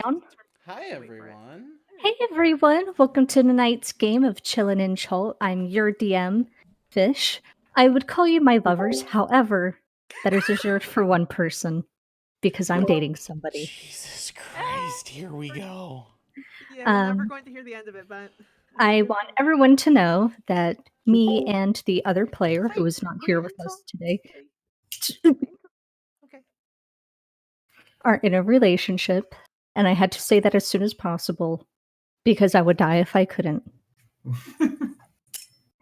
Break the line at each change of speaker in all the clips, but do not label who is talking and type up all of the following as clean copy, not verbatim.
Down.
Hi,
I'll wait for it.
everyone.
Hey everyone, welcome to tonight's game of Chillen and Chult. I'm your DM, Fish. I would call you my lovers, however, that is reserved for one person because I'm dating somebody.
Jesus Christ, here we go.
Yeah, we're never
Um,
going to hear the end of it, but
I
good
want
for
everyone to know that me and the other player who
Wait,
is not
wait
here with
until
us today
wait, wait until okay.
are in a relationship, and I had to say that as soon as possible because I would die if I couldn't.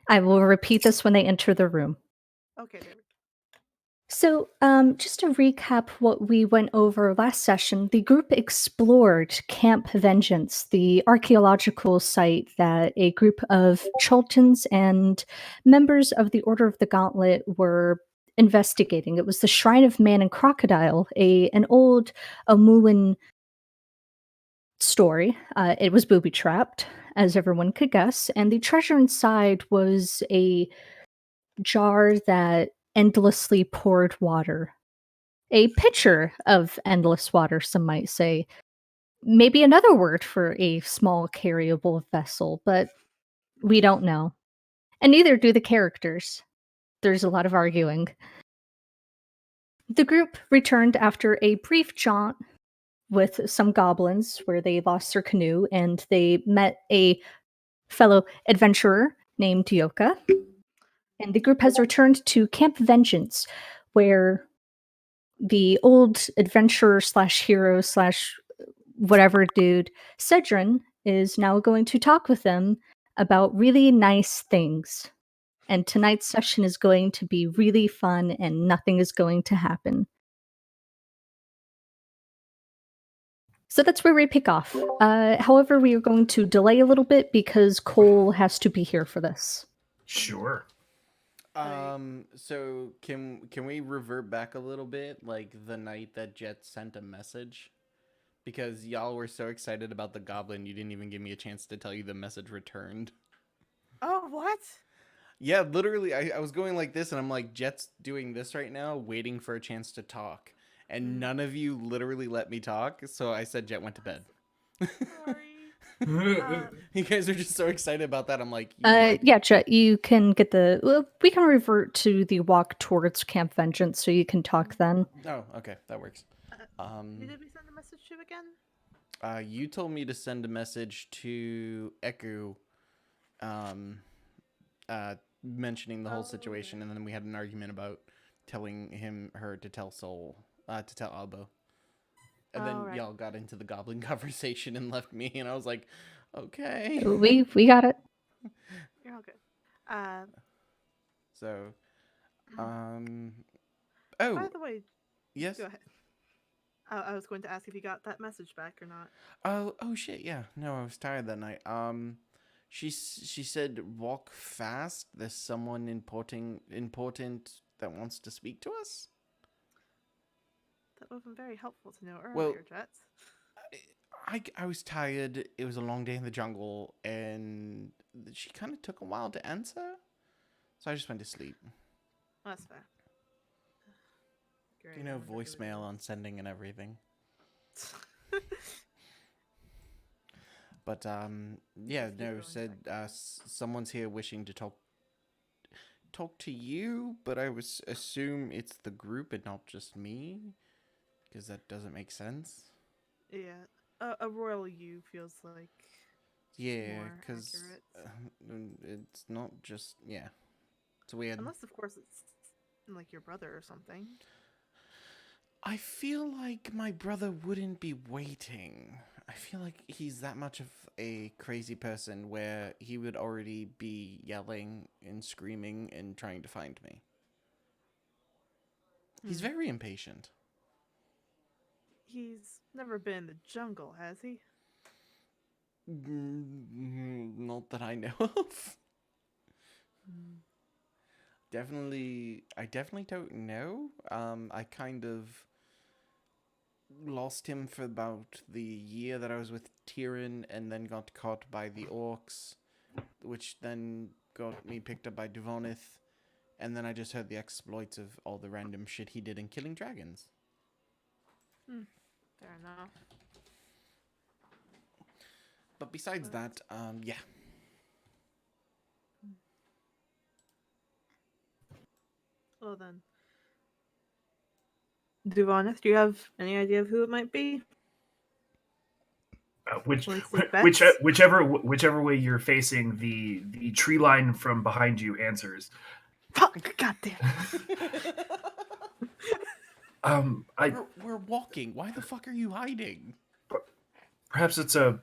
I will repeat this when they enter the room.
Okay, there we go.
So, just to recap what we went over last session, the group explored Camp Vengeance, the archaeological site that a group of Chultans and members of the Order of the Gauntlet were investigating. It was the Shrine of Man and Crocodile, an old Amulan story. It was booby trapped, as everyone could guess, and the treasure inside was a jar that endlessly poured water. A pitcher of endless water, some might say. Maybe another word for a small carryable vessel, but we don't know. And neither do the characters. There's a lot of arguing. The group returned after a brief jaunt with some goblins where they lost their canoe and they met a fellow adventurer named Yoka. And the group has returned to Camp Vengeance, where the old adventurer slash hero slash whatever dude, Cedrin, is now going to talk with them about really nice things. And tonight's session is going to be really fun and nothing is going to happen. So that's where we pick off. However, we are going to delay a little bit because Cole has to be here for this.
Sure.
So can we revert back a little bit, like the night that Jet sent a message? Because y'all were so excited about the goblin, you didn't even give me a chance to tell you the message returned.
Oh, what?
Yeah, literally, I was going like this, and I'm like, Jet's doing this right now, waiting for a chance to talk. And none of you literally let me talk, so I said Jet went to bed.
Sorry.
You guys are just so excited about that. I'm like,
Yeah, Jet, you can get the. Well, we can revert to the walk towards Camp Vengeance so you can talk then.
oh, okay, that works.
Who did we send a message to again?
You told me to send a message to Eku, um, mentioning the whole situation, and then we had an argument about telling her to tell Soul, to tell Albo. And then
Right.
y'all got into the goblin conversation and left me, and I was like, okay.
We got it.
You're all good. Uh,
So, um,
by
oh,
the way,
yes.
go ahead. I was going to ask if you got that message back or not.
Oh shit, yeah. No, I was tired that night. She said walk fast. There's someone important that wants to speak to us.
That wasn't very helpful to know
Well,
earlier, Jets.
I was tired. It was a long day in the jungle, and she kind of took a while to answer, so I just went to sleep.
That's fair. Great.
You know, voicemail on sending and everything. But yeah, no. Said someone's here wishing to talk to you, but I was assume it's the group and not just me, because that doesn't make sense.
Yeah, a royal you feels like
Yeah,
more
because
accurate.
it's not just yeah. It's weird.
Unless, of course, it's like your brother or something.
I feel like my brother wouldn't be waiting. I feel like he's that much of a crazy person where he would already be yelling and screaming and trying to find me. He's very impatient.
He's never been in the jungle, has he?
Not that I know of. I definitely don't know. I kind of lost him for about the year that I was with Tyrion, and then got caught by the orcs, which then got me picked up by Duvonith, and then I just heard the exploits of all the random shit he did in killing dragons.
Fair enough.
But besides that, yeah.
Well then, Duvaneth, do you have any idea of who it might be?
Whichever way you're facing, the tree line from behind you answers.
Fuck! Goddamn.
We're walking. Why the fuck are you hiding?
Perhaps it's a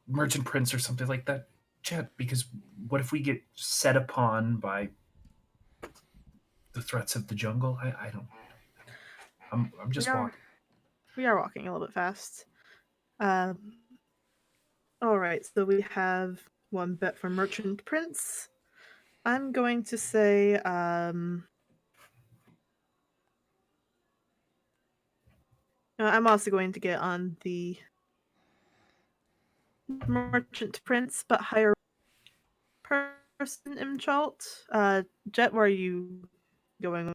merchant prince or something like that, Chad. Because what if we get set upon by the threats of the jungle? I don't. I'm just walking.
We are walking a little bit fast. All right, so we have one bet for merchant prince. I'm going to say I'm also going to get on the merchant prince, but higher person in Chult. Jet, where are you going?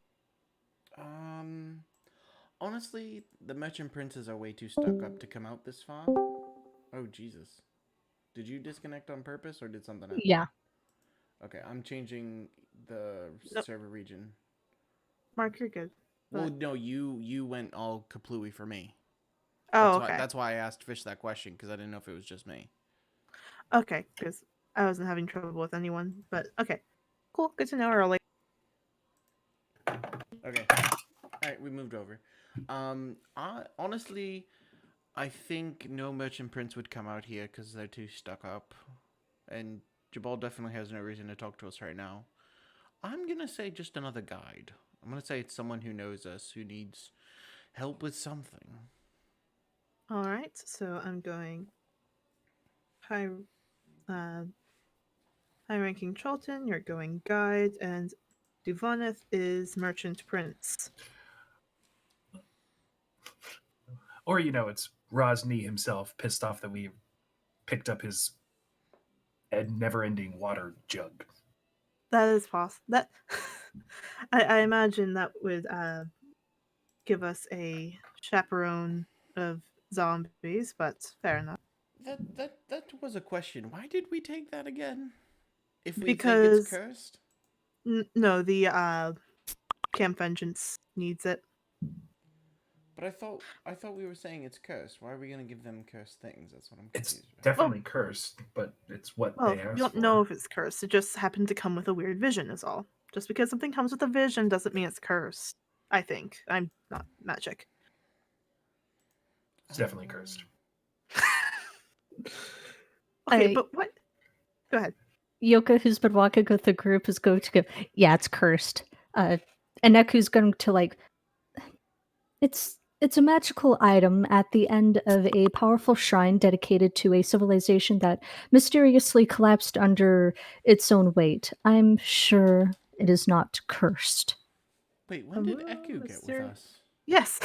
Honestly, the merchant princes are way too stuck up to come out this far. Oh, Jesus. Did you disconnect on purpose, or did something happen?
Yeah.
Okay, I'm changing the server region.
Mark, you're good.
Well, no, you went all kaplooey for me.
Oh, okay.
That's why I asked Fish that question, because I didn't know if it was just me.
Okay, because I wasn't having trouble with anyone, but okay. Cool, good to know early.
Okay. Alright, we moved over. Honestly, I think no merchant prince would come out here because they're too stuck up. And Jabal definitely has no reason to talk to us right now. I'm gonna say just another guide. I'm gonna say it's someone who knows us, who needs help with something.
Alright, so I'm going high ranking Chulten, you're going guide, and Duvaneth is merchant prince.
Or it's Rosny himself, pissed off that we picked up his never-ending water jug.
That is possible. That I imagine that would give us a chaperone of zombies, but fair enough.
That was a question. Why did we take that again? If we think
Because
it's cursed?
no, the Camp Vengeance needs it.
But I thought we were saying it's cursed. Why are we gonna give them cursed things? That's what I'm confused
It's
about.
definitely cursed, but it's what they asked
you don't
for.
know if it's cursed. It just happened to come with a weird vision, is all. Just because something comes with a vision doesn't mean it's cursed. I think. I'm not magic.
It's definitely cursed.
Okay, but what? Go ahead.
Yoka, who's been walking with the group, is going to go, yeah, it's cursed. And Neku's going to it's a magical item at the end of a powerful shrine dedicated to a civilization that mysteriously collapsed under its own weight. I'm sure it is not cursed.
Wait, when did Eku get with us?
Yes.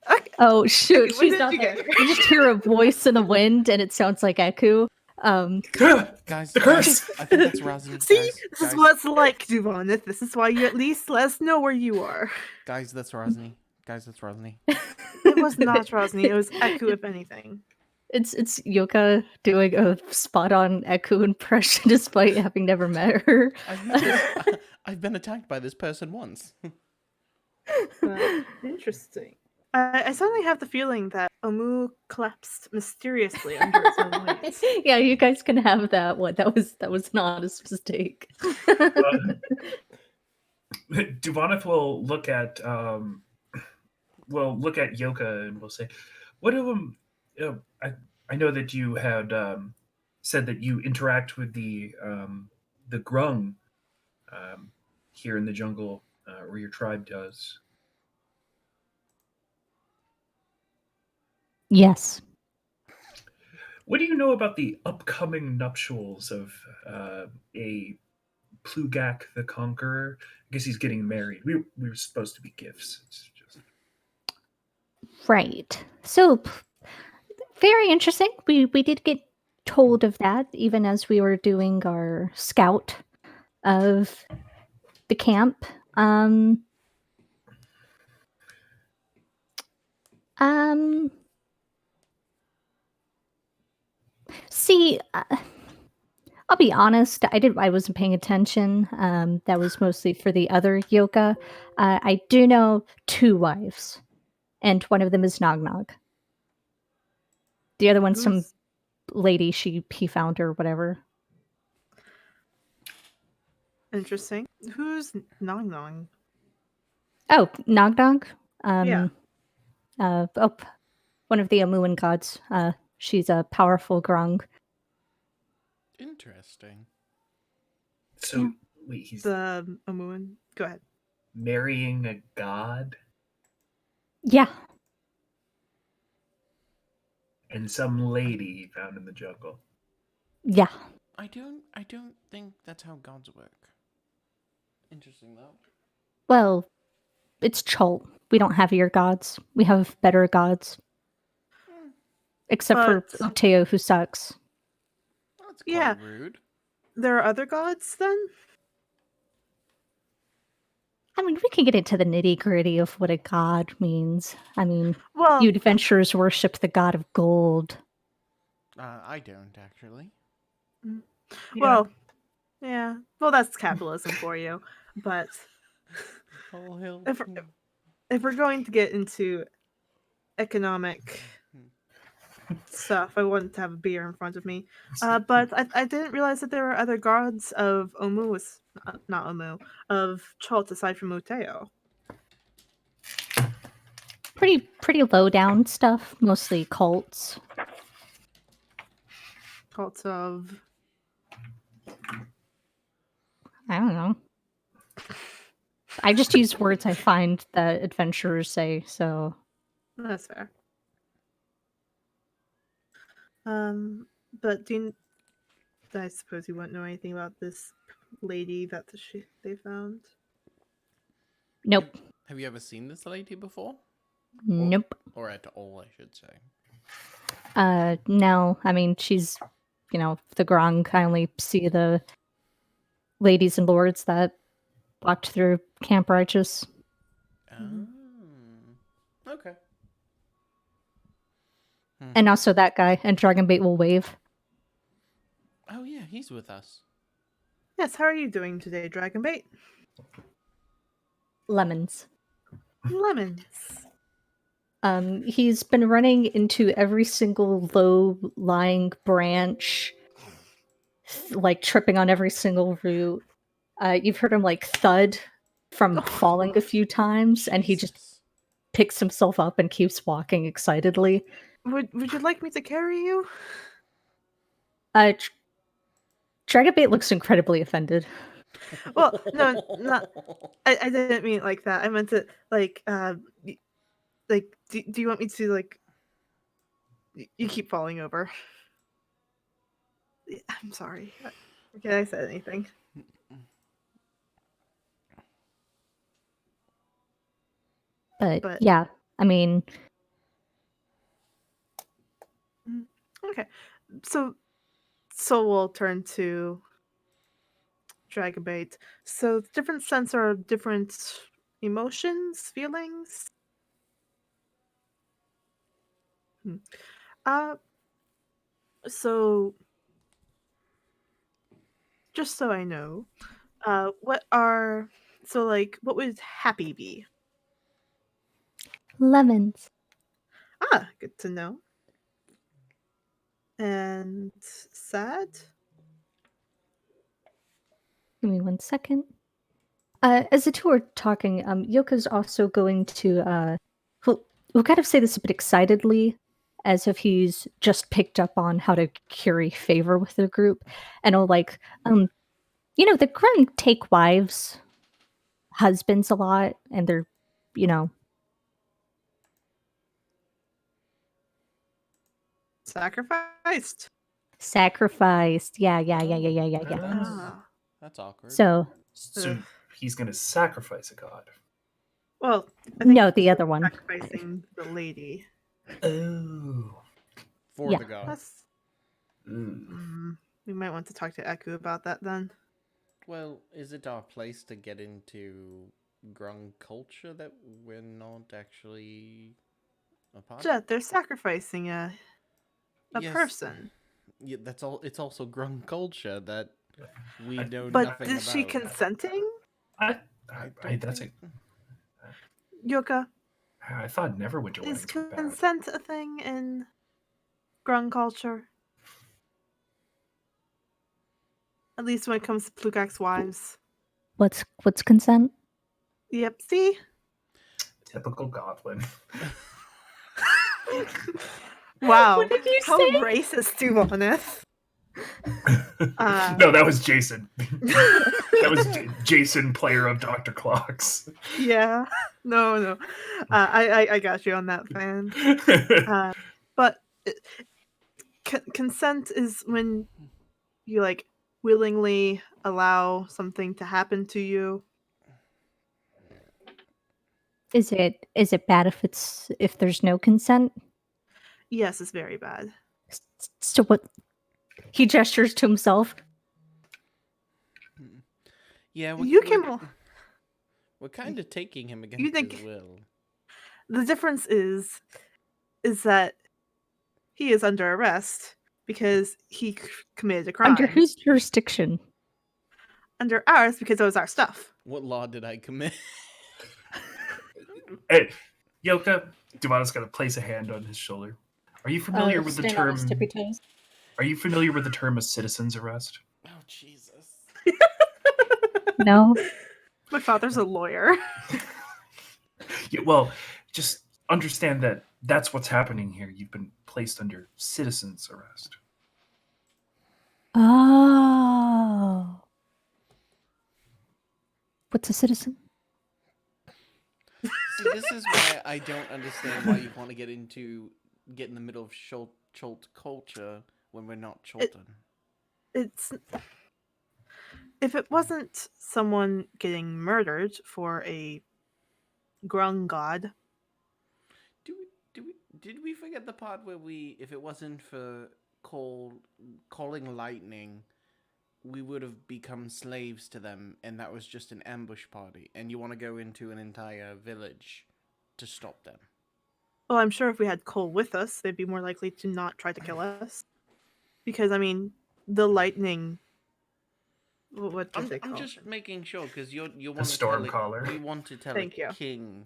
Okay.
Oh shoot,
When
she's
did
not
you
there.
get
You just hear a voice in the wind, and it sounds like Eku.
Guys,
the curse!
I think that's Rosny.
See,
Guys,
this is what it's like, Duvaneth. This is why you at least let us know where you are.
Guys, that's Rosny.
It was not Rosny. It was Eku, if anything.
It's Yoka doing a spot on Eku impression despite having never met her.
I've been attacked by this person once.
Interesting. I suddenly have the feeling that Omu collapsed mysteriously under its own weight.
Yeah, you guys can have that one. That was an honest mistake.
Duvaneth will look at Yoka and will say, "What of them? I know that you had said that you interact with the grung here in the jungle, or your tribe does."
Yes.
What do you know about the upcoming nuptials of a Plugak the Conqueror? I guess he's getting married. We were supposed to be gifts. It's just...
Right. So, very interesting. We did get told of that even as we were doing our scout of the camp. See, I'll be honest. I wasn't paying attention. That was mostly for the other yoka. I do know 2 wives, and one of them is Nog Nog. The other one's some
Who's
lady he found or whatever.
interesting? Who's Nong Nong?
Oh, Nog Nog.
Yeah.
One of the Amuan gods. She's a powerful grung.
Interesting.
So
Yeah.
wait, he's
The Amuan. Go ahead.
marrying a god
Yeah.
and some lady he found in the jungle.
Yeah.
I don't think that's how gods work. Interesting though.
Well, it's Chult. We don't have your gods. We have better gods. Except for
But
Uteo, who sucks.
That's quite
yeah,
rude.
there are other gods then?
I mean, we can get into the nitty gritty of what a god means. I mean,
Well,
you adventurers worship the god of gold.
I don't actually.
well, yeah. Well, that's capitalism for you. But
All hail.
if we're going to get into economic stuff, I wanted to have a beer in front of me. But I didn't realize that there were other gods of not Omu, of Chult aside from Uteo.
Pretty low down stuff, mostly cults.
Cults of.
I don't know. I just use words I find that adventurers say, so
That's fair. But I suppose you wouldn't know anything about this lady that they found.
nope.
Have you ever seen this lady before?
Nope.
Or at all, I should say.
No. I mean, she's, the grung. I only see the ladies and lords that walked through Camp Righteous.
Oh. Okay.
And also that guy, and Dragonbait will wave.
Oh yeah, he's with us.
Yes, how are you doing today, Dragonbait?
Lemons.
Lemons.
He's been running into every single low-lying branch, like tripping on every single root. You've heard him like thud from falling a few times, and he just
Jesus.
picks himself up and keeps walking excitedly.
Would you like me to carry you?
Dragobait looks incredibly offended.
Well, no, not. I didn't mean it like that. I meant to like do you want me to like? You keep falling over. I'm sorry. Okay, I said anything.
But yeah, I mean,
Okay, so we'll turn to Dragobait. So different scents are different emotions, feelings. Uh, so just so I know, what would happy be?
lemons.
Ah, good to know. And sad?
Give me 1 second. As the two are talking, Yoka's also going to, we'll kind of say this a bit excitedly, as if he's just picked up on how to curry favor with the group. And he'll the Grun take wives, husbands a lot, and they're, you know,
Sacrificed.
sacrificed. Yeah.
Ah.
That's awkward.
So,
So
Ugh.
he's going to sacrifice a god.
Well, I think
no, the other one.
sacrificing the lady.
Oh.
For
Yeah.
the god.
That's. We might want to talk to Eku about that then.
Well, is it our place to get into grung culture that we're not actually a part of?
Jet, they're sacrificing a
Yes.
person.
Yeah, that's all. It's also grung culture that we know
But
nothing
is she
about.
consenting,
That's a.
Yoka?
I thought Neverwinter
Is
weddings were bad.
consent a thing in grung culture? At least when it comes to Plugak's wives.
What's consent?
Yep, see?
Typical goblin.
Wow.
What did you
How
say?
racist, Dumoneth.
No, that was Jason. That was Jason, player of Dr. Clocks.
Yeah. No. I got you on that, fan. But consent is when you like willingly allow something to happen to you.
Is it bad if there's no consent?
Yes, it's very bad.
So what? He gestures to himself.
Yeah, we're kind of taking him against
think-
his will.
The difference is that he is under arrest because he committed a crime.
Under whose jurisdiction?
Under ours because it was our stuff.
What law did I commit?
Hey, Yoka, Dumana's going to place a hand on his shoulder. Are you familiar with the
stand on
term?
his tippy toes.
Are you familiar with the term a citizen's arrest?
Oh Jesus!
No.
My father's a lawyer.
Yeah, well, just understand that that's what's happening here. You've been placed under citizen's arrest.
Oh. What's a citizen?
See, this is why I don't understand why you want to get in the middle of Chult culture when we're not Chultan.
It's if it wasn't someone getting murdered for a grung god.
Did we forget the part where if it wasn't for calling lightning, we would have become slaves to them, and that was just an ambush party, and you want to go into an entire village to stop them?
Well, I'm sure if we had Cole with us, they'd be more likely to not try to kill us. Because, I mean, the lightning... What does it call?
I'm just making sure, because you want
A Stormcaller.
We want to tell
Thank you.
king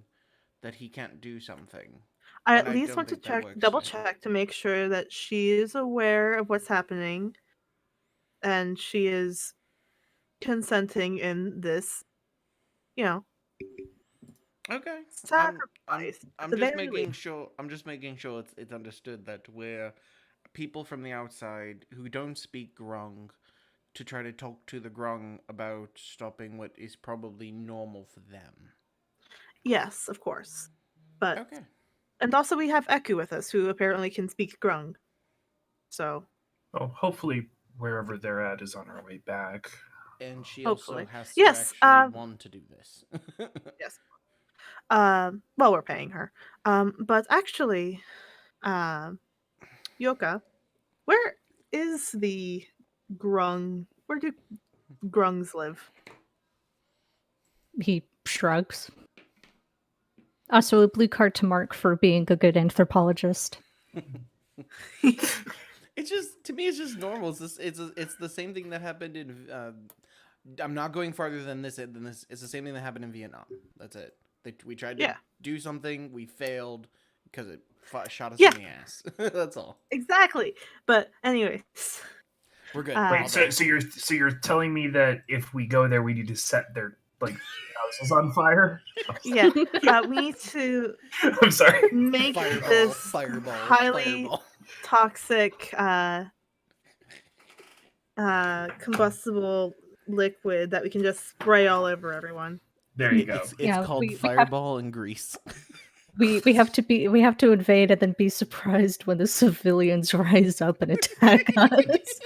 that he can't do something.
I
And
at
I
least
don't
want to
think that works
double
right.
check to make sure that she is aware of what's happening and she is consenting in this,
Okay.
sacrifice.
I'm
the
just
very
making
least.
sure. I'm just making sure it's understood that we're people from the outside who don't speak Grung to try to talk to the Grung about stopping what is probably normal for them.
Yes, of course. But
Okay.
and also we have Eku with us, who apparently can speak Grung. So
Well, hopefully wherever they're at is on our way back.
And she
Hopefully.
also has
Yes,
to actually want to do this.
yes. Well, we're paying her. But actually, Yoka, where is the Grung? Where do Grungs live?
He shrugs. Also, a blue card to Mark for being a good anthropologist.
It's just, to me, it's just normal. It's the same thing that happened in. I'm not going farther than this. It's the same thing that happened in Vietnam. That's it. We tried to do something. We failed because it shot us in the ass. That's all.
Exactly. But anyways,
we're good.
Wait, so you're telling me that if we go there, we need to set their houses on fire?
Yeah, we need to.
I'm sorry.
Make this highly toxic, combustible liquid that we can just spray all over everyone.
There you go.
It's called Fireball and Grease.
We have to invade and then be surprised when the civilians rise up and attack us.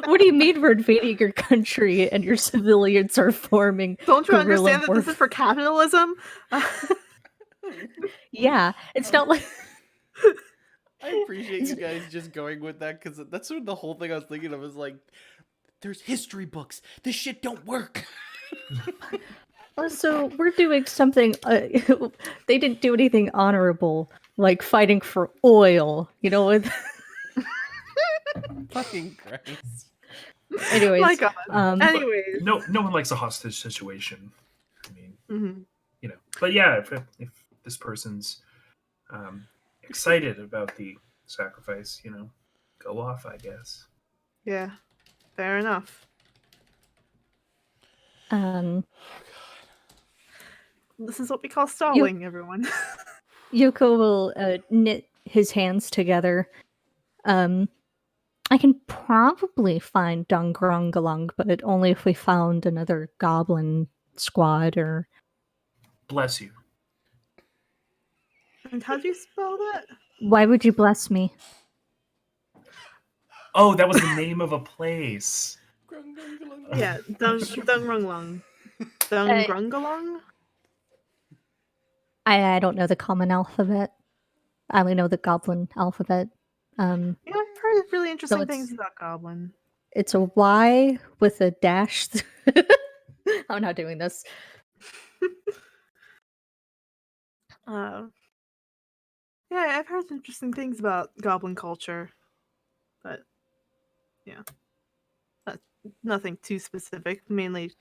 What do you mean we're invading your country and your civilians are forming?
Don't you understand that this is for capitalism?
Yeah, it's not like.
I appreciate you guys just going with that, because that's sort of the whole thing I was thinking of. Is like, there's history books. This shit don't work.
Also, we're doing something. They didn't do anything honorable, like fighting for oil.
fucking Christ.
Anyways,
My God. Anyways.
No one likes a hostage situation. I mean,
Mhm.
you know. But yeah, if this person's excited about the sacrifice, you know, go off, I guess.
Yeah. Fair enough. This is what we call stalling, everyone.
Yoko will knit his hands together. I can probably find Dungrungalung, but only if we found another goblin squad or.
Bless you.
And how do you spell that?
Why would you bless me?
Oh, that was the name of a place.
Yeah, Dungrungalung. Dungrungalung?
I don't know the common alphabet. I only know the goblin alphabet.
Yeah, I've heard really interesting
it's-
things about Goblin.
It's a Y with a dash. I'm not doing this.
Yeah, I've heard interesting things about Goblin culture, but yeah, nothing too specific. Mainly,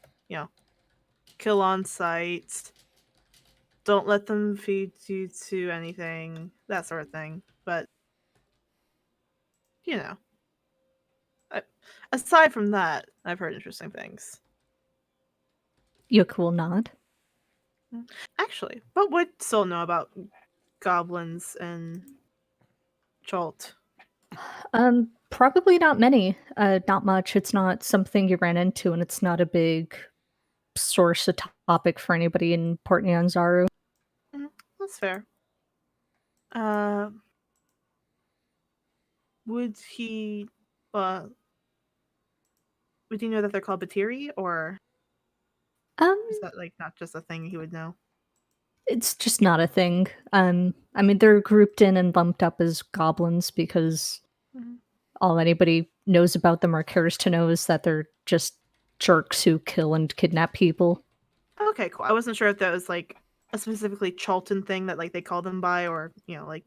kill on sight. Don't let them feed you to anything, that sort of thing. But aside from that, I've heard interesting things.
Yoko will nod.
Actually, what would Soul know about goblins and Chult?
Probably not many. Not much. It's not something you ran into, and it's not a big source of topic for anybody in Port Nyanzaru.
That's fair. Would he know that they're called Batiri, or is that not just a thing he would know?
It's just not a thing. I mean, they're grouped in and lumped up as goblins because all anybody knows about them or cares to know is that they're just jerks who kill and kidnap people.
Okay, cool. I wasn't sure if that was a specifically Chultan thing that they call them by, or like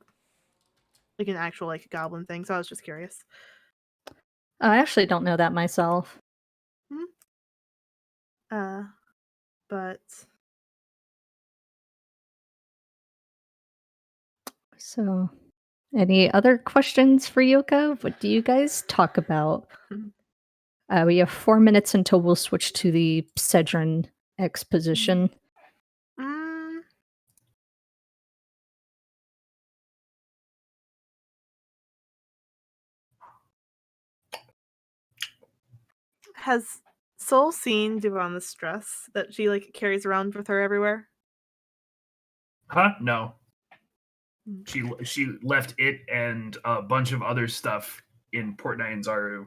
an actual goblin thing. So I was just curious.
I actually don't know that myself.
But
so, any other questions for Yoko? What do you guys talk about? We have 4 minutes until we'll switch to the Cedron exposition.
has Soul seen Duvan's dress that she carries around with her everywhere?
Huh? No. She left it and a bunch of other stuff in Port Nyanzaru,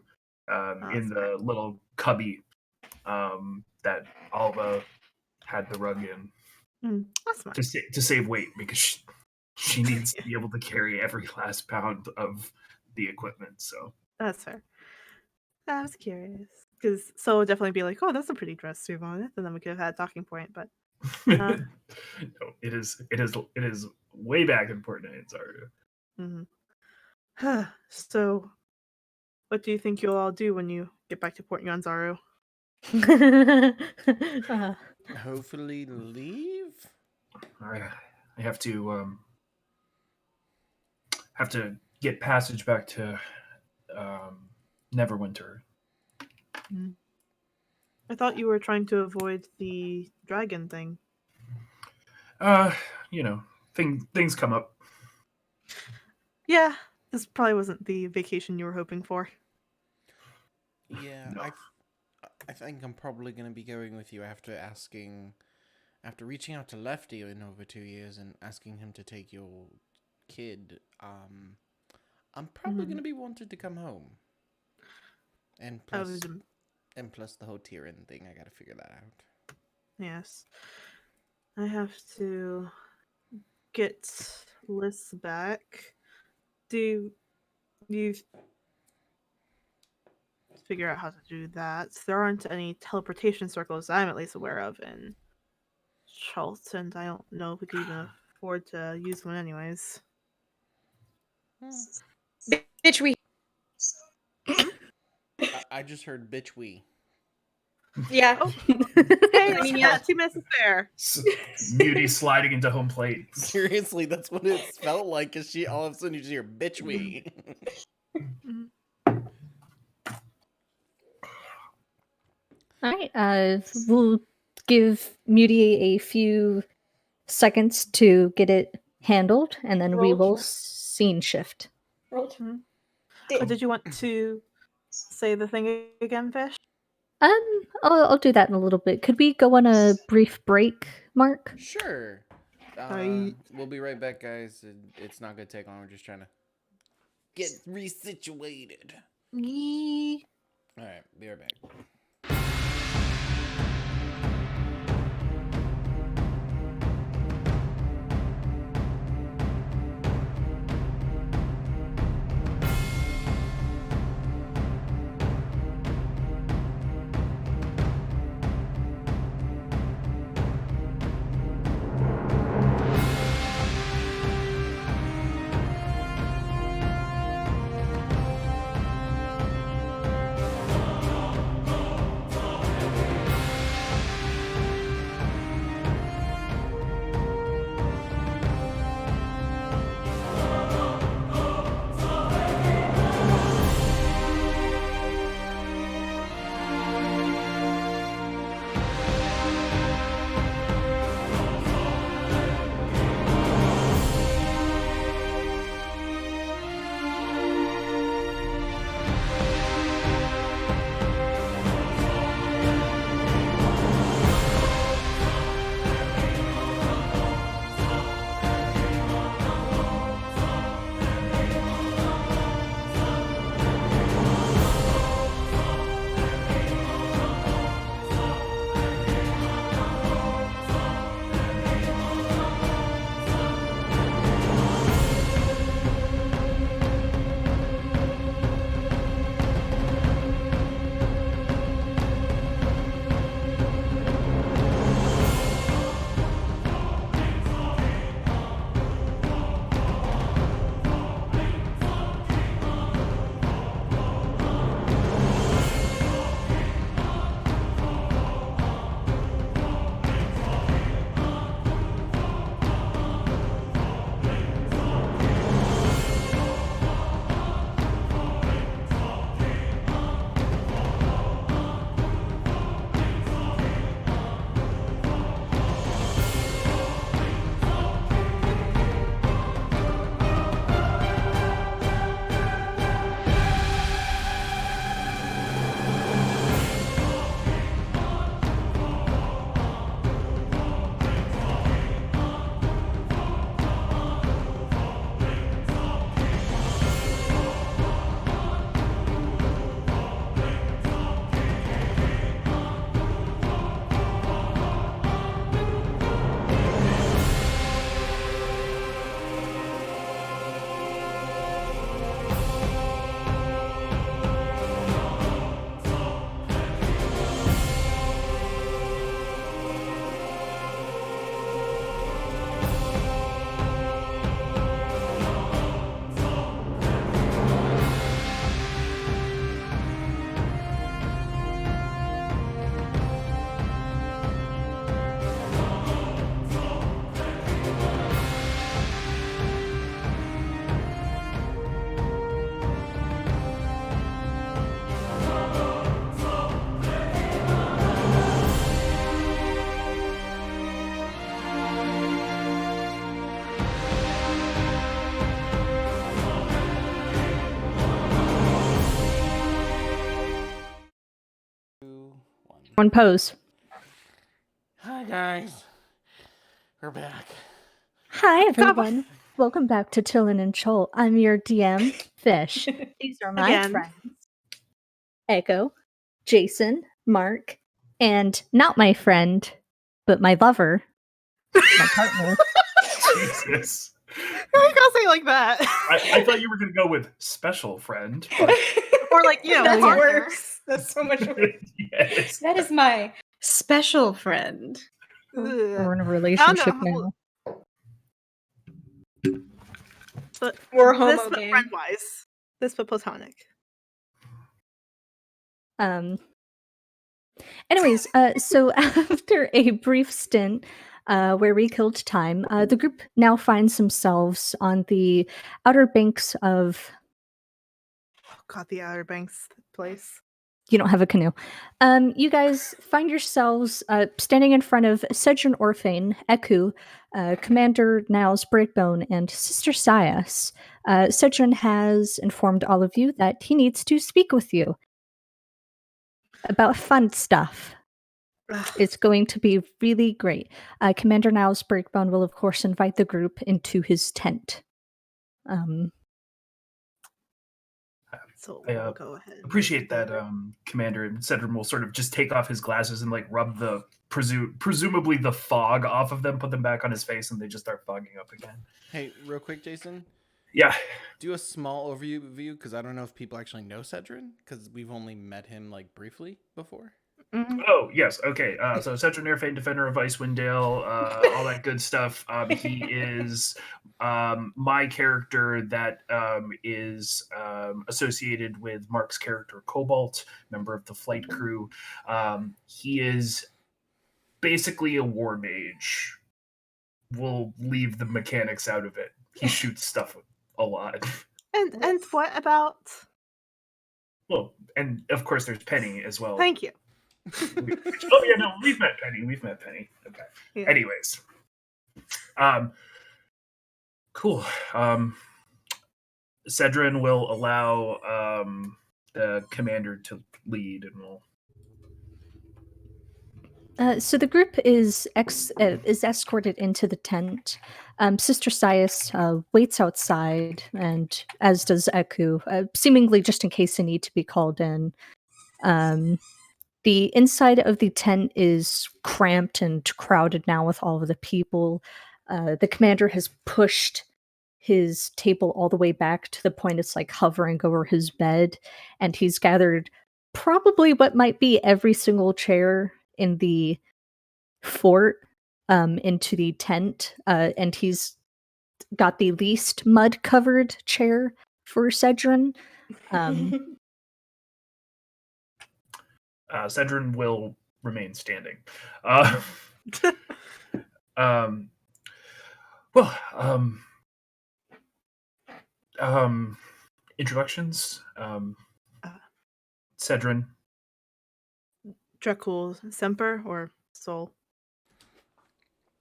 in the little cubby that Alva had the rug in.
That's smart.
To save weight, because she needs to be able to carry every last pound of the equipment. So
that's fair. I was curious because Soul would definitely be like, "Oh, that's a pretty dress, Duvan," and then we could have had a talking point. But
no, it is way back in Port Nyanzaru.
So, what do you think you'll all do when you get back to Port Nyanzaru?
Hopefully leave?
I have to get passage back to Neverwinter.
I thought you were trying to avoid the dragon thing.
Things come up.
Yeah, this probably wasn't the vacation you were hoping for.
Yeah, no. I think I'm probably going to be going with you after reaching out to Lefty in over 2 years and asking him to take your kid. I'm probably going to be wanted to come home. And plus the whole Tyrion thing, I got to figure that out.
Yes. I have to get lists back. Do you figure out how to do that? There aren't any teleportation circles I'm at least aware of in Chult, and I don't know if we could even afford to use one anyways.
Bitch, we...
I just heard bitch we.
Yeah.
Oh. Hey,
I mean,
yeah,
yeah.
2 minutes is fair.
Muty sliding into home plate.
Seriously, that's what it felt like. Cause she all of a sudden you just hear bitch we.
Mhm.
All right. We'll give Muty a few seconds to get it handled, and then we
Roll.
will scene shift.
Rolled.
Mhm.
Did-
Did you want to say the thing again, Fish?
I'll do that in a little bit. Could we go on a brief break, Mark?
Sure.
Sorry.
We'll be right back, guys. It's not gonna take long. We're just trying to get resituated.
Yee.
All right, be right back.
One pose.
Hi guys, we're back.
Hi, everyone. Welcome back to Chillen and Chult. I'm your DM, Fish. These are my
Again.
friends, Echo, Jason, Mark, and not my friend, but my lover, my partner.
Jesus.
Why you gotta say it like that?
I thought you were going to go with special friend. But
Or like, you know,
That's
partner.
worse. That's so much worse.
yes.
That is my special friend.
Ugh.
We're in a relationship
know.
now.
But
We're
this
homo
but
gang.
friend-wise. This but platonic.
Um, anyways, so after a brief stint where we killed time, the group now finds themselves on the outer banks of.
Oh God, the Outer Banks place.
You don't have a canoe. You guys find yourselves standing in front of Sedran Orphane, Eku, Commander Niles Breakbone, and Sister Sias. Sedran has informed all of you that he needs to speak with you about fun stuff.
Ugh.
It's going to be really great. Commander Niles Breakbone will, of course, invite the group into his tent.
So
I
we'll go ahead. And
appreciate
move
that,
forward.
Commander. And Cedric will sort of just take off his glasses and like rub the presumably the fog off of them, put them back on his face, and they just start fogging up again.
Hey, real quick, Jason.
Yeah.
Do a small overview because I don't know if people actually know Cedrin because we've only met him like briefly before.
Mhm.
Oh, yes. Okay. So Cedric Airfane, Defender of Icewind Dale, all that good stuff. He is my character that is associated with Mark's character, Cobalt, member of the flight crew. He is basically a war mage. We'll leave the mechanics out of it. He shoots stuff a lot.
And what about?
Well, and of course there's Penny as well.
Thank you.
Oh yeah, no, we've met Penny. Okay.
Yeah.
Anyways, cool. Cedrin will allow the commander to lead, and we'll.
So the group is escorted into the tent. Sister Sias waits outside, and as does Eku, seemingly just in case they need to be called in. The inside of the tent is cramped and crowded now with all of the people. The commander has pushed his table all the way back to the point it's like hovering over his bed, and he's gathered probably what might be every single chair in the fort into the tent, and he's got the least mud covered chair for Cedrin.
Cedrin will remain standing. Well, introductions. Cedrin.
Dracul Semper or Soul?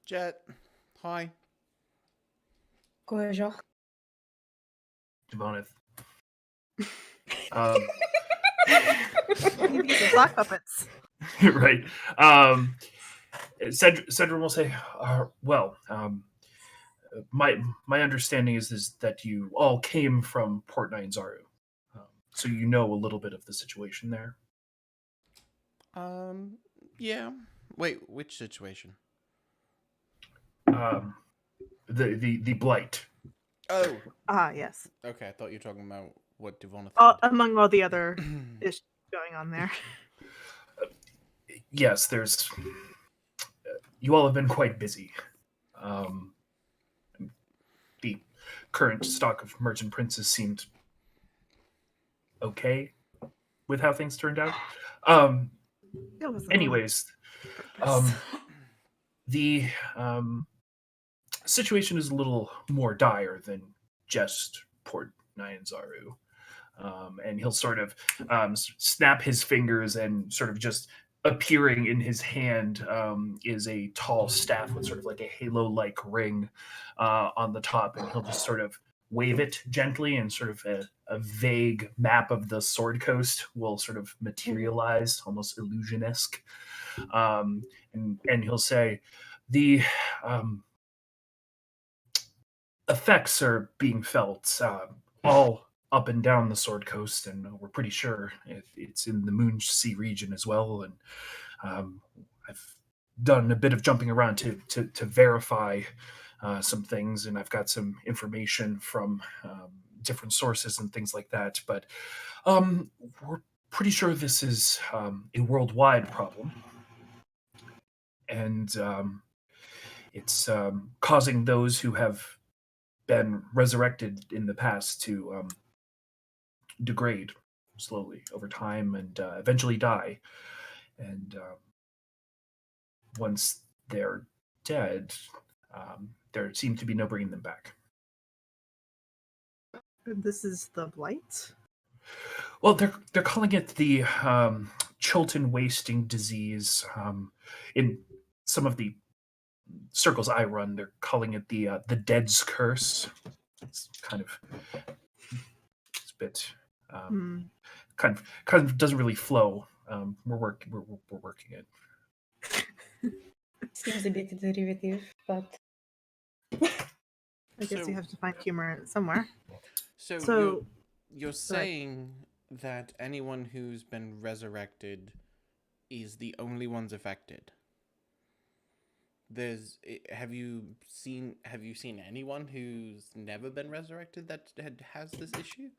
Jet, hi.
Bonjour.
Devoneth.
These are sock puppets.
Right. Cedrin will say, well, my understanding is that you all came from Port Nyanzaru, so you know a little bit of the situation there.
Yeah. Wait, which situation?
The blight.
Oh.
Yes.
Okay, I thought you were talking about what Devon
Among all the other issues going on there.
Yes, there's. You all have been quite busy. The current stock of merchant princes seemed okay with how things turned out. Anyways, the situation is a little more dire than just Port Nyanzaru. And he'll sort of snap his fingers, and sort of just appearing in his hand is a tall staff with sort of like a halo-like ring on the top, and he'll just sort of wave it gently, and sort of a vague map of the Sword Coast will sort of materialize, almost illusion-esque. And he'll say, the effects are being felt all up and down the Sword Coast, and we're pretty sure it's in the Moon Sea region as well. And I've done a bit of jumping around to verify some things, and I've got some information from different sources and things like that. But we're pretty sure this is a worldwide problem, and it's causing those who have been resurrected in the past to degrade slowly over time and eventually die. And once they're dead, there seems to be no bringing them back.
This is the blight.
Well, they're calling it the Chilton wasting disease. In some of the circles I run, they're calling it the Dead's Curse. It's kind of it's a bit kind of doesn't really flow. We're working it.
Seems a bit derivative, but
I guess
So-
you have to find humor somewhere.
So,
So-
you're saying that anyone who's been resurrected is the only ones affected. Have you seen anyone who's never been resurrected that has this issue?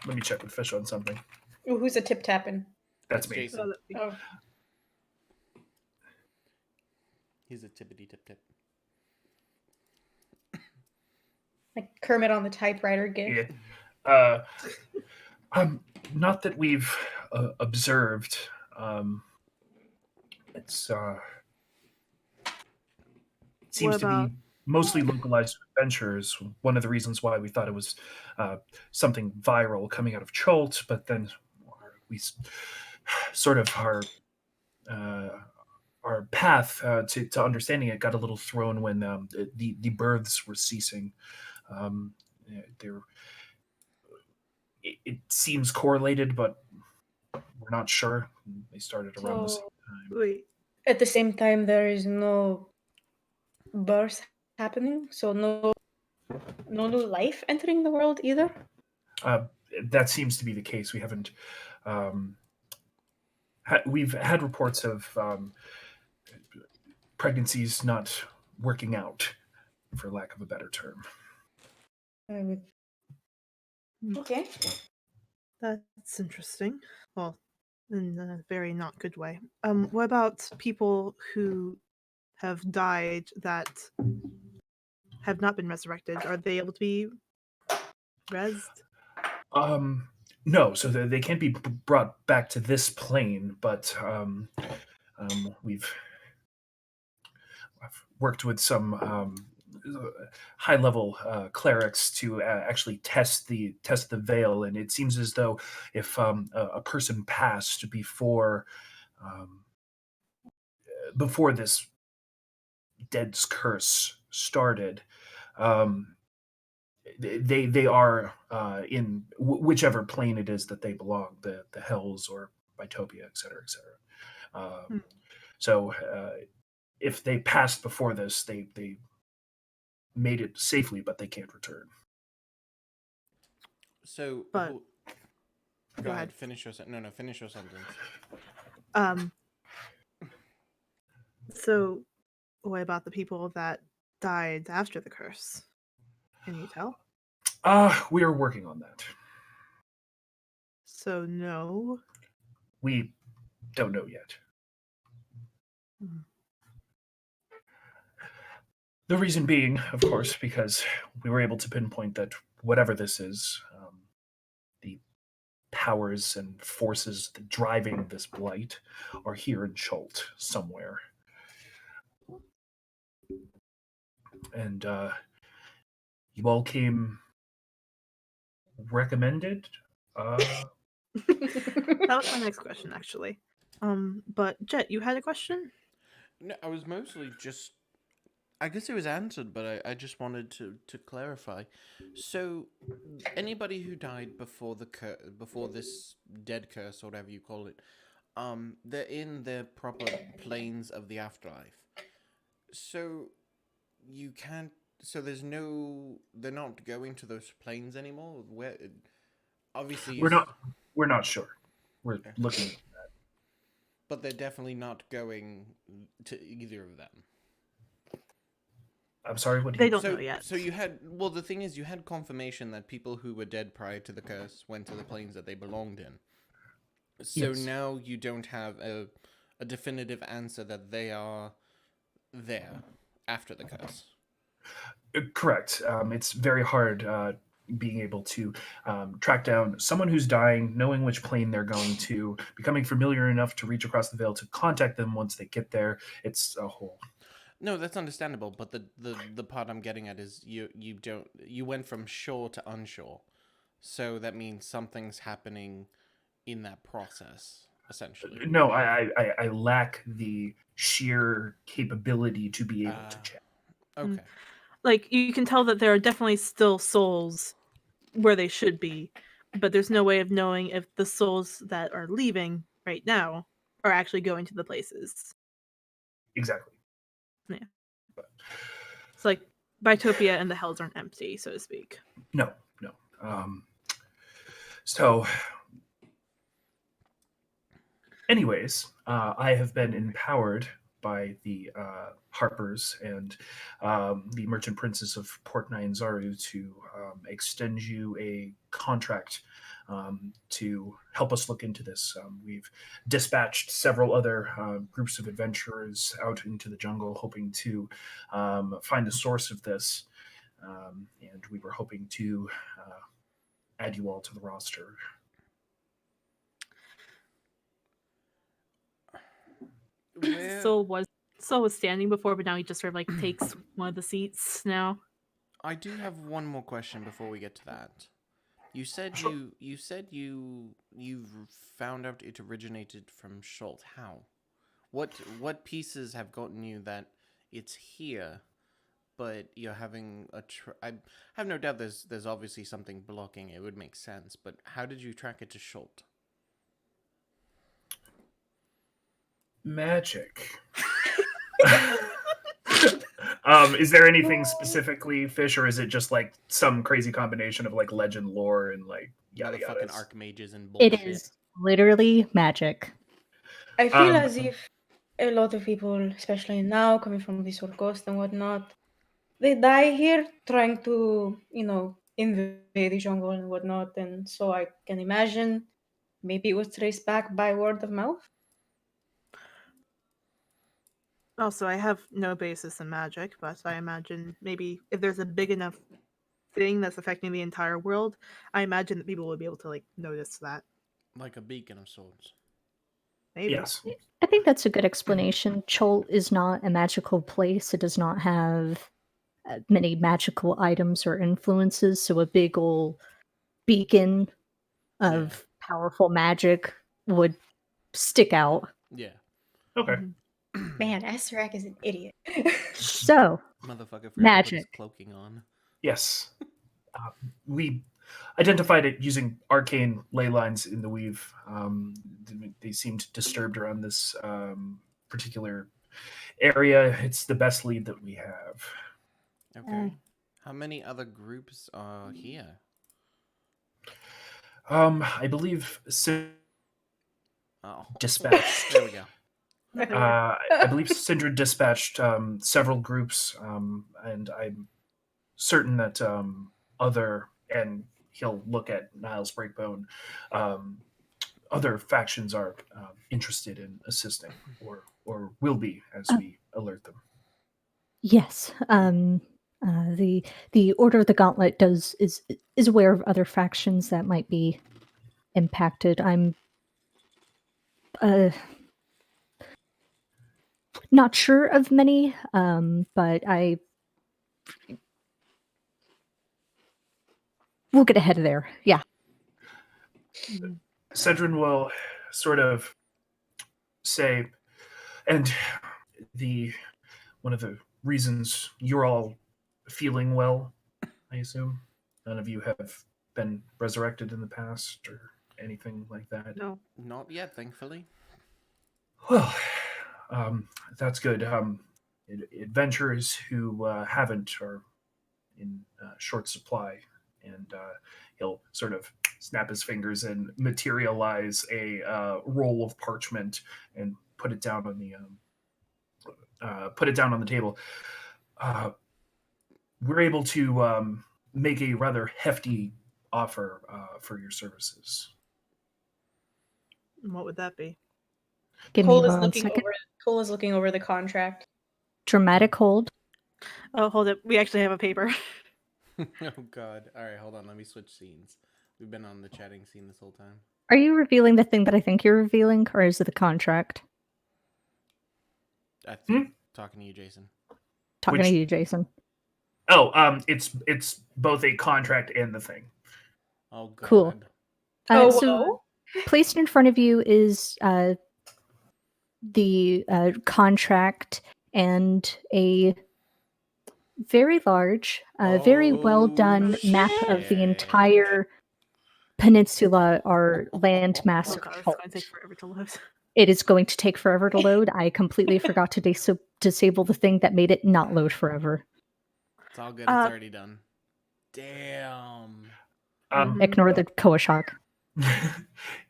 Let me check with Fish on something.
Ooh, who's a tip tapping?
That's me.
Jason.
Oh,
He's a tippity tip tip.
like Kermit on the typewriter gif.
Yeah. Not that we've observed. It's it seems
What
to
about-
be mostly localized adventures. One of the reasons why we thought it was something viral coming out of Chult, but then we sort of our path to understanding it got a little thrown when the births were ceasing. There, it seems correlated, but we're not sure. They started around the same
So
time.
Wait,
at the same time, there is no birth happening, so no new life entering the world either.
That seems to be the case. We haven't. We've had reports of pregnancies not working out, for lack of a better term.
Okay.
that's interesting. Well, in a very not good way. What about people who have died that have not been resurrected? Are they able to be rezzed?
No, so they can't be brought back to this plane, but we've I've worked with some high-level clerics to actually test the veil, and it seems as though if a person passed before this Dead's Curse started, they are in whichever plane it is that they belong, the Hells or Bitopia, et cetera, et cetera. So if they passed before this, they made it safely, but they can't return.
So,
But-
go ahead.
ahead.
Finish your no. Finish your sentence.
So what about the people that died after the curse? Can you tell?
We are working on that.
So no.
We don't know yet.
Hmm.
The reason being, of course, because we were able to pinpoint that whatever this is, the powers and forces that driving this blight are here in Chult somewhere. And you all came recommended.
That was my next question, actually. But Jet, you had a question?
No, I was mostly just. I guess it was answered, but I just wanted to clarify. So, anybody who died before before this dead curse or whatever you call it, they're in the proper planes of the afterlife. So, you can't. So there's no. They're not going to those planes anymore. Where, obviously,
We're not sure. We're looking.
but they're definitely not going to either of them.
I'm sorry. What
They
you,
don't
So,
know yet.
so you had the thing is you had confirmation that people who were dead prior to the curse went to the planes that they belonged in. So
Yes.
now you don't have a definitive answer that they are there after the curse.
Correct. It's very hard being able to track down someone who's dying, knowing which plane they're going to, becoming familiar enough to reach across the veil to contact them once they get there. It's a whole.
No, that's understandable, but the part I'm getting at is you went from shore to unshore. So that means something's happening in that process, essentially.
No, I lack the sheer capability to be able to check.
Okay.
Like, you can tell that there are definitely still souls where they should be, but there's no way of knowing if the souls that are leaving right now are actually going to the places.
Exactly.
Yeah. It's like Bitopia and the Hells aren't empty, so to speak.
No, no. So, anyways, I have been empowered by the Harpers and the Merchant Princes of Port Nyanzaru to extend you a contract to help us look into this. We've dispatched several other groups of adventurers out into the jungle, hoping to find the source of this, and we were hoping to add you all to the roster.
Where
Soul was standing before, but now he just sort of like takes one of the seats now.
I do have one more question before we get to that. You said
Sure.
you've found out it originated from Chult. How? What pieces have gotten you that it's here, but you're having I have no doubt there's obviously something blocking it. It would make sense, but how did you track it to Chult?
Magic. Is there anything specifically, Fish, or is it just like some crazy combination of like legend lore and like yada yada?
Fucking archmages and bullshit.
It is literally magic.
I feel
Um,
as if a lot of people, especially now, coming from the Sword Coast and whatnot, they die here trying to, invade the jungle and whatnot. And so I can imagine maybe it was traced back by word of mouth.
Also, I have no basis in magic, but I imagine maybe if there's a big enough thing that's affecting the entire world, I imagine that people would be able to like notice that.
Like a beacon of sorts.
Maybe.
yes.
I think that's a good explanation. Chult is not a magical place. It does not have many magical items or influences, so a big old beacon of powerful magic would stick out.
Yeah.
Okay.
Man, Asarak is an idiot.
So,
Motherfucker forgot to put his
magic.
cloaking on.
Yes. We identified it using arcane ley lines in the weave. They seemed disturbed around this particular area. It's the best lead that we have.
Okay. How many other groups are here?
I believe
Oh.
dispatched.
There we go.
I believe Syndra dispatched several groups, and I'm certain that other, and he'll look at Niles Breakbone, other factions are interested in assisting, or will be as we alert them.
Yes, the Order of the Gauntlet is aware of other factions that might be impacted. I'm not sure of many, but we'll get ahead of there. Yeah.
Cedrin will sort of say, and one of the reasons you're all feeling well, I assume, none of you have been resurrected in the past or anything like that.
No.
Not yet, thankfully.
Well, that's good. Adventurers who haven't are in short supply, and he'll sort of snap his fingers and materialize a roll of parchment and put it down on the table. We're able to make a rather hefty offer for your services.
What would that be?
Give me
Cole is
1 second.
looking over the contract.
Dramatic hold.
Oh, hold it. We actually have a paper.
Oh god. Alright, hold on, let me switch scenes. We've been on the chatting scene this whole time.
Are you revealing the thing that I think you're revealing, or is it the contract?
I think talking to you, Jason.
Talking
Which-
to you, Jason.
Oh, it's both a contract and the thing.
Oh god.
Cool.
Oh,
So
whoa.
placed in front of you is the contract and a very large, very well done map of the
shit.
entire peninsula or landmass
Oh
of
god, it's
Chult.
going to take forever to load.
It is going to take forever to load. I completely forgot to disable the thing that made it not load forever.
It's all good, it's already done. Damn.
Ignore the Koa shock.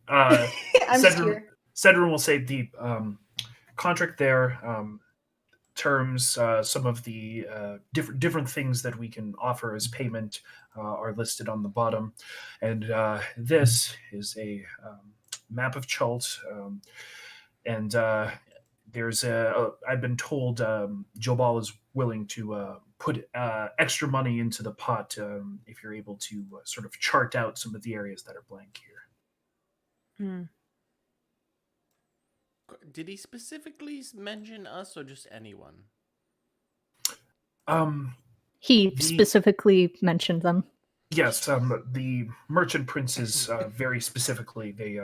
I'm just here.
Cedrin will say the contract there, terms, some of the different things that we can offer as payment are listed on the bottom, and this is a map of Chult, and there's I've been told Jobal is willing to put extra money into the pot if you're able to sort of chart out some of the areas that are blank here.
Did he specifically mention us or just anyone?
He specifically mentioned them.
Yes, the merchant princes very specifically, they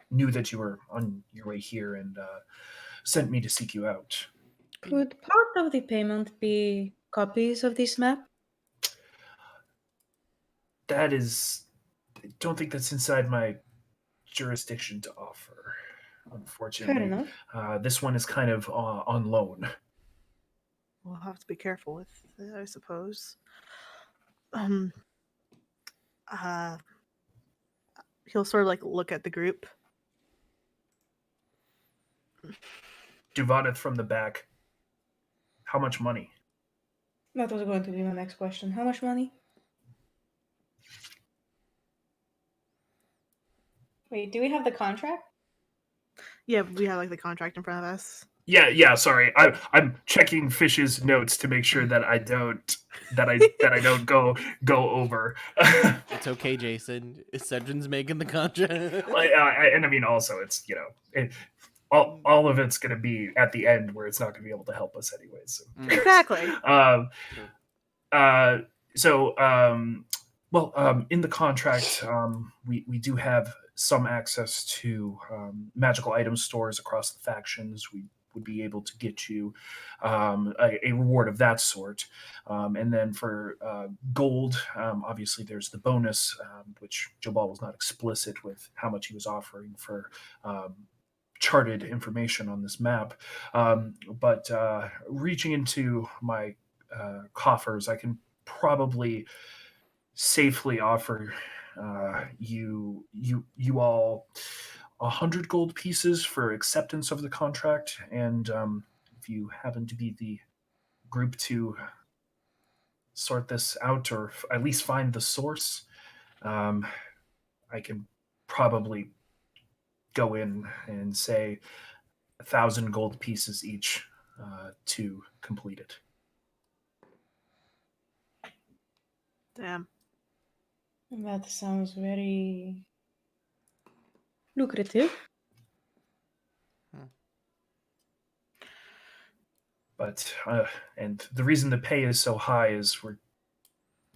knew that you were on your way here and sent me to seek you out.
Could part of the payment be copies of this map?
That is, I don't think that's inside my jurisdiction to offer, unfortunately.
Fair enough.
This one is kind of on loan.
We'll have to be careful with it, I suppose. He'll sort of like look at the group.
Duvaneth from the back. How much money?
That was going to be my next question. How much money? Wait, do we have the contract?
Yeah, we have like the contract in front of us.
Yeah. Sorry, I'm checking Fish's notes to make sure that I don't go over.
It's okay, Jason. Cedrin's making the contract.
And I mean, also, it's all of it's going to be at the end where it's not going to be able to help us anyways. So.
Exactly.
In the contract, we do have some access to magical item stores across the factions. We would be able to get you a reward of that sort. And then for gold, obviously there's the bonus, which Jobal was not explicit with how much he was offering for charted information on this map. But reaching into my coffers, I can probably safely offer you all 100 gold pieces for acceptance of the contract, and if you happen to be the group to sort this out or at least find the source, I can probably go in and say 1,000 gold pieces each to complete it.
Damn.
That sounds very lucrative.
But and the reason the pay is so high is we're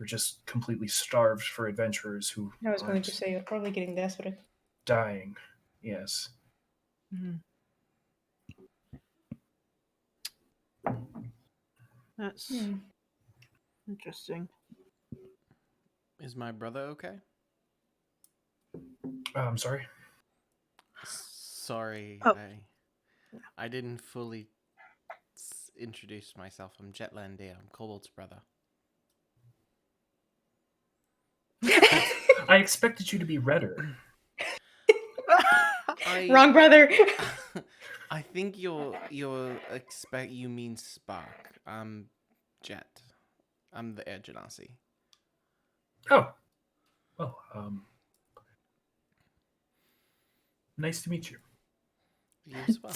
just completely starved for adventurers who
I was going
aren't
to say you're probably getting desperate.
dying. Yes.
That's interesting.
Is my brother okay?
I'm sorry.
Sorry,
Oh.
I didn't fully introduce myself. I'm Jetlandia. I'm Kobold's brother.
I expected you to be redder.
Wrong brother.
I think you mean Spark. I'm Jet. I'm the Air Genasi.
Oh. Well, nice to meet you.
You as well.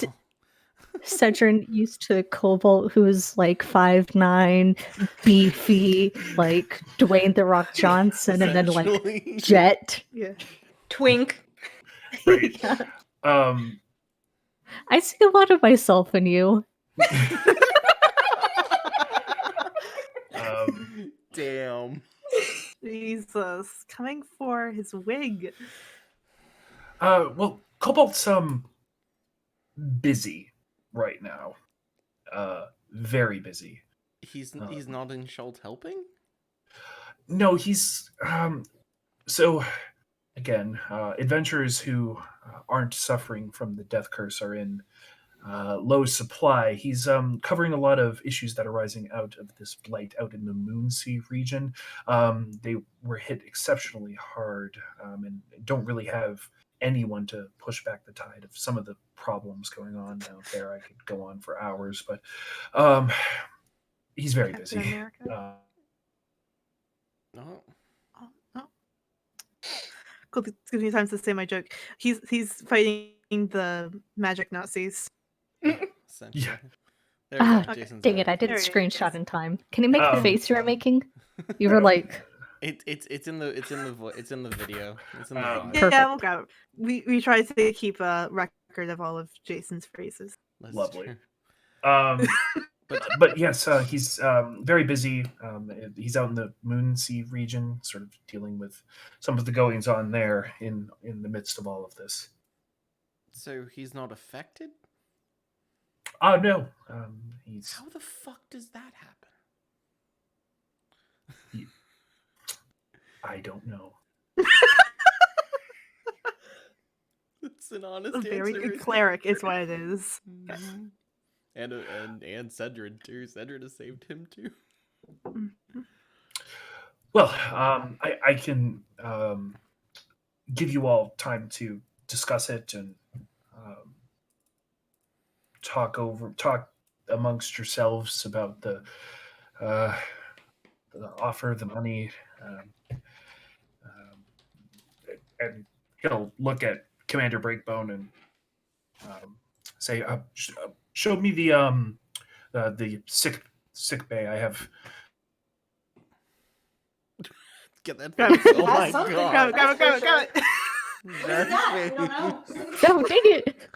Cedrin used to Cobalt, who is like 5'9", beefy, like Dwayne the Rock Johnson, and then like
Essentially.
Jet.
Yeah.
Twink.
Right.
Yeah.
Um,
I see a lot of myself in you.
Damn.
Jesus, coming for his wig.
well, Cobalt's busy right now. Very busy.
He's not in Chult helping?
No, he's so again, adventurers who aren't suffering from the death curse are in low supply. He's covering a lot of issues that are rising out of this blight out in the Moonsea region. They were hit exceptionally hard and don't really have anyone to push back the tide of some of the problems going on out there. I could go on for hours, but he's very
Captain
busy.
America?
No.
Oh. Cool. This gives me time to say my joke. He's fighting the magic Nazis.
Essentially.
Yeah.
There you
Ah,
go. Jason's
dang
back.
it! I didn't
There he is,
screenshot
yes.
in time. Can you make the
Um,
face you were making? You were like,
It's in the video. It's in the
Um,
VOD.
Yeah,
Perfect.
we'll grab it. We try to keep a record of all of Jason's phrases.
That's
Lovely.
true.
But yes, he's very busy. He's out in the Moonsea region, sort of dealing with some of the goings on there in the midst of all of this.
So he's not affected?
Oh no, he's
How the fuck does that happen?
I don't know.
It's an honest
A very
answer.
good cleric is what it is.
Mhm. And Cedrin too. Cedrin has saved him too.
Well, I can give you all time to discuss it and talk amongst yourselves about the offer, the money, and he'll look at Commander Breakbone and say, "Show me the sick bay. I have."
Get that
Grab it.
face. Oh my
That's something.
god.
Grab it.
That's for
That
We don't
face.
know.
no, dang it!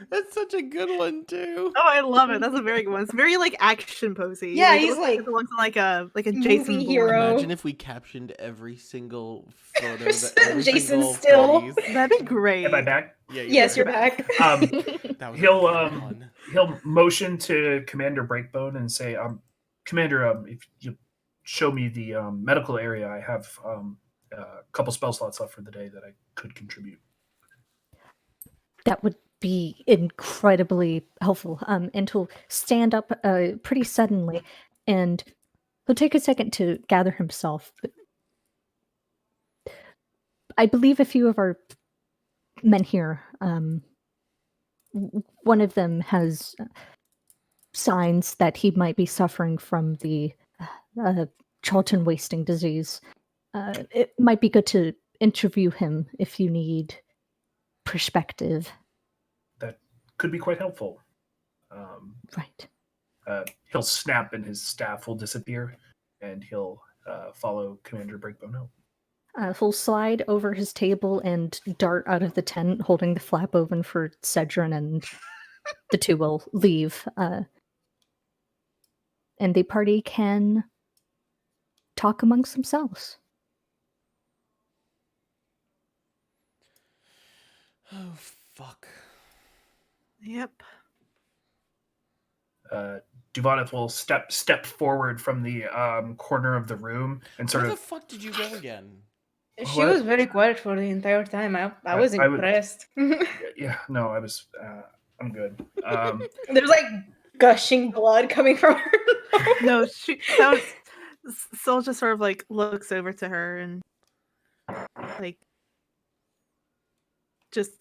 That's such a good one too.
Oh, I love it. That's a very good one. It's very like action posy.
Yeah,
it
he's,
looks
like,
it belongs in like a
movie
Jason Bourne.
hero.
Imagine if we captioned every single photo that every
Jason
single
still.
phrase.
That'd be great.
Am I back?
Yeah,
Yes, you're
back.
back.
That was
He'll
a good one.
he'll motion to Commander Breakbone and say, Commander, if you show me the medical area, I have a couple spell slots left for the day that I could contribute.
That would be incredibly helpful. And he'll stand up pretty suddenly, and he'll take a second to gather himself. I believe a few of our men here, one of them has signs that he might be suffering from the Charlton wasting disease. It might be good to interview him if you need perspective.
That could be quite helpful.
Right.
He'll snap and his staff will disappear, and he'll follow Commander Breakbone out.
He'll slide over his table and dart out of the tent, holding the flap open for Cedrin, and the two will leave. And the party can talk amongst themselves.
Oh fuck.
Yep.
Duvaneth will step forward from the corner of the room and sort
Where
of
the fuck did you go again?
She
What?
was very quiet for the entire time. I was
I would-
impressed.
yeah, no, I was I'm good.
There's like gushing blood coming from her.
No, that was Sol just sort of like looks over to her and like just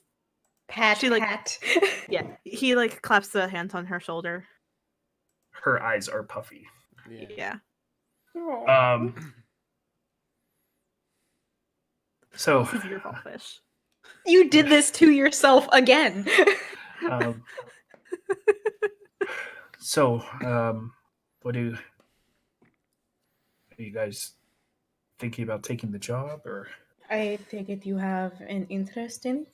Pat,
She, like-
pat.
yeah. He like claps a hand on her shoulder.
her eyes are puffy.
Yeah.
Yeah.
So
This is your fault, fish.
You did this to yourself again.
Um, so, what are you guys thinking about taking the job, or?
I take it you have an interest in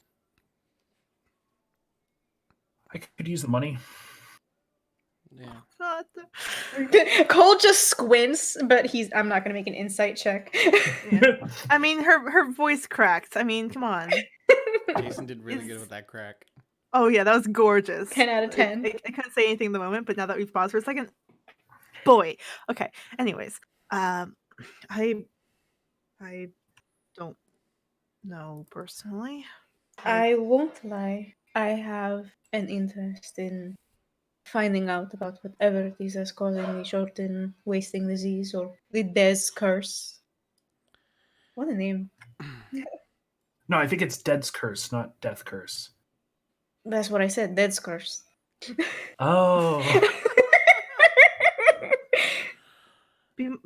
I could use the money.
Yeah.
God.
it. Cole just squints, but I'm not gonna make an insight check.
I mean, her voice cracked. I mean, come on.
Jason did really good with that crack.
Oh yeah, that was gorgeous.
10 out of 10.
I couldn't say anything in the moment, but now that we've paused for a second, boy. Okay. Anyways, I don't know personally.
I won't lie. I have an interest in finding out about whatever it is that's causing the short-term wasting disease or the Des curse. What a name.
No, I think it's Dead's Curse, not Death Curse.
That's what I said, Des curse.
Oh.
You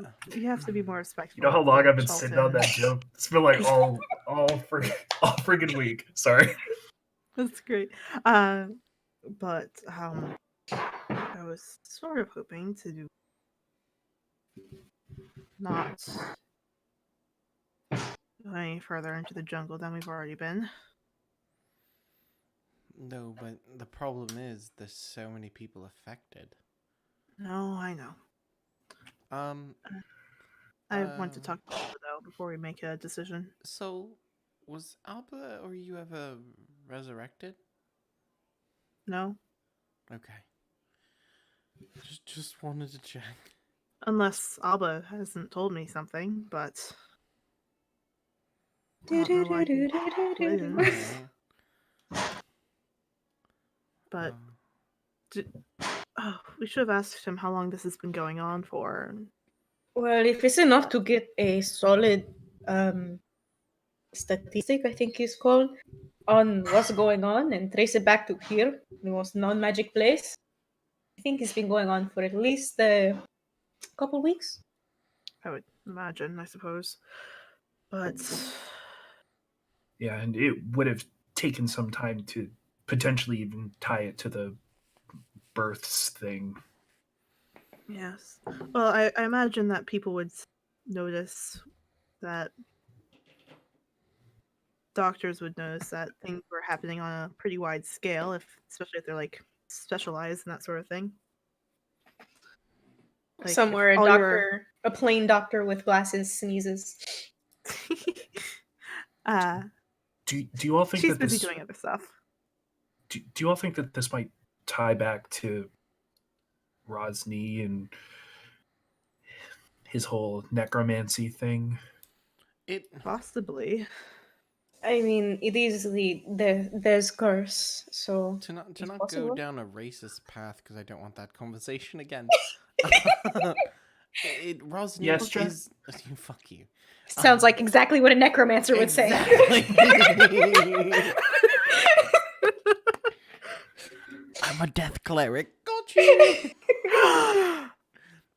have to be more respectful.
You know how long I've been
Chilton.
sitting on that joke? It's been like all friggin' week. Sorry.
That's great. But I was sort of hoping to do not go any further into the jungle than we've already been.
No, but the problem is there's so many people affected.
No, I know. I want to talk to Alba though before we make a decision.
So, was Alba or you ever resurrected?
No,
Okay. Just wanted to check.
unless Alba hasn't told me something, but I don't know why he wouldn't. But we should have asked him how long this has been going on for.
Well, if it's enough to get a solid statistic, I think it's called, on what's going on and trace it back to here, the most non-magic place, I think it's been going on for at least a couple weeks.
I would imagine, I suppose. But
Yeah, and it would have taken some time to potentially even tie it to the births thing.
yes. Well, I imagine that people would notice that doctors would notice that things were happening on a pretty wide scale, especially if they're like specialized and that sort of thing. Like,
Somewhere
if
a
all
doctor, a plain doctor with glasses sneezes.
Do you all think
she's
that
busy
this
doing other stuff.
do you all think that this might tie back to Rosny and his whole necromancy thing?
It
Possibly.
I mean, it is there's curse, so
to not
it's
go
possible.
down a racist path because I don't want that conversation again. Rosny
Yes, Jack?
is fuck you.
Sounds like exactly what a necromancer would say.
I'm a death cleric. Got you.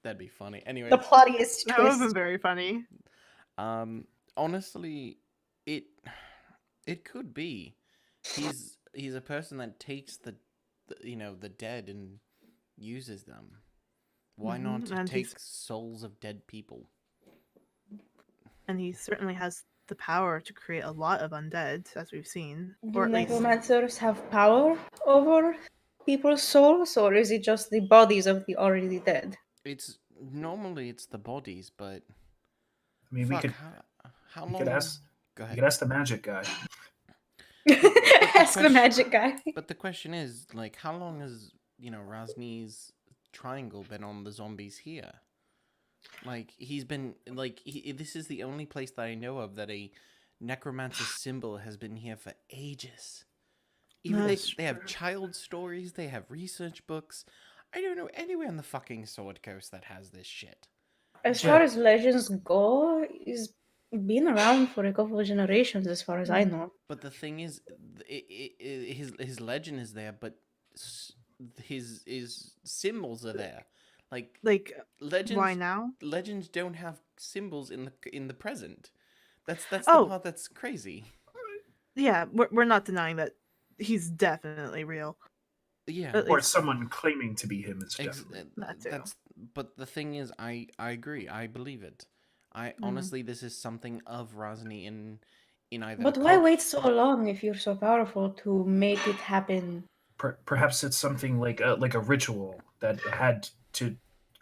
That'd be funny. Anyway,
The plottiest
That
twist.
wasn't very funny.
honestly, it could be. He's a person that takes the dead and uses them. Why not
And
take souls of dead people?
And he certainly has the power to create a lot of undead, as we've seen.
Do
Or at least
necromancers have power over people's souls, or is it just the bodies of the already dead?
It's normally the bodies, but
I mean,
fuck,
we could
how
we
long?
could ask
Go
we
ahead.
could ask the magic guy.
Ask the magic guy.
But the question is, like, how long has Razni's triangle been on the zombies here? Like, he's been this is the only place that I know of that a necromancer symbol has been here for ages. Even they have child stories, they have research books. I don't know anywhere on the fucking Sword Coast that has this shit.
As far as legends go, he's been around for a couple of generations, as far as I know.
But the thing is, his legend is there, but his symbols are there. Like legends.
why now?
Legends don't have symbols in the present. That's the
Oh.
part that's crazy.
Yeah, we're not denying that he's definitely real.
Yeah.
At
Or
least
someone claiming to be him is definitely.
that too.
But the thing is, I agree. I believe it. I honestly, this is something of Rosny in either.
But why wait so long if you're so powerful to make it happen?
Perhaps it's something like a ritual that had to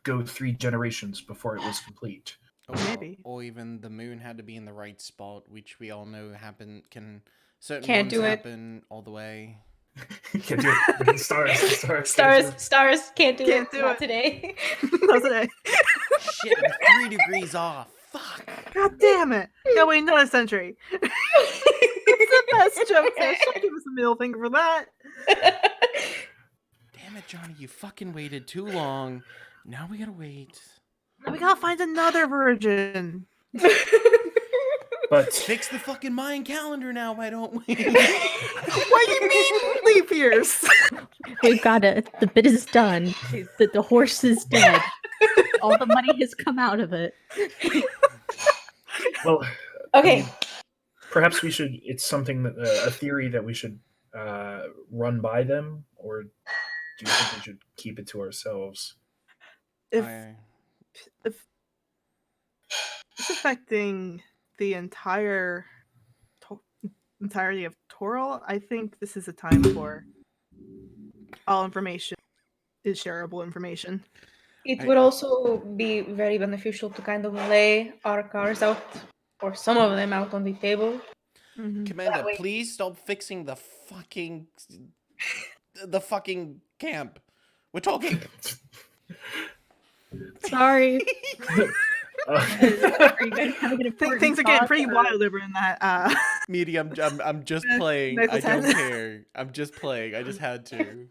go 3 generations before it was complete.
Maybe.
Or even the moon had to be in the right spot, which we all know can certain
Can't
ones
do it.
happen all the way.
Can't do it. Stars.
Stars can't do
Can't
it.
do
Not
it.
today.
Not today.
Shit, we're 3 degrees off. Fuck.
God damn it! No, wait, not a century. It's the best joke there. She'll give us a middle finger for that.
Damn it, Johnny, you fucking waited too long. Now we gotta wait.
We gotta find another virgin.
But
Fix the fucking Mayan calendar now, why don't we?
What do you mean leap years?
We've got it. The bit is done. The horse is dead. All the money has come out of it.
well,
Okay.
I mean, perhaps we should. It's something that a theory that we should run by them, or do you think we should keep it to ourselves?
If it's affecting the entirety of Toral, I think this is a time for all information is shareable information.
It would also be very beneficial to kind of lay our cards out, or some of them out on the table.
Commander,
That way-
please stop fixing the fucking camp. We're talking.
Sorry.
Things are getting pretty wild over in that.
Meaty, I'm just playing. I don't care. I'm just playing. I just had to.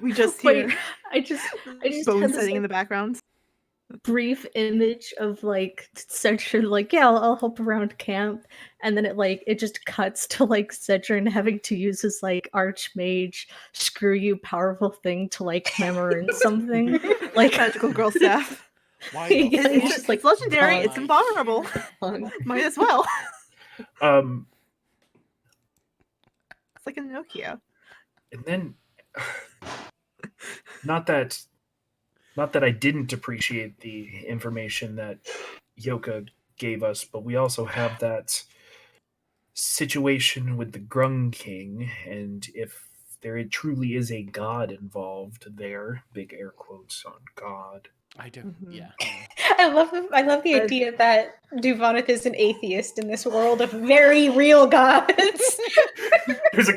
We just hear
Wait, I just
bone
had this,
setting in the background.
brief image of Cedrin yeah, I'll help around camp, and then it just cuts to Cedrin having to use his archmage screw you powerful thing to hammer in something
Magical girl staff.
Why?
Yeah, he's just
It's legendary.
oh
It's
my
invulnerable. Might as well. It's like a Nokia.
And then, not that I didn't appreciate the information that Yoka gave us, but we also have that situation with the Grung King, and if there truly is a god involved there, big air quotes on god.
I do.
Mhm.
Yeah.
I love the idea that Duvanith is an atheist in this world of very real gods.
there's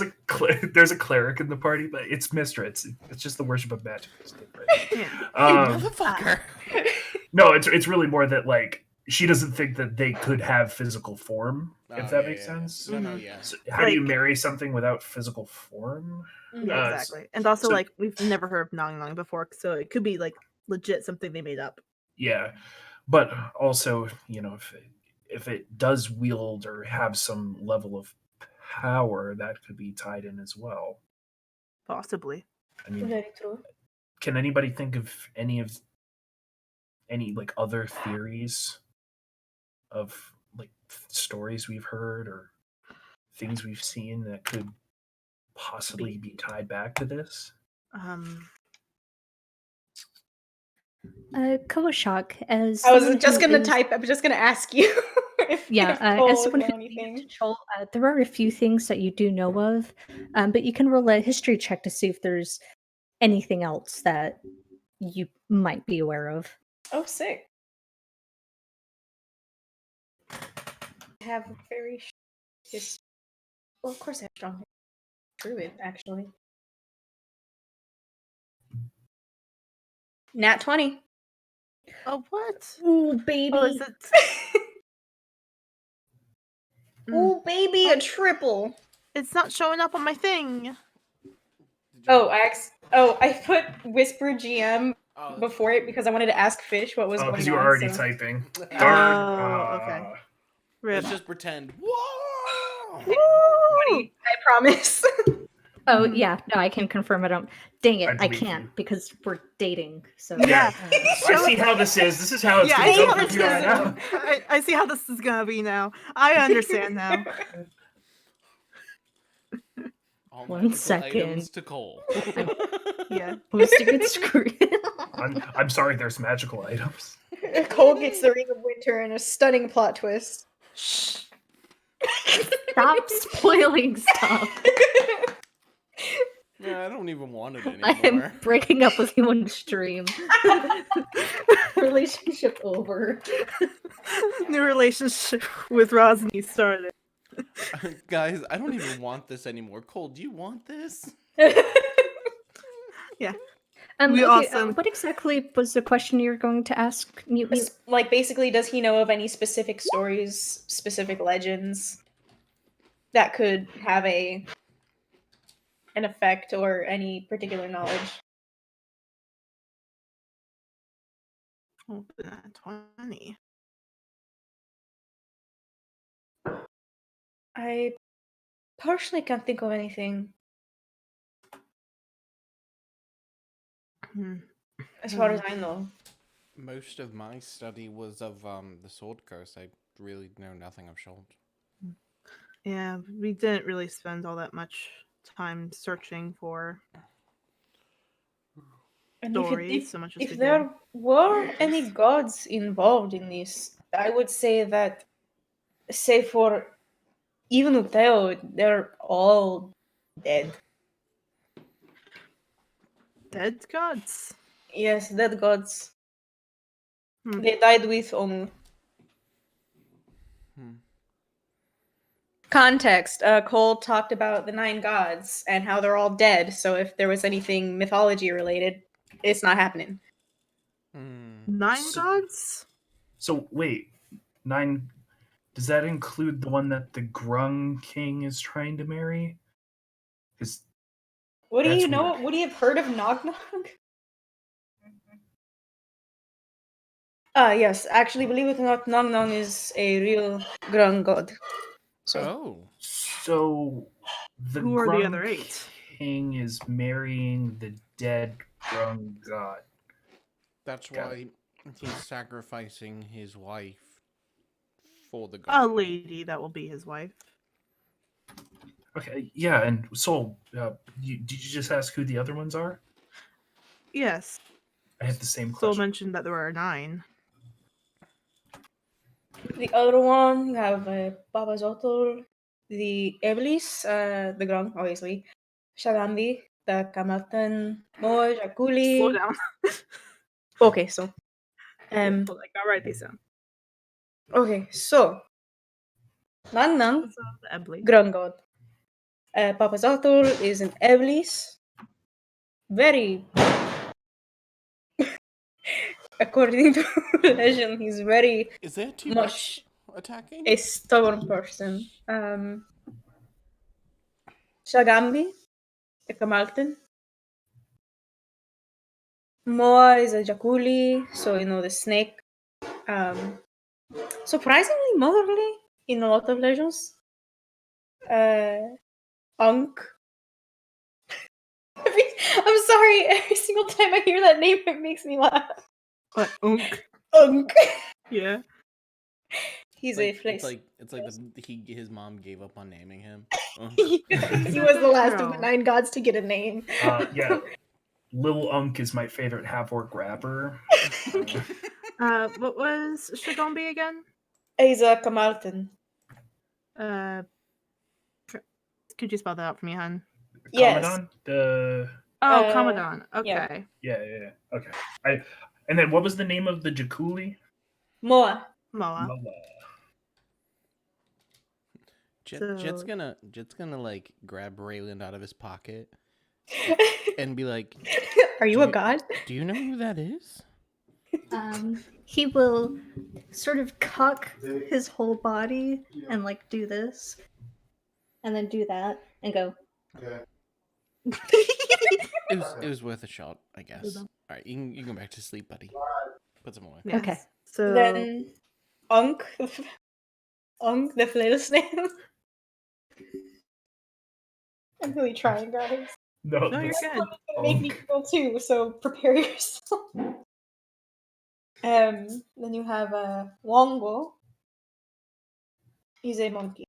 a cleric in the party, but it's Mistra. It's just the worship of magic. It's different.
Motherfucker.
No, it's really more that she doesn't think that they could have physical form, if that makes sense.
No, yeah.
So how do you marry something without physical form?
Yeah, exactly. And also, we've never heard of Nong Nong before, so it could be legit something they made up.
Yeah, but also, if it does wield or have some level of power, that could be tied in as well.
Possibly.
I mean,
Very true.
can anybody think of any other theories of stories we've heard or things we've seen that could possibly be tied back to this?
Kawashak, as
I was
someone
just
who
gonna
is-
type. I was just gonna ask you.
as someone who's native to Chult, there are a few things that you do know of, but you can roll a history check to see if there's anything else that you might be aware of.
Oh, sick. I have a very well, of course I have strong druid, actually. Nat 20.
Oh, what?
Ooh, baby.
Oh, is it?
Ooh, baby, a triple.
It's not showing up on my thing.
Oh, I put Whisper GM before it because I wanted to ask Fish what was going on.
Because you were already typing.
Okay.
Let's just pretend. Whoa!
20, I promise.
Oh yeah, no, I can confirm I don't. Dang it, I
believe
can't
you.
because we're dating. So
Yeah.
I see how this is. This is how it's
Yeah,
going
I see how
to
this
be right now.
I see how this is gonna be now. I understand now.
All
One
magical
second.
items to Cole.
Yeah.
Who's to get screwed?
I'm sorry, there's magical items.
Cole gets the Ring of Winter in a stunning plot twist.
Shh.
Stop spoiling stuff.
Yeah, I don't even want it
I
anymore.
am breaking up with you on stream. Relationship over.
New relationship with Rosny started.
Guys, I don't even want this anymore. Cole, do you want this?
Yeah.
okay,
We also-
what exactly was the question you were going to ask?
Like, basically, does he know of any specific stories, specific legends that could have an effect or any particular knowledge?
Open at 20.
I personally can't think of anything as far as I know.
Most of my study was of the Sword Curse. I really know nothing of Chult.
Yeah, we didn't really spend all that much time searching for
And
stories so much as
if
we
there
did.
were any gods involved in this, I would say that, say for even Uteo, they're all dead.
Dead gods.
Yes, dead gods.
Hmm.
They died with Omu.
Hmm.
Context. Cole talked about the 9 gods and how they're all dead, so if there was anything mythology related, it's not happening.
9
So-
gods?
So wait, 9. Does that include the one that the Grung King is trying to marry? Is
What do
That's
you know?
weird.
Would you have heard of Nog Nog? Yes. Actually, believe it or not, Nog Nog is a real Grung god. So
Oh.
so the
Who are the
Grung
other 8?
King is marrying the dead Grung god.
That's
Got
why he's sacrificing his wife for the
A
god.
lady that will be his wife.
Okay, yeah, and Soul, did you just ask who the other ones are?
Yes.
I have the same
Soul
question.
mentioned that there were 9.
the other one, you have Baba Zotol, the Eblis, the Grung, obviously, Shagandi, the Kamaltan, Moa,
Slow
Jakuli.
down.
Okay, so
Hold on, I gotta write these down.
okay, so Nang Nang,
So, the Ebly.
Grung god. Papa Zotol is an Eblis. Very, according to legend, he's very
Is there too
much
much attacking?
a stubborn person. Shagambi, a Kamaltan. Moa is a Jakuli, so you know the snake. Surprisingly motherly in a lot of legends. Unk. I'm sorry, every single time I hear that name, it makes me laugh.
What? Unk.
Unk.
Yeah.
He's
Like,
a place.
it's like his mom gave up on naming him.
He was the last of the
No.
9 gods to get a name.
Yeah, Lil Unk is my favorite half-orc rapper.
What was Shigombi again?
He's a Kamaltan.
Could you spell that out for me, hun?
Yes.
Commandant? The
Oh,
Uh,
Commandant.
yeah.
Okay.
yeah. Okay. And then what was the name of the Jakuli?
Moa.
Moa.
Jet's
So-
gonna like grab Rayland out of his pocket and be like,
Are you a god?
"Do you know who that is?"
He will sort of cock his whole body and like do this, and then do that and go.
It was worth a shot, I guess. All right, you can go back to sleep, buddy. Put some away.
Yes.
Okay.
So
Then Unk. Unk, the flail snail. I'm really trying, guys.
No,
no, you're
that's
good.
It's gonna make me
Unk.
feel too, so prepare yourself. Then you have Wongo. He's a monkey.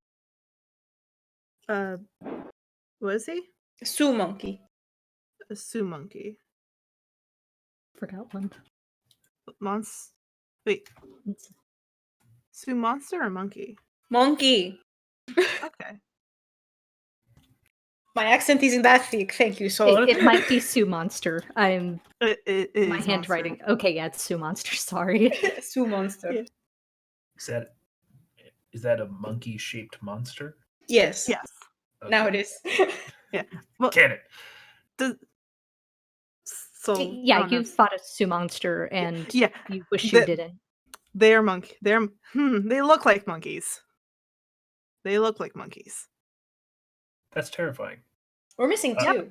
What is he?
Sue monkey.
A Sioux monkey.
Forgot one.
Wait,
It's-
Sioux monster or monkey?
Monkey.
Okay.
My accent isn't that thick. Thank you, Sol.
It might be Sue Monster. I'm
It
my
is
handwriting.
monster.
Okay, yeah, it's Sue Monster. Sorry.
Sue monster.
Yeah.
Is that a monkey-shaped monster?
Yes.
Yes.
Okay.
Now it is.
Well,
Can it?
so
Yeah,
I don't
you
know.
thought a Sue Monster, and
Yeah,
you wish you
the-
didn't.
They're monkey. They look like monkeys. They look like monkeys.
That's terrifying.
We're missing
Yep.
two.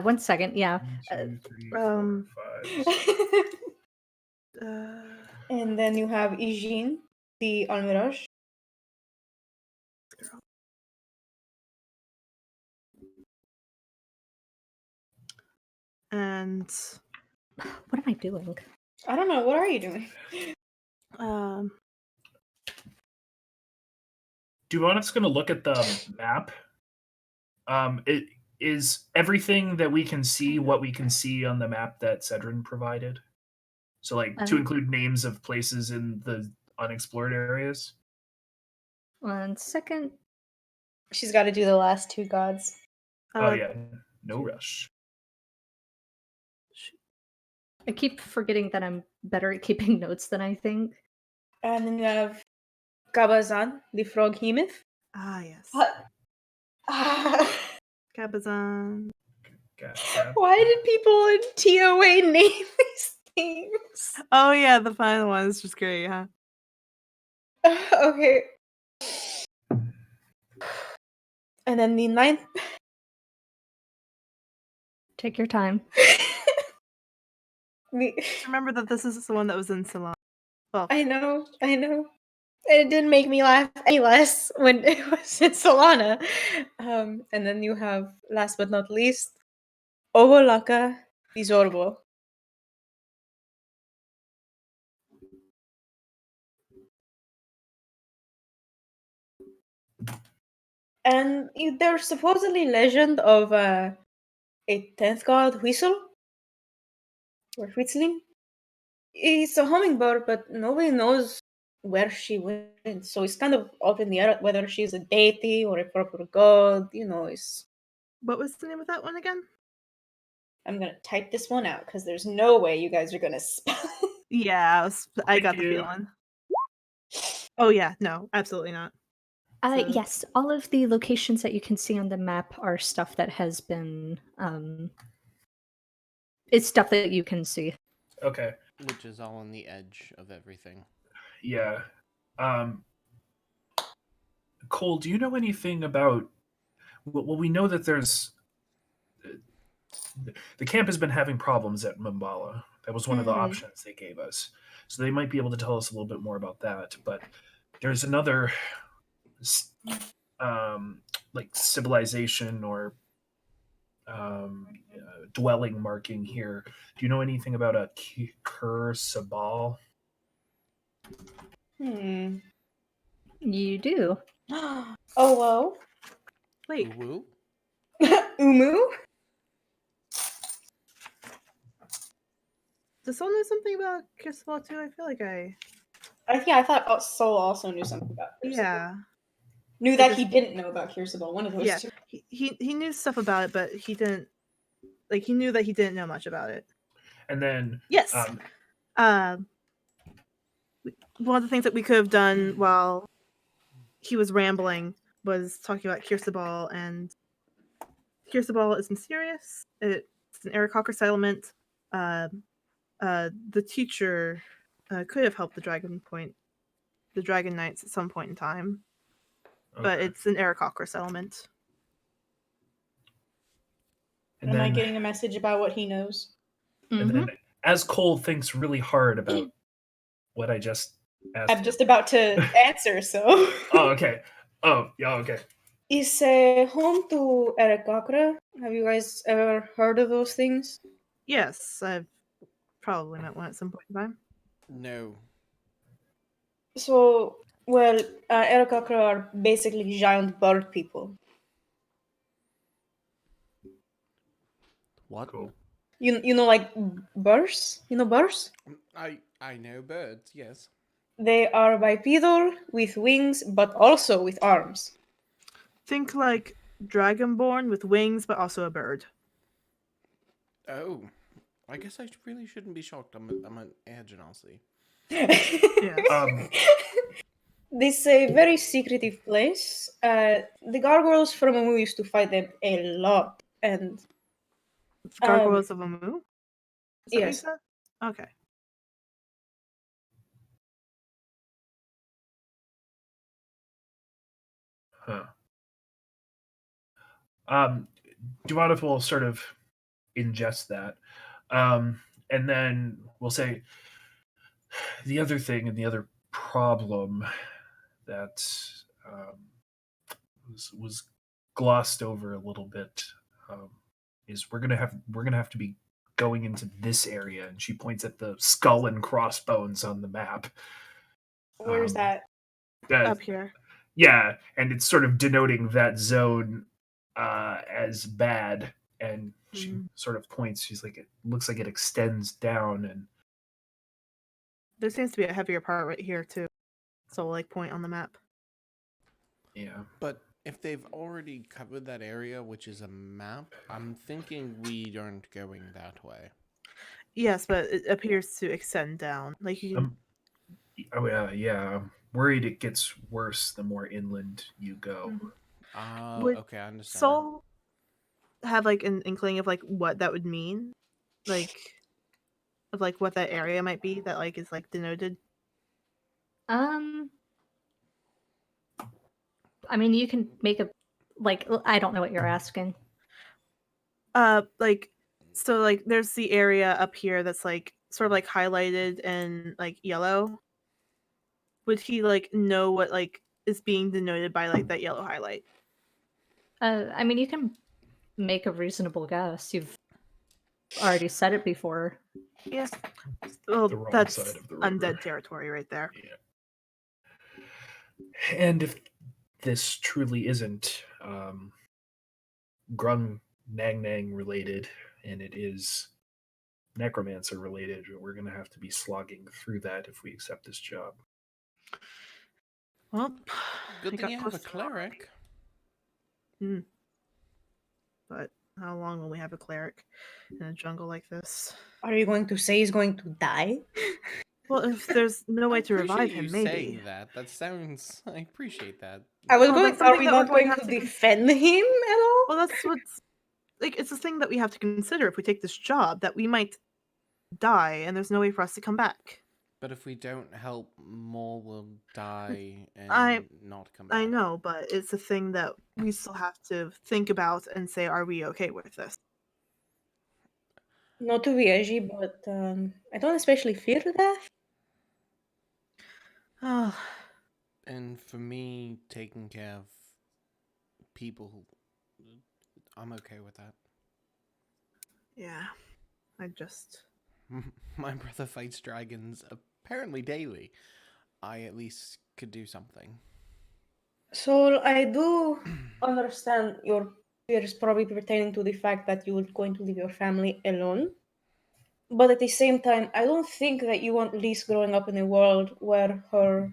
1 second. Yeah.
1, 2, 3, 4,
um,
5.
And then you have Eugene, the Almirage.
And
What am I doing?
I don't know. What are you doing?
Do you want us going to look at the map? It is everything that we can see what we can see on the map that Cedrin provided. So, like, to include names of places in the unexplored areas.
1 second.
She's got to do the last two gods.
Oh yeah, no rush.
I keep forgetting that I'm better at keeping notes than I think.
And then you have Kabazan, the frog hemoth.
yes. Cabazon.
Why did people in TOA name these things?
Oh yeah, the final one is just great, huh?
Okay. And then the ninth.
Take your time.
Remember that this is the one that was in Salon. Well,
I know. It didn't make me laugh any less when it was in Solana. And then you have, last but not least, Ovolaka di Zorbo. And there's supposedly legend of a 10th god, Whistle, or Whistling. It's a hummingbird, but nobody knows where she went. So it's kind of up in the air whether she's a deity or a proper god.
what was the name of that one again?
I'm gonna type this one out because there's no way you guys are gonna spell it.
Yeah, I got the
you.
feeling. Oh yeah, no, absolutely not. So-
Yes, all of the locations that you can see on the map are stuff that has been. It's stuff that you can see.
Okay.
Which is all on the edge of everything.
Yeah. Cole, do you know anything about? Well, we know that there's. The camp has been having problems at Mambala. That was one of the options they gave us. So they might be able to tell us a little bit more about that. But there's another like civilization or dwelling marking here. Do you know anything about a Kur Sabal?
You do.
Oh, whoa.
Wait,
Woo?
Umu?
does someone know something about Kirsabal too? I feel like
I thought Sol also knew something about Kirsabal.
yeah.
Knew that he didn't know about Kirsabal. One of those
Yeah,
two.
he knew stuff about it, but he didn't. Like he knew that he didn't know much about it.
And then
Yes. One of the things that we could have done while he was rambling was talking about Kirsabal, and Kirsabal is mysterious. It's an Aarakocra settlement. The teacher could have helped the Dragon Knights at some point in time, but it's an Aarakocra settlement.
And
Am I
then,
getting a message about what he knows?
and then as Cole thinks really hard about what I just asked
I'm
him.
just about to answer, so.
Oh, okay. Oh, yeah, okay.
Is home to Aarakocra. Have you guys ever heard of those things?
Yes, I've probably met one at some point in time.
No.
So, well, Aarakocra are basically giant bird people.
What?
Cool.
You know, like birds. You know birds.
I know birds. Yes.
They are bipedal with wings, but also with arms.
Think like dragonborn with wings, but also a bird.
Oh, I guess I really shouldn't be shocked. I'm an air genasi.
Yes.
This is a very secretive place. The gargoyles from Amu used to fight them a lot, and
Gargoyles of Amu? Is that what you
yes,
said? Okay.
Huh. Duanov will sort of ingest that. And then we'll say the other thing and the other problem that um, was glossed over a little bit is we're gonna have to be going into this area, and she points at the skull and crossbones on the map.
where's that?
Up here.
Yeah, and it's sort of denoting that zone as bad. And she
Mhm.
sort of points. She's like, it looks like it extends down, and
There seems to be a heavier part right here too. So like point on the map.
yeah.
But if they've already covered that area, which is a map, I'm thinking we aren't going that way.
Yes, but it appears to extend down. Like you can
Oh yeah. I'm worried it gets worse the more inland you go.
Ah,
would
okay, I understand.
Soul have like an inkling of like what that would mean? Like of like what that area might be that like is like denoted?
I mean, you can make a I don't know what you're asking.
Like so like there's the area up here that's like sort of like highlighted in like yellow. Would he like know what like is being denoted by like that yellow highlight?
I mean, you can make a reasonable guess. You've already said it before.
Yes. Well,
The wrong
that's
side of the river.
undead territory right there.
Yeah. And if this truly isn't Grung Nang Nang related, and it is necromancer related, we're gonna have to be slogging through that if we accept this job.
Well,
Good
I
thing
got
you have a
close to it already.
cleric.
But how long will we have a cleric in a jungle like this?
Are you going to say he's going to die?
Well, if there's no way
I
to revive
appreciate you
him, maybe.
saying that. That sounds. I appreciate that.
I was
Well,
going.
that's
Are
something
we
that we're
not
going
going
to have
to
to
defend him at all?
Well, that's what's like. It's a thing that we have to consider if we take this job that we might die, and there's no way for us to come back.
But if we don't help, more will die and
I
not come back.
I know, but it's a thing that we still have to think about and say, are we okay with this?
Not to be edgy, but I don't especially fear death.
Oh,
And for me, taking care of people, I'm okay with that.
yeah. I just
My brother fights dragons apparently daily. I at least could do something.
So I do understand your fears probably pertaining to the fact that you're going to leave your family alone. But at the same time, I don't think that you want Lise growing up in a world where her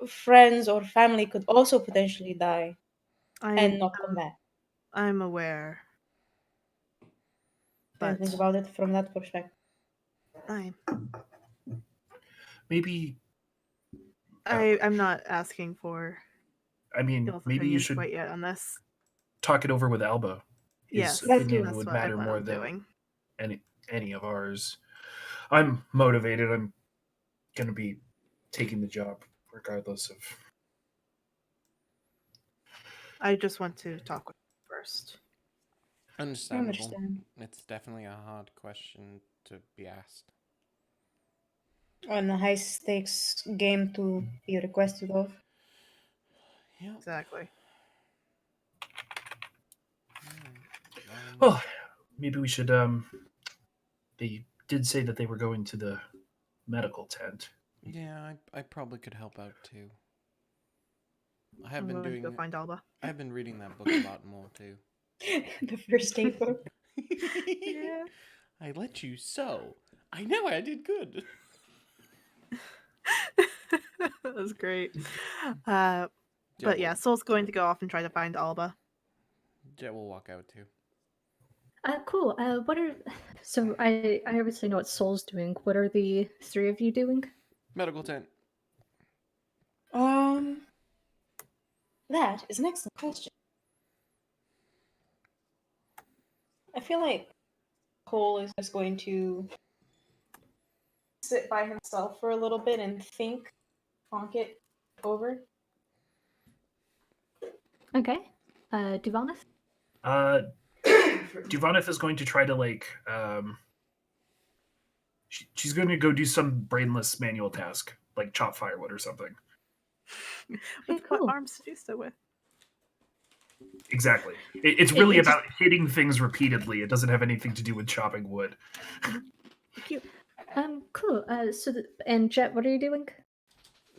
friends or family could also potentially die and not come back.
I'm aware,
And
but
think about it from that perspective.
I
Maybe
I'm not asking for
I mean
y'all's
maybe you
opinions
should
quite yet on this.
talk it over with Alba.
Yes,
His
That too.
opinion
that's
would
what I
matter
plan
more
on
than
doing.
any of ours. I'm motivated. I'm gonna be taking the job regardless of.
I just want to talk with you first.
I
Understandable.
understand.
It's definitely a hard question to be asked.
On a high stakes game to be requested of.
Yep.
Exactly.
Well, maybe we should. They did say that they were going to the medical tent.
Yeah, I probably could help out too. I
I'm
have been
going to go
doing.
find Alba.
I've been reading that book a lot more too.
The first aid book.
Yeah.
I let you sew. I know I did good.
That was great.
Jet
But yeah,
will,
Soul's going to go off and try to find Alba.
Jet will walk out too.
Cool. What are so I obviously know what Soul's doing. What are the three of you doing?
Medical tent.
That is an excellent question. I feel like Cole is just going to sit by himself for a little bit and think it over.
Okay. Duvalnith?
Duvanith is going to try to she's going to go do some brainless manual task, like chop firewood or something.
Okay,
What
cool.
arms to do so with?
Exactly. It's really
It just-
about hitting things repeatedly. It doesn't have anything to do with chopping wood.
Cute. Cool. And Jet, what are you doing?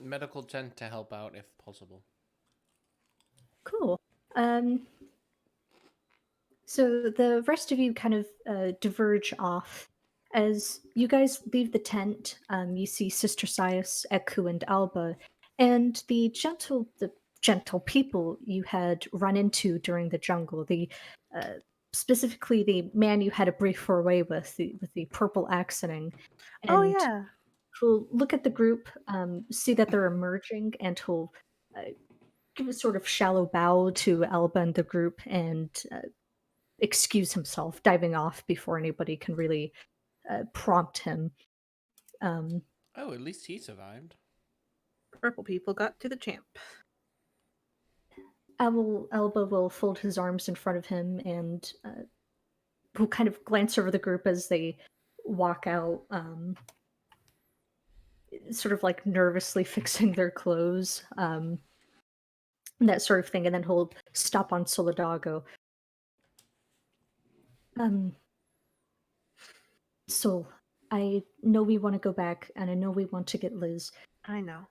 Medical tent to help out if possible.
Cool. So the rest of you kind of diverge off. As you guys leave the tent, you see Sister Sias, Eku, and Alba, and the gentle people you had run into during the jungle. Specifically the man you had a brief foray with, the purple accenting,
Oh
and
yeah.
who'll look at the group, see that they're emerging, and who'll give a sort of shallow bow to Alba and the group, and excuse himself, diving off before anybody can really prompt him. Um,
Oh, at least he survived.
Purple people got to the champ.
Alba will fold his arms in front of him and will kind of glance over the group as they walk out, sort of like nervously fixing their clothes, that sort of thing, and then he'll stop on Solidago. So I know we want to go back, and I know we want to get Liz,
I know.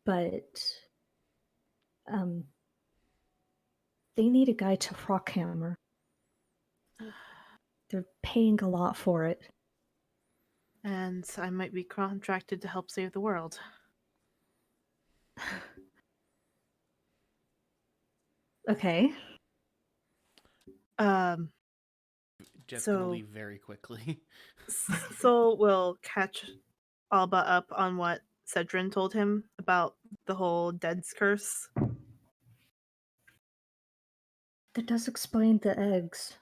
but they need a guy to rockhammer. They're paying a lot for it.
And I might be contracted to help save the world.
Okay.
Jet's
So-
gonna leave very quickly.
Soul will catch Alba up on what Cedrin told him about the whole Dead's curse.
That does explain the eggs.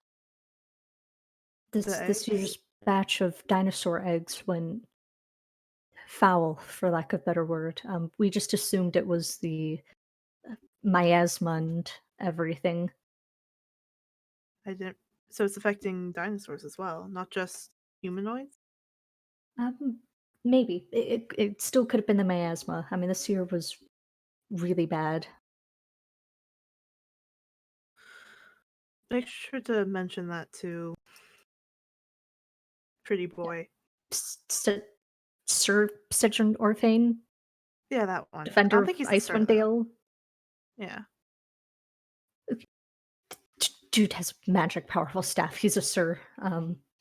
This
The
this
eggs?
year's batch of dinosaur eggs went foul, for lack of a better word. We just assumed it was the miasma and everything.
I didn't. So it's affecting dinosaurs as well, not just humanoids.
Maybe it still could have been the miasma. I mean, this year was really bad.
Make sure to mention that to Pretty Boy.
Sir Cedron Orphane,
Yeah, that one. I
defender
don't
of
think he's a sir,
Icewind
though.
Dale.
Yeah.
Dude has magic powerful staff. He's a sir.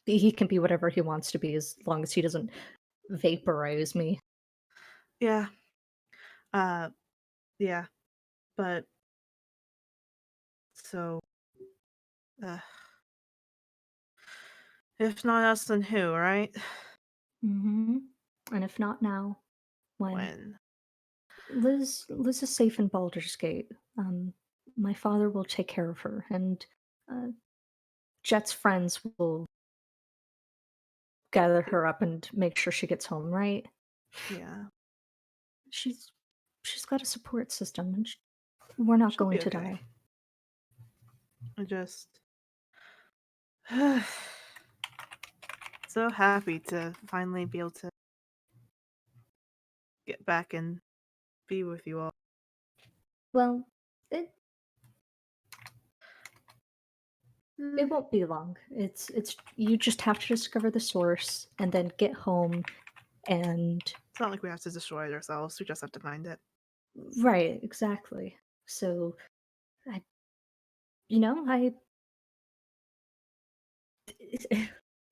He can be whatever he wants to be as long as he doesn't vaporize me.
Yeah. Yeah. But so if not us, then who, right?
Mm-hmm. And if not now, when?
When?
Liz is safe in Baldur's Gate. My father will take care of her, and Jet's friends will gather her up and make sure she gets home. Right?
Yeah.
She's got a support system, and we're not
She'll
going
be
to
okay.
die.
I just so happy to finally be able to get back and be with you all.
Well, it
Mm,
won't be long. It's you just have to discover the source and then get home and
It's not like we have to destroy it ourselves. We just have to find it.
right, exactly. So I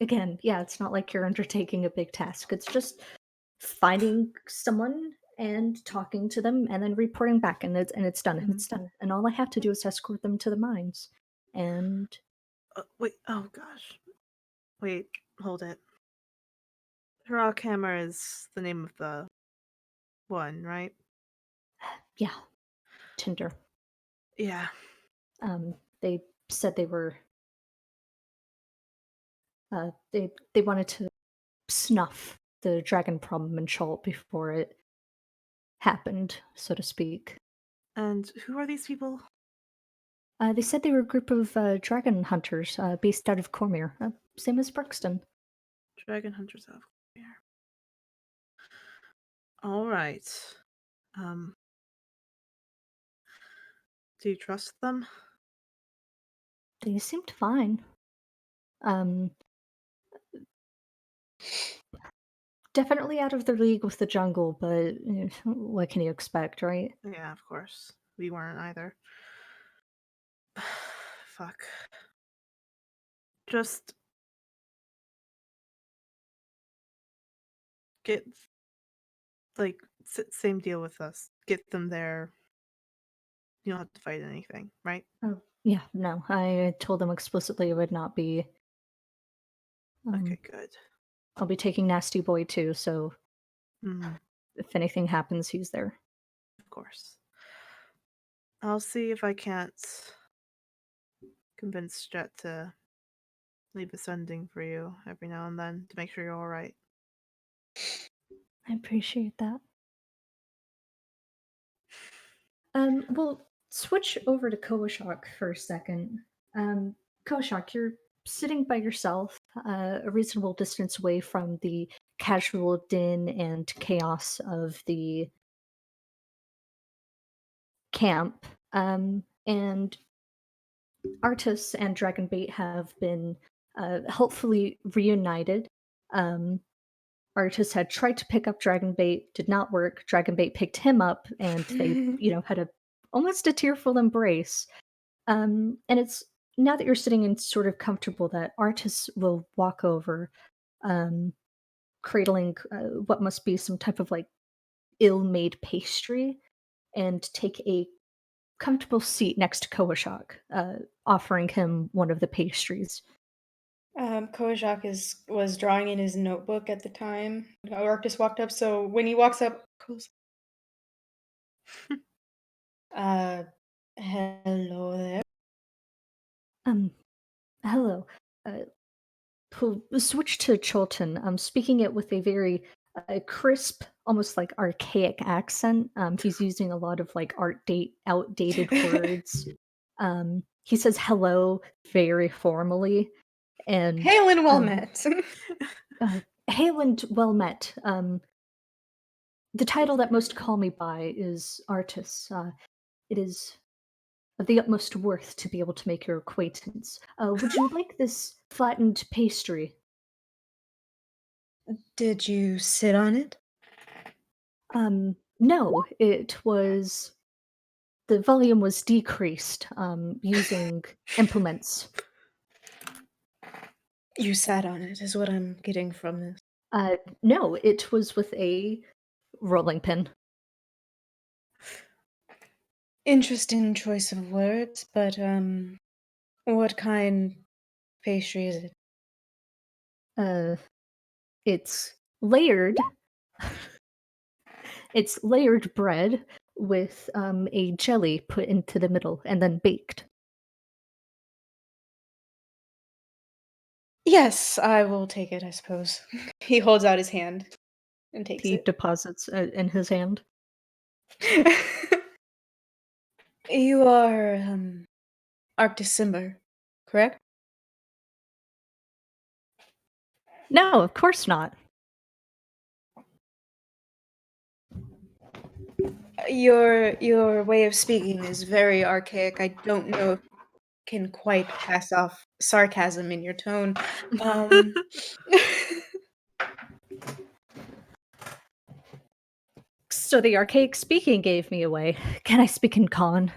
again, yeah, it's not like you're undertaking a big task. It's just finding someone and talking to them and then reporting back, and it's done, and it's done. And all I have to do is escort them to the mines. And
Wait, oh gosh. Wait, hold it. Rockhammer is the name of the one, right?
yeah, Tinder.
Yeah.
They said they were they wanted to snuff the dragon problem in Chult before it happened, so to speak.
And who are these people?
They said they were a group of dragon hunters based out of Cormyr, same as Brookston.
Dragon hunters of here. All right. Do you trust them?
They seemed fine. Definitely out of their league with the jungle, but what can you expect, right?
Yeah, of course. We weren't either. Fuck. Just get like same deal with us. Get them there. You don't have to fight anything, right?
Oh, yeah, no. I told them explicitly it would not be.
Okay, good.
I'll be taking Nasty Boy too, so if anything happens, he's there.
Of course. I'll see if I can't convince Jet to leave a sending for you every now and then to make sure you're all right.
I appreciate that. We'll switch over to Kowashok for a second. Kowashok, you're sitting by yourself, a reasonable distance away from the casual din and chaos of the camp. And Artus and Dragonbait have been helpfully reunited. Artus had tried to pick up Dragonbait, did not work. Dragonbait picked him up, and they, had almost a tearful embrace. And it's now that you're sitting and sort of comfortable that Artus will walk over, cradling what must be some type of like ill-made pastry, and take a comfortable seat next to Kowashok, offering him one of the pastries.
Kojak was drawing in his notebook at the time. Arctis walked up, so when he walks up, goes, hello there.
Hello. Who switch to Chulton, speaking it with a very crisp, almost like archaic accent. He's using a lot of like outdated words. He says hello very formally, and
Hail and well met.
hail and well met. The title that most call me by is Artis. It is of the utmost worth to be able to make your acquaintance. Would you like this flattened pastry?
Did you sit on it?
No, it was the volume was decreased using implements.
You sat on it, is what I'm getting from this.
No, it was with a rolling pin.
Interesting choice of words, but what kind pastry is it?
It's layered. It's layered bread with a jelly put into the middle and then baked.
Yes, I will take it, I suppose. He holds out his hand and takes
He
it.
deposits in his hand.
You are Arctis Simber, correct?
No, of course not.
Your way of speaking is very archaic. I don't know if can quite pass off sarcasm in your tone.
So the archaic speaking gave me away. Can I speak in common?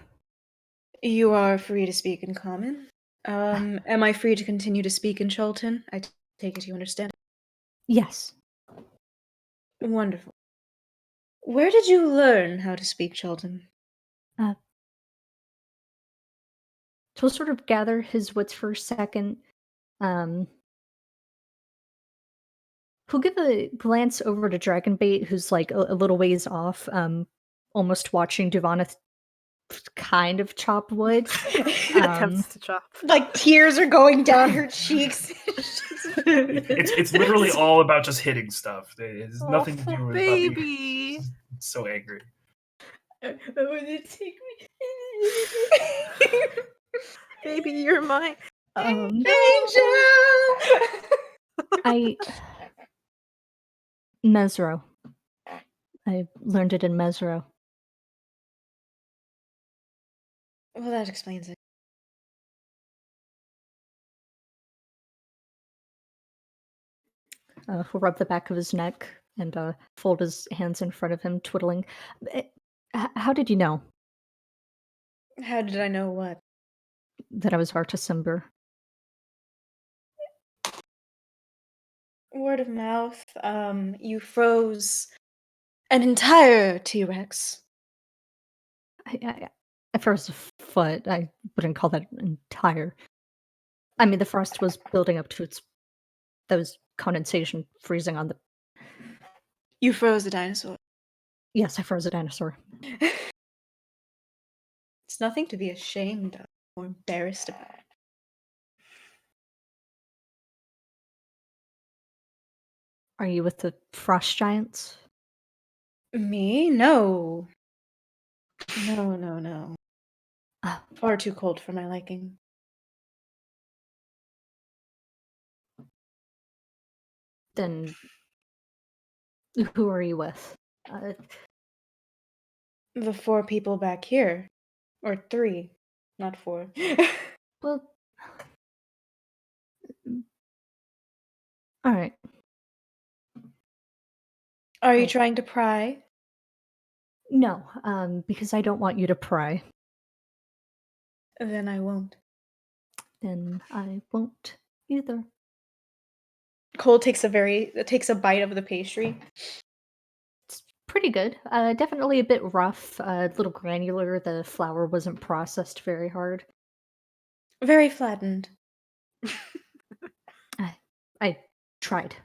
You are free to speak in common. Am I free to continue to speak in Chulten? I take it you understand.
Yes.
Wonderful. Where did you learn how to speak Chulten?
He'll sort of gather his wits for a second. He'll give a glance over to Dragonbait, who's like a little ways off, almost watching Duvana kind of chop wood.
Attempts to chop.
Like tears are going down her cheeks.
It's literally all about just hitting stuff. It has nothing to do with about being
Baby.
so angry.
Baby, you're my
Angel.
Mesro. I learned it in Mesro.
Well, that explains it.
He'll rub the back of his neck and fold his hands in front of him, twiddling. How did you know
How did I know what?
that I was Artisimber?
Word of mouth. You froze an entire T-Rex.
I froze a foot. I wouldn't call that entire. I mean, the frost was building up to its. That was condensation freezing on the.
You froze a dinosaur.
Yes, I froze a dinosaur.
It's nothing to be ashamed of or embarrassed about.
Are you with the frost giants?
Me? No. No.
Ah,
Far too cold for my liking.
then who are you with?
The 4 people back here. Or 3, not 4.
Well, all right.
Are you
Right.
trying to pry?
No, because I don't want you to pry.
Then I won't.
Then I won't either.
Cole takes a bite of the pastry.
It's pretty good. Definitely a bit rough, a little granular. The flour wasn't processed very hard.
Very flattened.
I tried.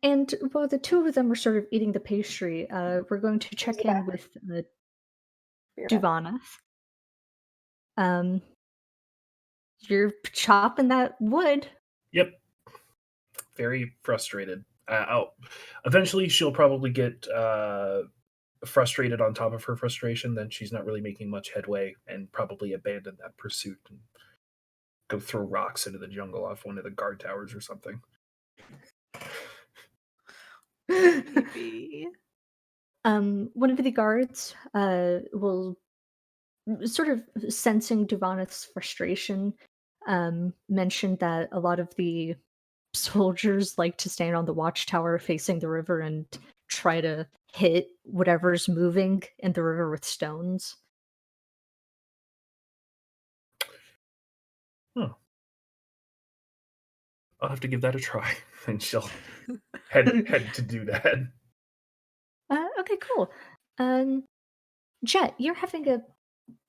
And while the two of them are sort of eating the pastry, we're going to check in with Duvana. You're chopping that wood.
Yep. Very frustrated. Eventually, she'll probably get frustrated on top of her frustration. Then she's not really making much headway and probably abandon that pursuit and go throw rocks into the jungle off one of the guard towers or something.
Baby.
One of the guards will, sort of sensing Duvana's frustration, mention that a lot of the soldiers like to stand on the watchtower facing the river and try to hit whatever's moving in the river with stones.
Huh. I'll have to give that a try, and she'll head to do that.
Okay, cool. Jet, you're having a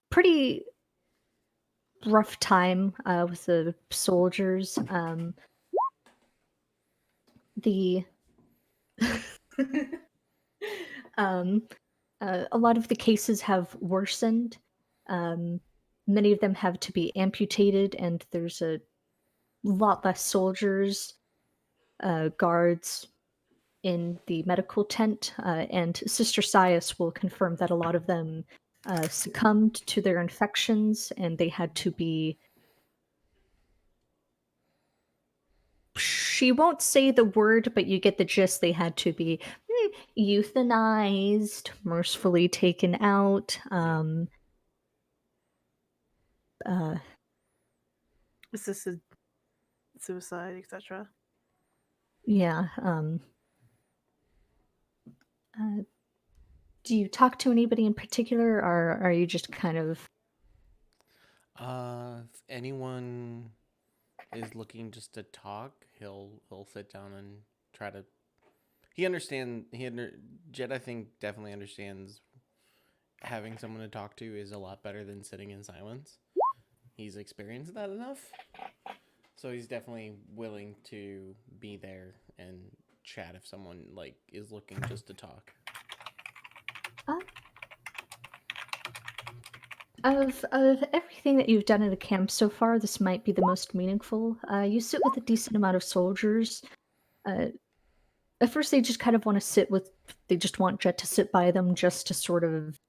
pretty rough time with the soldiers. The a lot of the cases have worsened. Many of them have to be amputated, and there's a lot less soldiers, guards in the medical tent. And Sister Sias will confirm that a lot of them succumbed to their infections, and they had to be. She won't say the word, but you get the gist. They had to be euthanized, mercifully taken out.
Assisted suicide, etc.
Yeah. Do you talk to anybody in particular, or are you just kind of
If anyone is looking just to talk, he'll sit down and try to. Jed, I think, definitely understands having someone to talk to is a lot better than sitting in silence. He's experienced that enough, so he's definitely willing to be there and chat if someone is looking just to talk.
Uh, of everything that you've done in the camp so far, this might be the most meaningful. You sit with a decent amount of soldiers. At first, they just kind of want to sit with. They just want Jet to sit by them, just to sort of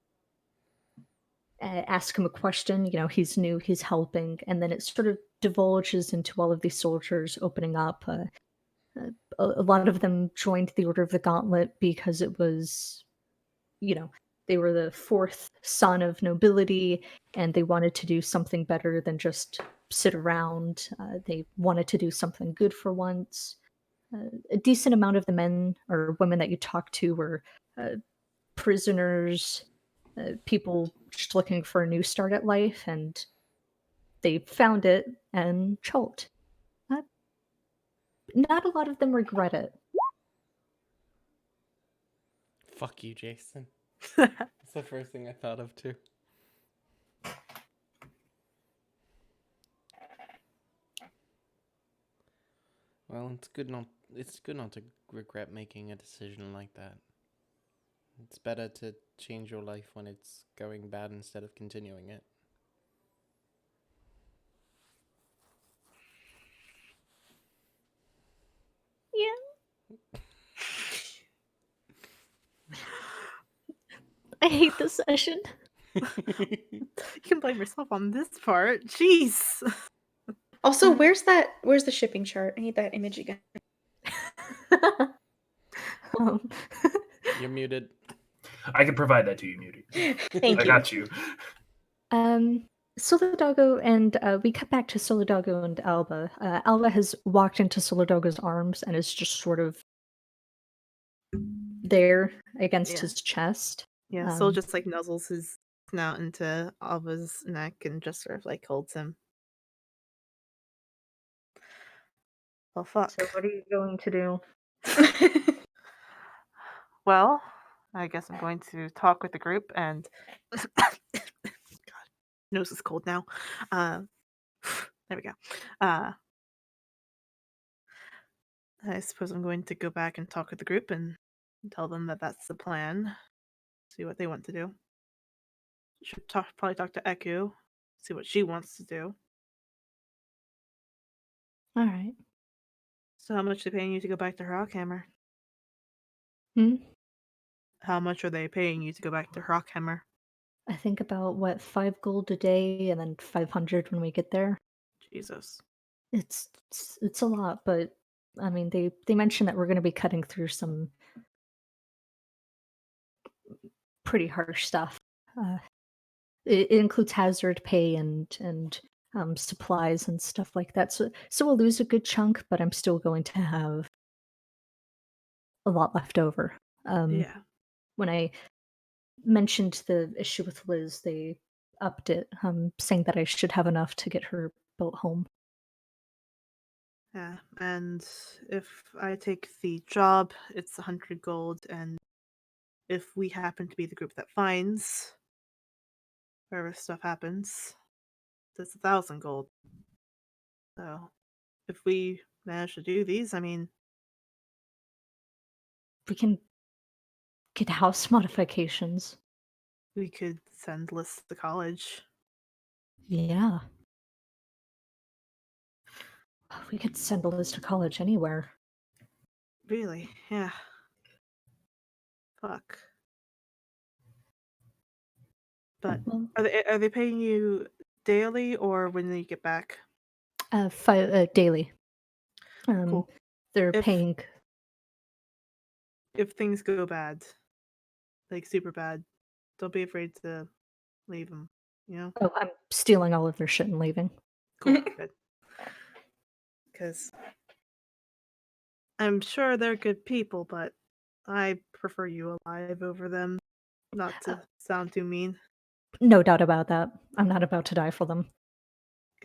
ask him a question. He's new, he's helping, and then it sort of divulges into all of these soldiers opening up. A lot of them joined the Order of the Gauntlet because it was, you know, they were the fourth son of nobility, and they wanted to do something better than just sit around. They wanted to do something good for once. A decent amount of the men or women that you talk to were uh, prisoners, people just looking for a new start at life, and they found it and Chult. Uh, Not a lot of them regret it.
Fuck you, Jason. That's the first thing I thought of too. Well, it's good not to regret making a decision like that. It's better to change your life when it's going bad instead of continuing it.
Yeah. I hate this session.
You can blame yourself on this part. Jeez.
Also, where's the shipping chart? I need that image again.
um,
You're muted.
I can provide that to you, Muty.
Thank
I
you.
got you.
Solidago and we cut back to Solidago and Alba. Alba has walked into Solidago's arms and is just sort of there against
Yeah.
his chest.
Yeah, Sol just nuzzles his snout into Alva's neck and just sort of holds him. Well, fuck.
So what are you going to do?
Well, I guess I'm going to talk with the group and God, nose is cold now. There we go. I suppose I'm going to go back and talk with the group and tell them that that's the plan. See what they want to do. Should probably talk to Eku, see what she wants to do.
All right.
So how much are they paying you to go back to Rockhammer?
Hmm?
How much are they paying you to go back to Rockhammer?
I think about 5 gold a day and then 500 when we get there.
Jesus.
It's a lot, but I mean they mentioned that we're going to be cutting through some pretty harsh stuff. It includes hazard pay and supplies and stuff like that. So we'll lose a good chunk, but I'm still going to have a lot left over.
Yeah.
When I mentioned the issue with Liz, they upped it, saying that I should have enough to get her boat home.
Yeah. And if I take the job, it's 100 gold, and if we happen to be the group that finds wherever stuff happens, that's 1,000 gold. So if we manage to do these, I mean,
We can get house modifications.
we could send Liz to college.
Yeah. We could send Liz to college anywhere.
Really? Yeah. Fuck. But
Well,
are they paying you daily or when you get back?
daily.
Cool.
They're
If
paying.
if things go bad, super bad, don't be afraid to leave them.
Oh, I'm stealing all of their shit and leaving.
Cool. Good. Because I'm sure they're good people, but I prefer you alive over them. Not to sound too mean.
No doubt about that. I'm not about to die for them.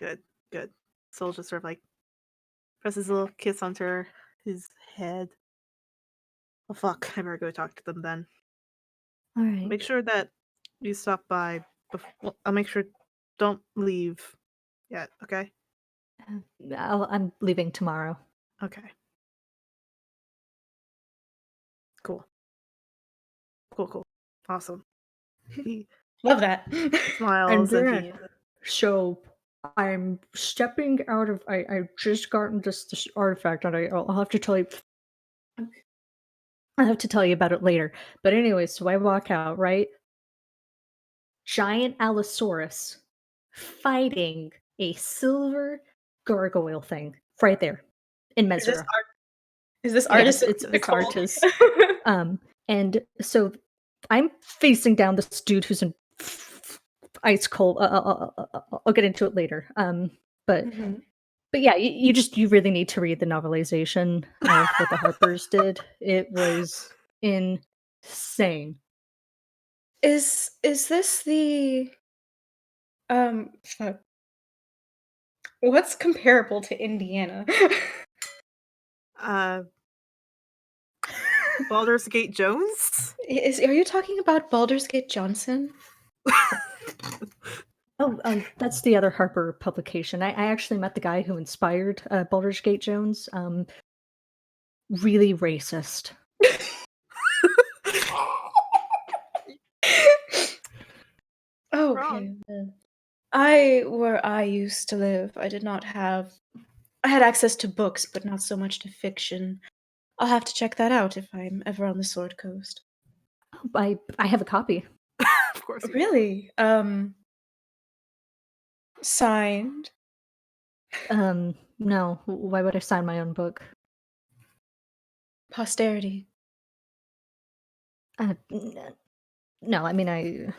Good, good. Soul just sort of like presses a little kiss onto his head. Oh fuck, I better go talk to them then.
All right.
Make sure that you stop by. Well, I'll make sure. Don't leave yet. Okay.
I'm leaving tomorrow.
Okay. Cool. Cool. Awesome. He
Love that.
smiles and he.
So I'm stepping out of. I just gotten this artifact, and I'll have to tell you. I'll have to tell you about it later. But anyway, so I walk out, right? Giant Allosaurus fighting a silver gargoyle thing right there in
Is this
Mesra.
Is this
Yes,
artist?
it's artist. And so I'm facing down this dude who's in ice cold. I'll get into it later. But
Mhm.
but yeah, you really need to read the novelization of what the Harpers did. It was insane.
Is this the fuck. What's comparable to Indiana?
Uh, Baldur's Gate Jones.
Are you talking about Baldur's Gate Johnson?
Oh, that's the other Harper publication. I actually met the guy who inspired Baldur's Gate Jones. Really racist.
Okay. Then. Where I used to live, I had access to books, but not so much to fiction. I'll have to check that out if I'm ever on the Sword Coast.
I have a copy.
Of course.
Really? Signed.
No. Why would I sign my own book?
Posterity.
No, I mean I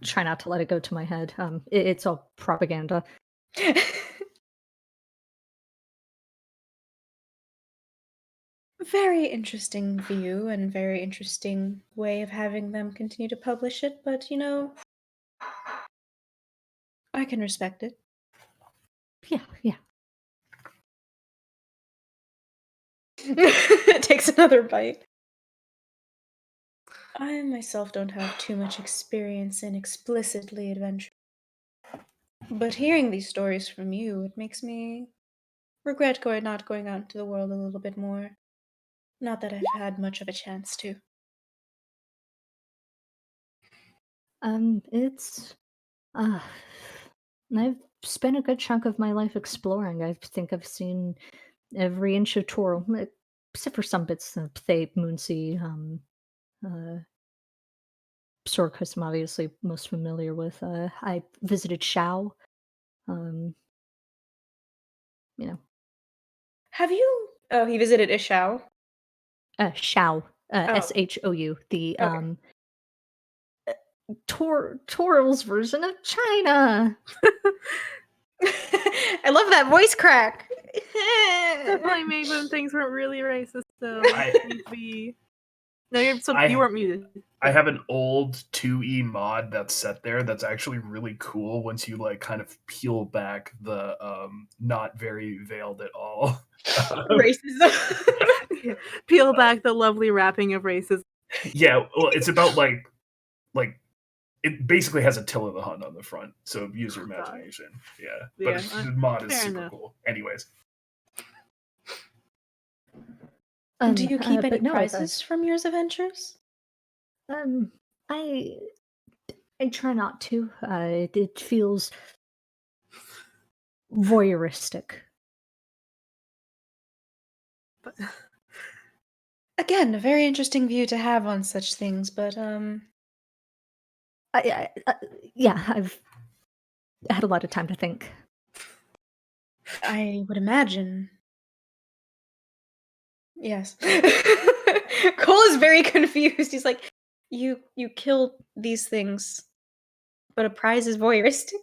try not to let it go to my head. It's all propaganda.
Very interesting view and very interesting way of having them continue to publish it, but I can respect it.
Yeah.
Takes another bite. I myself don't have too much experience in explicitly adventure. But hearing these stories from you, it makes me regret not going out into the world a little bit more. Not that I've had much of a chance to.
It's I've spent a good chunk of my life exploring. I think I've seen every inch of Toril, except for some bits of Thape, Moonsea, uh, Sorcus I'm obviously most familiar with. I visited Shao. Um, you know,
Have you? Oh, he visited Ishao.
Shao,
Oh.
Shou, the
Okay.
Toril's version of China.
I love that voice crack.
Definitely made when things weren't really racist, though.
I-
Need to be. No,
I-
you weren't muted.
I have an old 2E mod that's set there that's actually really cool once you like kind of peel back the not very veiled at all.
Racism.
Peel back the lovely wrapping of racism.
Yeah, well, it's about like it basically has Attila the Hun on the front, so use your imagination. Yeah, but the mod is
fair
super
enough.
cool. Anyways,
Do you keep any
but no,
prizes from your adventures?
I try not to. It feels voyeuristic.
But
Again, a very interesting view to have on such things, but
Yeah, I've had a lot of time to think.
I would imagine. Yes. Cole is very confused. He's like, you killed these things, but a prize is voyeuristic?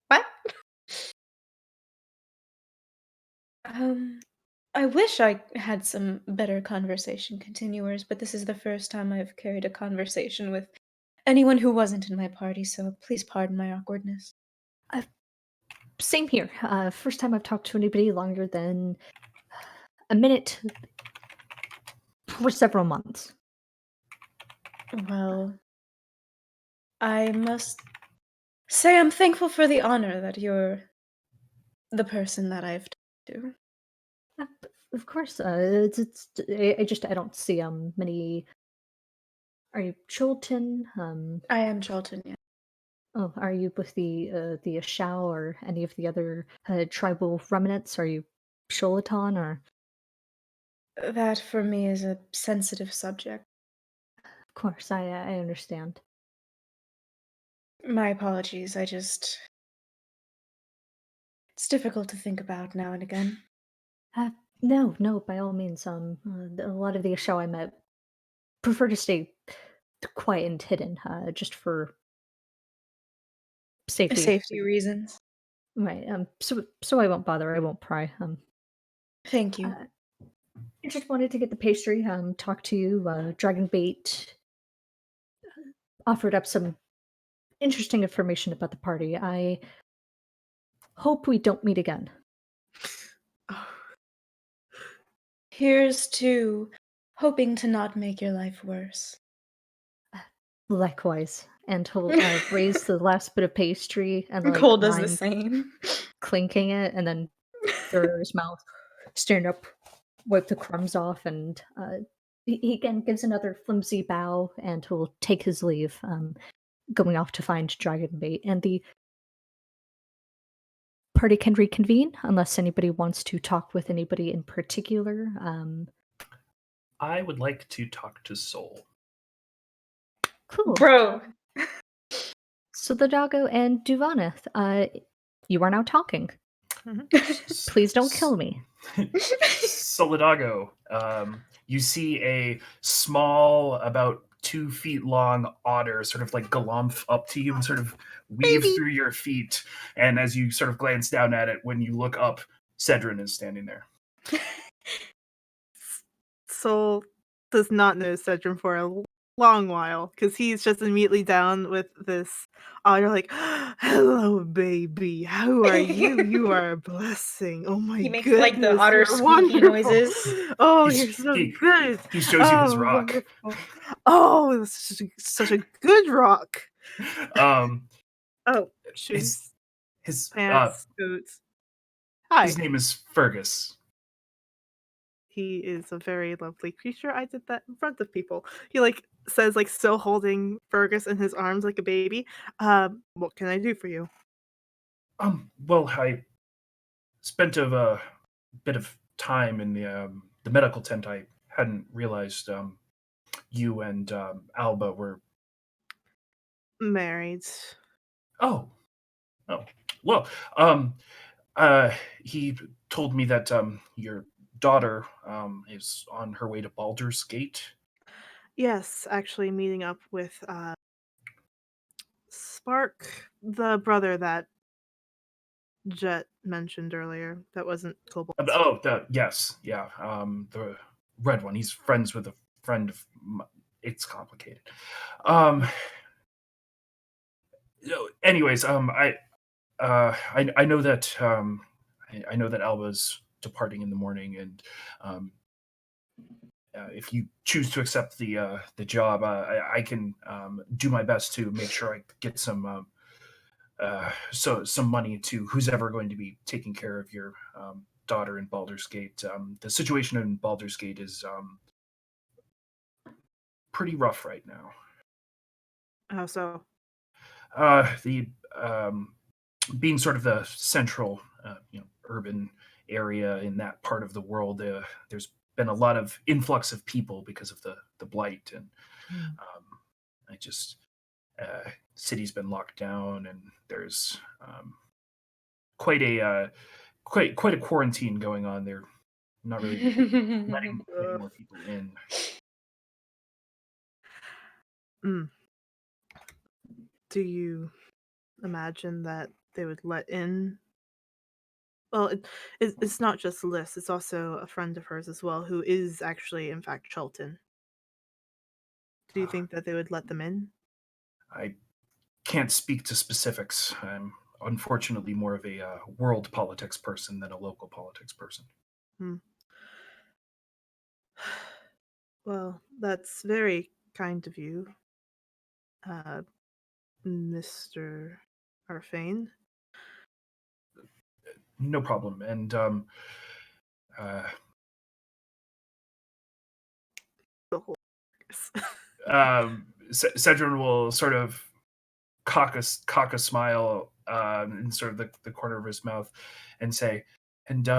What? I wish I had some better conversation continuers, but this is the first time I've carried a conversation with anyone who wasn't in my party, so please pardon my awkwardness.
Same here. First time I've talked to anybody longer than a minute for several months.
Well, I must say I'm thankful for the honor that you're the person that I've talked to.
Uh, of course, I don't see many. Are you Chilton?
I am Chulten, yeah.
Oh, are you with the Ashau or any of the other tribal remnants? Are you Sholaton or?
That for me is a sensitive subject.
Of course, I understand.
My apologies, it's difficult to think about now and again.
No, by all means. A lot of the Ashau I met prefer to stay quiet and hidden, just for safety.
Safety reasons.
Right. So I won't bother. I won't pry.
Thank you.
Uh, I just wanted to get the pastry. Talk to you. Dragon Bait offered up some interesting information about the party. I hope we don't meet again.
Oh,
Here's to hoping to not make your life worse.
Likewise. And he'll raise the last bit of pastry and
Cole does the
mind
same.
clinking it, and then throw it in his mouth, stand up, wipe the crumbs off, and he again gives another flimsy bow, and he'll take his leave, going off to find Dragon Bait. And the party can reconvene unless anybody wants to talk with anybody in particular.
I would like to talk to Soul.
Cool.
Bro.
So the doggo and Duvaneth, you are now talking.
mhm.
Please don't kill me.
Solidago, you see a small, about 2 feet long otter sort of like galumph up to you and sort of weave
Baby.
through your feet. And as you sort of glance down at it, when you look up, Cedrin is standing there.
Soul does not know Cedrin for a long while because he's just immediately down with this. Oh, you're like, hello, baby. How are you? You are a blessing. Oh my
He makes,
goodness,
like, the otter
you're
squeaky
wonderful.
noises.
Oh,
He's-
you're so
he-
good.
He shows you his
Oh,
rock.
wonderful. Oh, this is such a good rock.
Um,
Oh,
his
shoes,
his
pants, boots. Hi.
his name is Fergus.
He is a very lovely creature. I did that in front of people. He like says like still holding Fergus in his arms like a baby. What can I do for you?
Well, I spent a bit of time in the medical tent. I hadn't realized you and Alba were.
Married.
Oh, oh. Well, um, uh, he told me that your daughter is on her way to Baldur's Gate.
Yes, actually meeting up with Spark, the brother that Jet mentioned earlier. That wasn't Cobalt.
Yes, yeah, the red one. He's friends with a friend of. It's complicated. Um. Anyways, I know that I know that Alba's departing in the morning, and um, if you choose to accept the job, I can do my best to make sure I get some money to who's ever going to be taking care of your daughter in Baldur's Gate. The situation in Baldur's Gate is pretty rough right now.
How so?
The being sort of the central, urban area in that part of the world, there's been a lot of influx of people because of the blight, and I just city's been locked down, and there's quite a quite a quarantine going on. They're not really letting many more people in.
Mm. Do you imagine that they would let in? Well, it's not just Liz, it's also a friend of hers as well, who is actually, in fact, Chulton. Do you think that they would let them in?
I can't speak to specifics. I'm unfortunately more of a world politics person than a local politics person.
Well, that's very kind of you, Mr. Arfane.
No problem. And
The whole.
Cedron will sort of cock a smile in sort of the corner of his mouth and say, and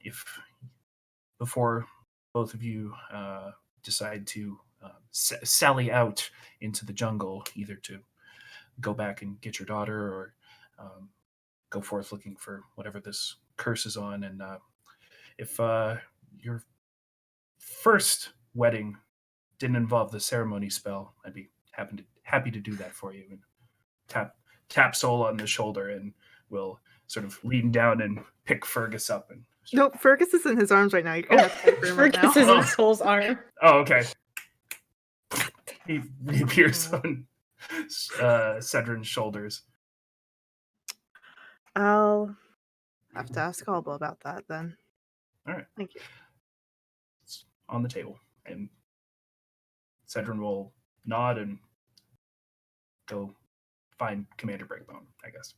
if before both of you decide to sally out into the jungle, either to go back and get your daughter or go forth looking for whatever this curse is on, and if your first wedding didn't involve the ceremony spell, I'd be happy to do that for you. And tap Soul on the shoulder, and will sort of lean down and pick Fergus up. And
No, Fergus is in his arms right now. You're gonna have to for him right now.
Fergus is in Soul's arm.
Oh, okay. He reappears on Cedron's shoulders.
I'll have to ask Alba about that then.
All right.
Thank you.
It's on the table, and Cedron will nod and go find Commander Breakbone, I guess.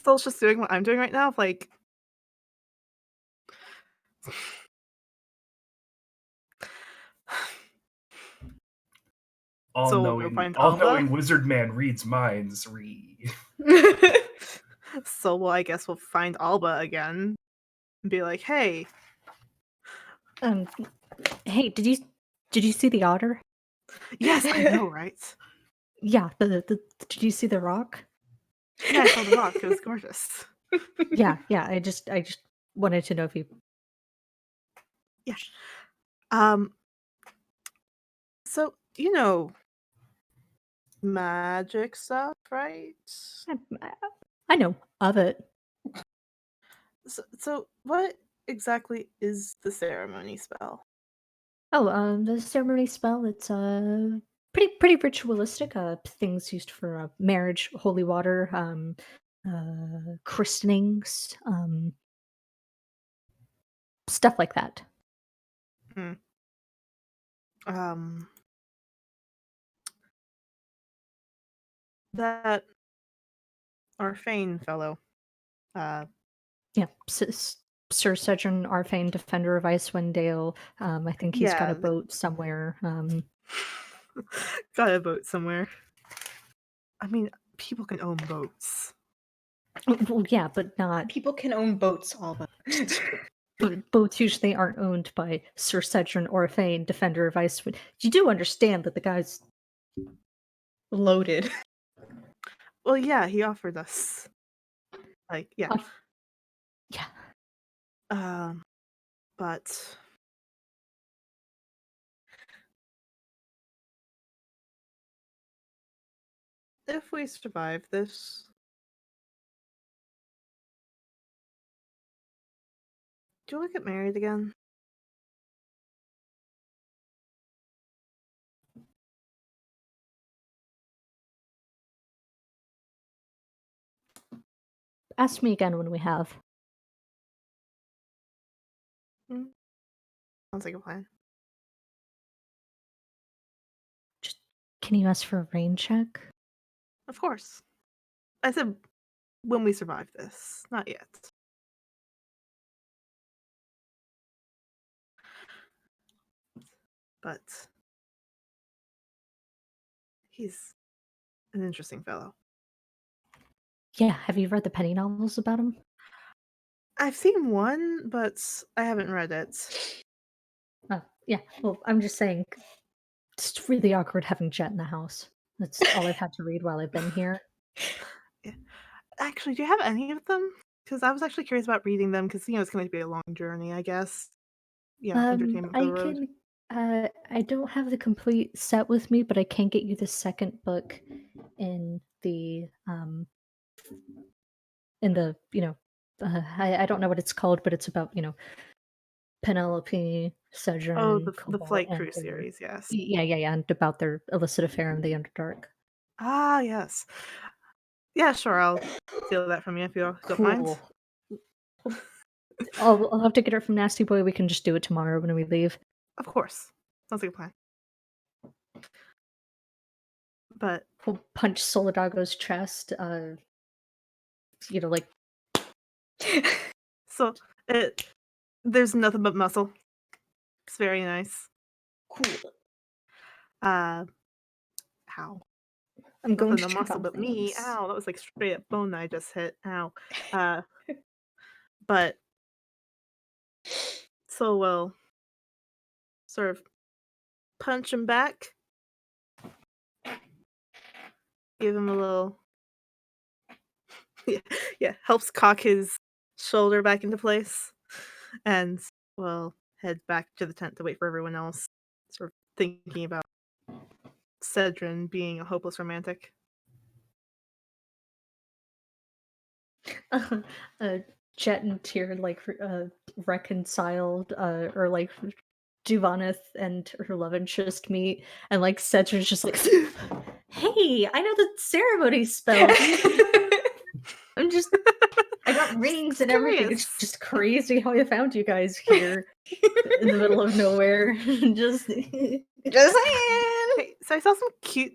Soul's just doing what I'm doing right now. Like, So we'll go find
all-knowing
Alba?
wizard man reads minds.
so well, I guess we'll find Alba again and be like, "Hey,
Hey, did you see the otter?
yes, I know, right?
Yeah, the did you see the rock?
Yeah, I saw the rock. It was gorgeous.
Yeah. I just wanted to know if you.
Yeah. So you know, magic stuff, right?
I know of it.
So what exactly is the ceremony spell?
Oh, the ceremony spell. It's pretty ritualistic. Things used for marriage, holy water, christenings, stuff like that.
That Arfane fellow.
Yeah, Sir Cedron Arfane, Defender of Icewind Dale. I think he's got a
Yeah.
boat somewhere.
Got a boat somewhere. I mean, people can own boats.
Well, yeah, but not.
People can own boats, Alba.
Boats usually aren't owned by Sir Cedron Orfane, Defender of Icewind. You do understand that the guy's
Loaded.
Well, yeah, he offered us. Like, yeah.
Yeah.
But if we survive this, do you want to get married again?
Ask me again when we have.
Sounds like a plan.
Just can you ask for a rain check?
Of course. I said when we survive this, not yet. But he's an interesting fellow.
Yeah, have you read the penny novels about him?
I've seen one, but I haven't read it.
Oh, yeah. Well, I'm just saying, it's really awkward having Jet in the house. That's all I've had to read while I've been here.
Yeah. Actually, do you have any of them? Because I was actually curious about reading them because it's going to be a long journey, I guess. Yeah, entertainment for the road.
I don't have the complete set with me, but I can get you the second book in the I don't know what it's called, but it's about Penelope, Cedrin,
Oh, the
Cobalt,
Flight
and
Crew series, yes.
yeah, and about their illicit affair in the Underdark.
Ah, yes. Yeah, sure. I'll steal that from you if you don't mind.
Cool. I'll have to get it from Nasty Boy. We can just do it tomorrow when we leave.
Of course. Sounds like a plan. But
We'll punch Solidago's chest. Like
so there's nothing but muscle. It's very nice.
Cool.
Ow.
I'm going
Nothing
to
no
check
muscle
on
but me.
things.
Ow, that was like straight up bone that I just hit. Ow. But so we'll sort of punch him back. Give him a little yeah, helps cock his shoulder back into place. And we'll head back to the tent to wait for everyone else. Sort of thinking about Cedrin being a hopeless romantic.
Jet and Tyr reconciled, or like Duvaneth and her love interest meet, and like Cedric's just like, "Hey, I know the ceremony spell. I got rings and everything. It's
Curious.
just crazy how I found you guys here in the middle of nowhere. just
Just saying.
Hey, so I saw some cute.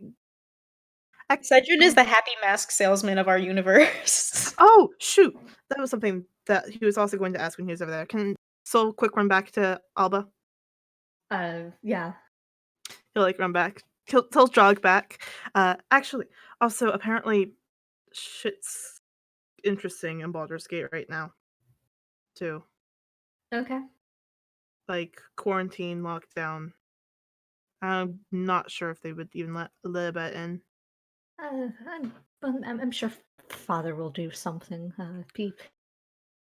Cedrin is the happy mask salesman of our universe.
Oh shoot, that was something that he was also going to ask when he was over there. Can Soul quick run back to Alba?
yeah.
He'll like run back. He'll jog back. Actually, also apparently, shit's interesting in Baldur's Gate right now, too.
Okay.
Like quarantine, lockdown. I'm not sure if they would even let Libet in.
I'm sure Father will do something.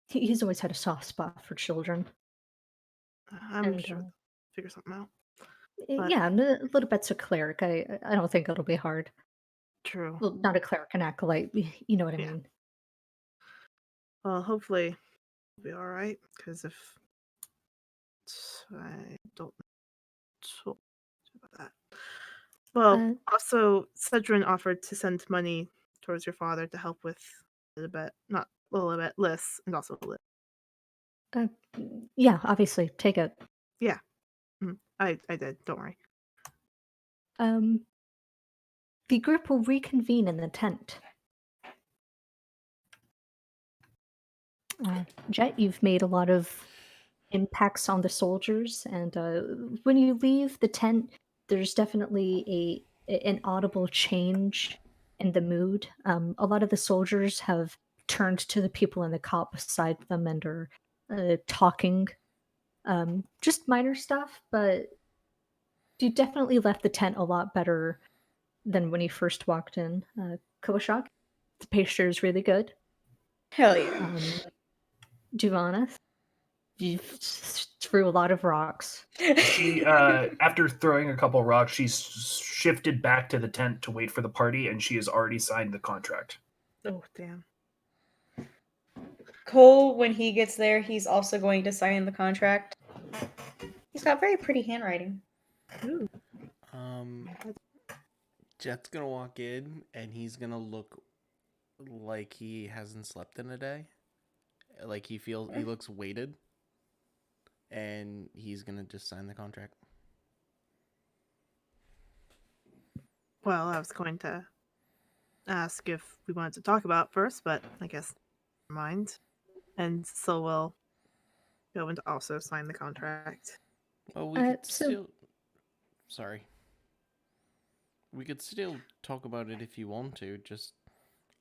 He's always had a soft spot for children.
I'm
And,
sure they'll figure something out. But
yeah, and a little bit's a cleric. I don't think it'll be hard.
true.
Well, not a cleric, an acolyte. You know what I
Yeah.
mean.
Well, hopefully it'll be all right. Because if I don't know about that. Well, also Cedrin offered to send money towards your father to help with Lilibet, not Lilibet, Liz, and also Liz.
Yeah, obviously, take it.
Yeah, I did. Don't worry.
The group will reconvene in the tent. Jet, you've made a lot of impacts on the soldiers, and when you leave the tent, there's definitely an audible change in the mood. A lot of the soldiers have turned to the people in the cot beside them and are talking. Just minor stuff, but you definitely left the tent a lot better than when you first walked in. Kawashak, the pastry is really good.
Hell yeah.
Duvana, you threw a lot of rocks.
She, after throwing a couple rocks, she's shifted back to the tent to wait for the party, and she has already signed the contract.
Oh damn.
Cole, when he gets there, he's also going to sign the contract. He's got very pretty handwriting.
Ooh.
Jet's gonna walk in and he's gonna look like he hasn't slept in a day. Like he looks weighted. And he's gonna just sign the contract.
Well, I was going to ask if we wanted to talk about it first, but I guess never mind. And so we'll go and also sign the contract.
Well, we could still. Sorry. We could still talk about it if you want to. Just,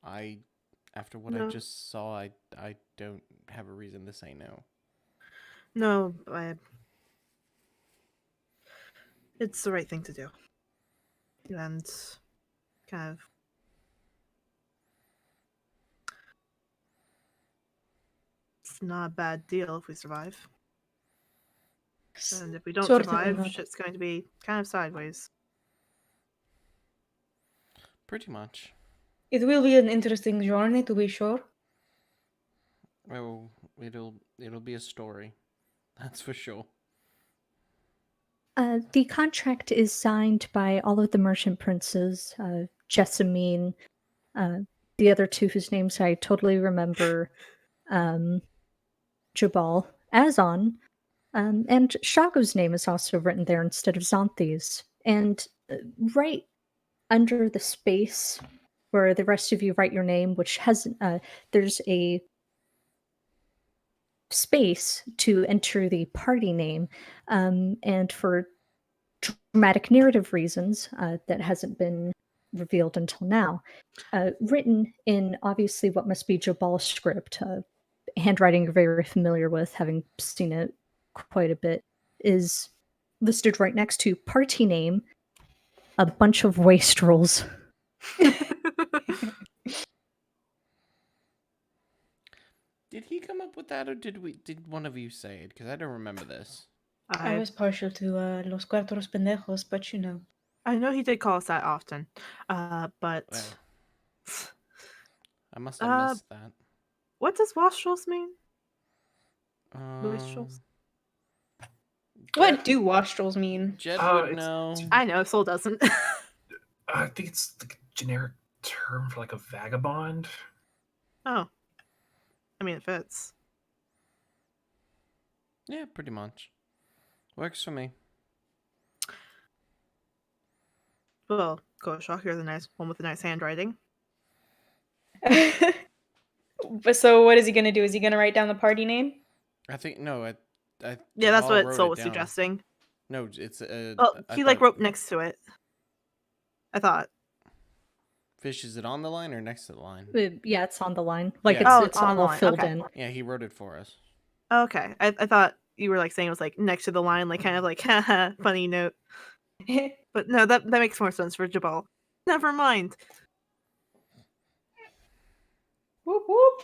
after what I just saw, I don't have a reason to say no.
No, it's the right thing to do. And kind of it's not a bad deal if we survive. And if we don't
Sort of
survive,
not.
shit's going to be kind of sideways.
Pretty much.
It will be an interesting journey, to be sure.
Oh, it'll be a story. That's for sure.
The contract is signed by all of the merchant princes, Jessamine, the other two whose names I totally remember, Jabal, Azon, and Shago's name is also written there instead of Xanthi's. And right under the space where the rest of you write your name, which has there's a space to enter the party name, and for dramatic narrative reasons that hasn't been revealed until now, written in obviously what must be Jabal's script, handwriting you're very familiar with, having seen it quite a bit, is listed right next to party name, a bunch of wastrels.
Did he come up with that, or did one of you say it? Because I don't remember this.
I was partial to Los Cuatro Pendejos, but you know.
I know he did call us that often, but
Oh. I must have missed that.
what does wastrels mean?
Um,
Wastrels?
What do wastrels mean?
Jet would
it's-
know.
I know, Soul doesn't.
I think it's like a generic term for like a vagabond.
Oh. I mean, it fits.
Yeah, pretty much. Works for me.
Well, Goshawk, you're the nice one with the nice handwriting.
But so what is he gonna do? Is he gonna write down the party name?
I think no. I
Yeah, that's
Jabal
what
wrote
Soul
it
was
down.
suggesting.
No, it's
Oh,
I
he like
thought-
wrote next to it. I thought.
Fish, is it on the line or next to the line?
Yeah, it's on the line. Like
Yeah.
it's
on the
all
line,
filled
okay.
in.
Yeah, he wrote it for us.
Okay, I thought you were like saying it was like next to the line, like kind of like haha, funny note. But no, that makes more sense for Jabal. Never mind.
Whoop whoop.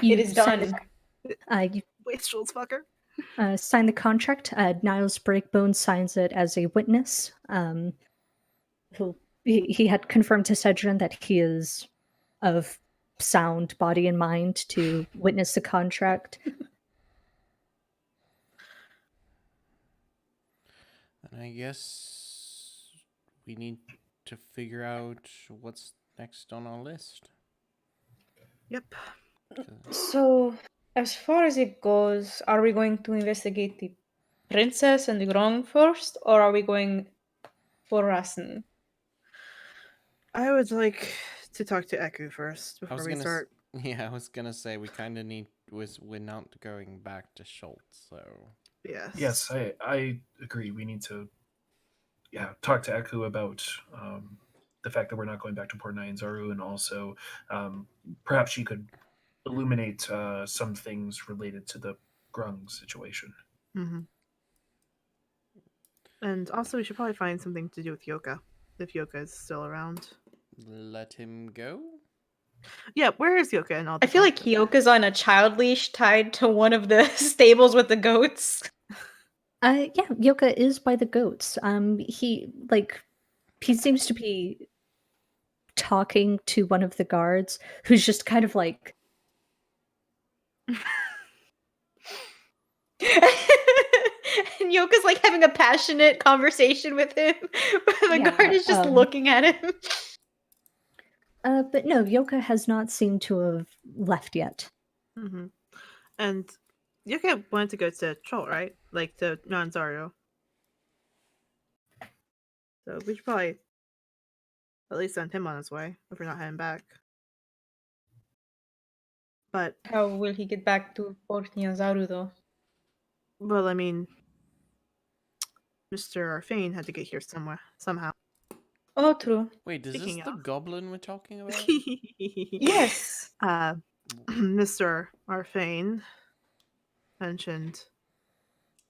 You
It is
sign
done.
You
Wastrels fucker.
sign the contract. Niles Breakbone signs it as a witness. He had confirmed to Cedrin that he is of sound body and mind to witness the contract.
And I guess we need to figure out what's next on our list.
Yep.
So, as far as it goes, are we going to investigate the princess and the Grong first, or are we going for Rassen?
I would like to talk to Eku first
I was
before we
gonna
start.
Yeah, I was gonna say we kind of need. We're not going back to Chult, so
Yes.
Yes, I agree. We need to, talk to Eku about the fact that we're not going back to Port Nyanzaru, and also perhaps she could illuminate some things related to the Grung situation.
Mm-hmm. And also, we should probably find something to do with Yoka, if Yoka is still around.
let him go.
Yeah, where is Yoka and all
I
this?
feel like Hyoka's on a child leash tied to one of the stables with the goats.
Yeah, Yoka is by the goats. He seems to be talking to one of the guards who's just kind of like
And Yoka's like having a passionate conversation with him. The
Yeah,
guard is just looking at him.
but no, Yoka has not seemed to have left yet.
Mm-hmm. And Yoka wanted to go to Chult, right? Like to Nanzario. So we should probably at least send him on his way if we're not heading back. But
How will he get back to Port Nyanzaru though?
well, I mean, Mr. Arfane had to get here somehow.
Oh, true.
Wait, is
Speaking
this the
of-
goblin we're talking about?
Yes.
Mr. Arfane mentioned.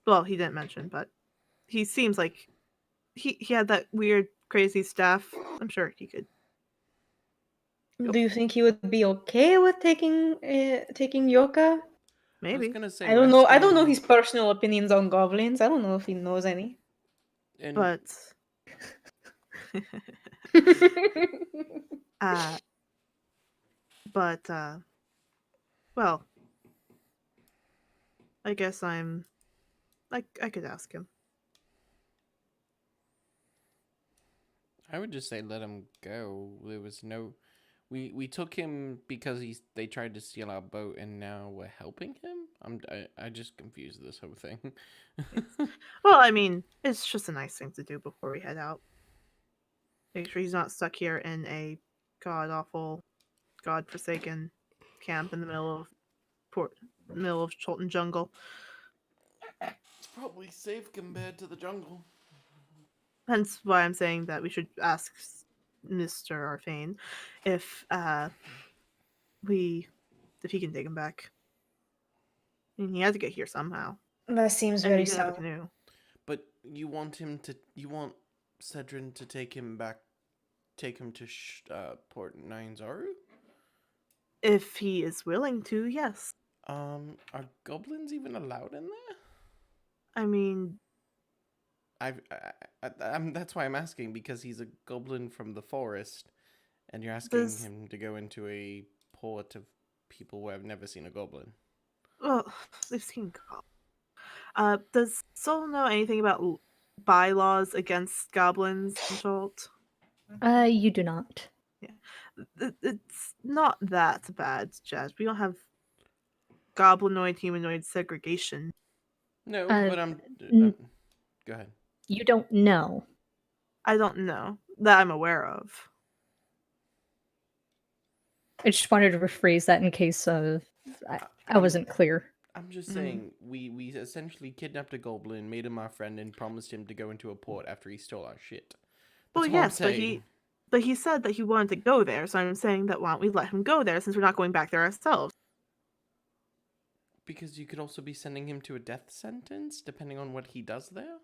Well, he didn't mention, but he seems like he had that weird, crazy staff. I'm sure he could.
Do you think he would be okay with taking Yoka?
I was
Maybe.
gonna say.
I don't know. I don't
rescue
know
him
his personal opinions on goblins. I don't know if he knows any.
and-
But well, I guess I'm I could ask him.
I would just say let him go. There was no. We took him because they tried to steal our boat, and now we're helping him. I just confused this whole thing.
Well, I mean, it's just a nice thing to do before we head out. Make sure he's not stuck here in a god awful, god forsaken camp in the middle of Chilton jungle.
It's probably safe compared to the jungle.
Hence why I'm saying that we should ask Mr. Arfane if if he can take him back. I mean, he had to get here somehow.
That seems
And
very
he did have a
sad.
canoe.
But you want Cedrin to take him back, take him to Port Nine Zaru?
If he is willing to, yes.
Are goblins even allowed in there?
I mean,
That's why I'm asking, because he's a goblin from the forest, and you're asking
does
him to go into a port of people who have never seen a goblin.
well, they've seen goblins. Does Soul know anything about bylaws against goblins in Chult?
You do not.
It's not that bad, Jazz. We don't have goblinoid humanoid segregation.
No,
Uh,
but
n-
go ahead.
You don't know.
I don't know that I'm aware of.
I just wanted to rephrase that in case I wasn't clear.
I'm just
Mhm.
saying, we essentially kidnapped a goblin, made him our friend, and promised him to go into a port after he stole our shit.
Well,
That's all I'm
yes,
saying.
but he said that he wanted to go there, so I'm saying that why don't we let him go there since we're not going back there ourselves?
Because you could also be sending him to a death sentence, depending on what he does there.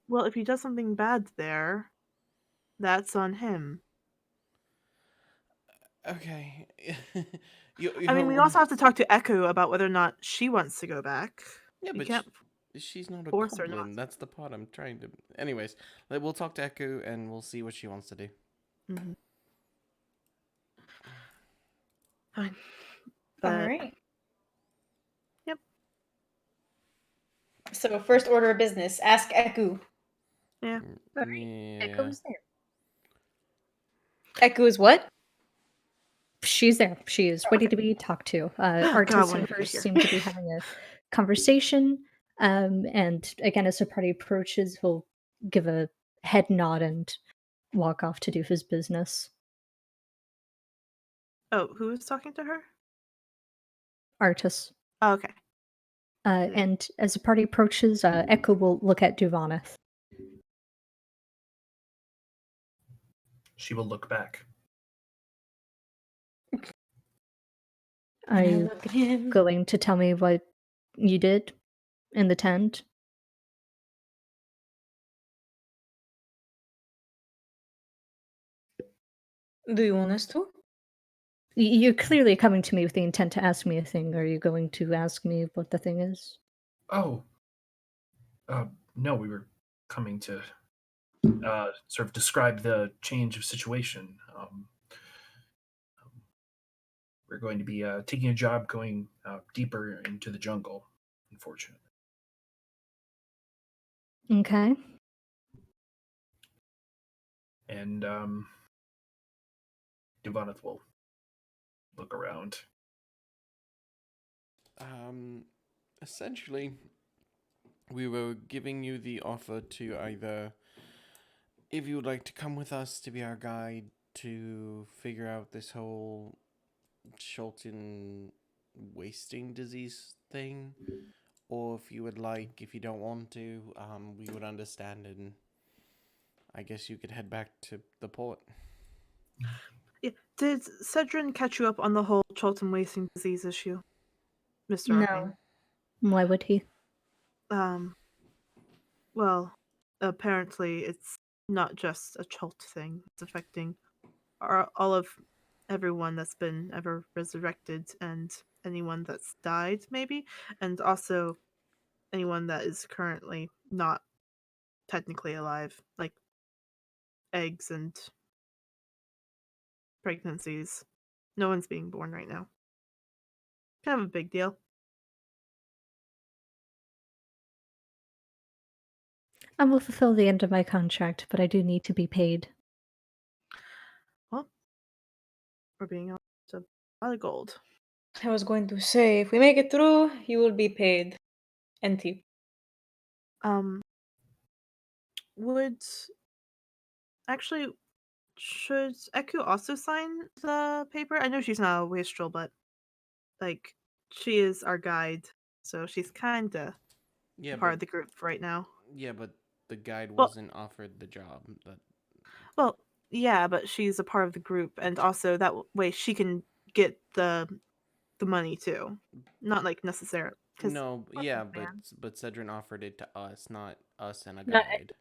Well, if he does something bad there, that's on him.
Okay.
I mean, we also have to talk to Echo about whether or not she wants to go back.
Yeah,
We
but
can't
she's not a
force her not.
goblin. That's the part I'm trying to. Anyways, we'll talk to Echo and we'll see what she wants to do.
Mm-hmm. Fine.
All
But
right.
yep.
So first order of business: ask Eku.
Yeah.
Yeah.
Echo's there.
Eku is what?
She's there. She is ready to be talked to. Artis
when
and
did we get
hers
here?
seem to be having a conversation. And again, as the party approaches, he'll give a head nod and walk off to do his business.
Oh, who was talking to her?
Artis.
Oh, okay.
And as the party approaches, Echo will look at Duvaneth.
She will look back.
Are
And I
you
look at him.
going to tell me what you did in the tent?
Do you want us to?
You're clearly coming to me with the intent to ask me a thing. Are you going to ask me what the thing is?
Oh, no, we were coming to sort of describe the change of situation. We're going to be taking a job going deeper into the jungle, unfortunately.
Okay.
And Duvaneth will look around.
Essentially, we were giving you the offer to either, if you would like to come with us to be our guide to figure out this whole Chulten wasting disease thing, or if you would like, if you don't want to, we would understand, and I guess you could head back to the port.
Yeah. Did Cedrin catch you up on the whole Chilton wasting disease issue, Mr.
No.
Arfane?
Why would he?
Well, apparently it's not just a Chult thing. It's affecting all of everyone that's been ever resurrected and anyone that's died, maybe, and also anyone that is currently not technically alive, like eggs and pregnancies. No one's being born right now. Kind of a big deal.
I will fulfill the end of my contract, but I do need to be paid.
Well, we're being honest, a lot of gold.
I was going to say, if we make it through, you will be paid. NT.
Would actually should Eku also sign the paper? I know she's not a wastrel, but like she is our guide, so she's kinda
Yeah,
part
but
of the group right now.
yeah, but the guide
Well-
wasn't offered the job.
Well, yeah, but she's a part of the group, and also that way she can get the money too. Not like necessarily because
No, yeah, but Cedrin offered it to us, not us and a
Not-
guide.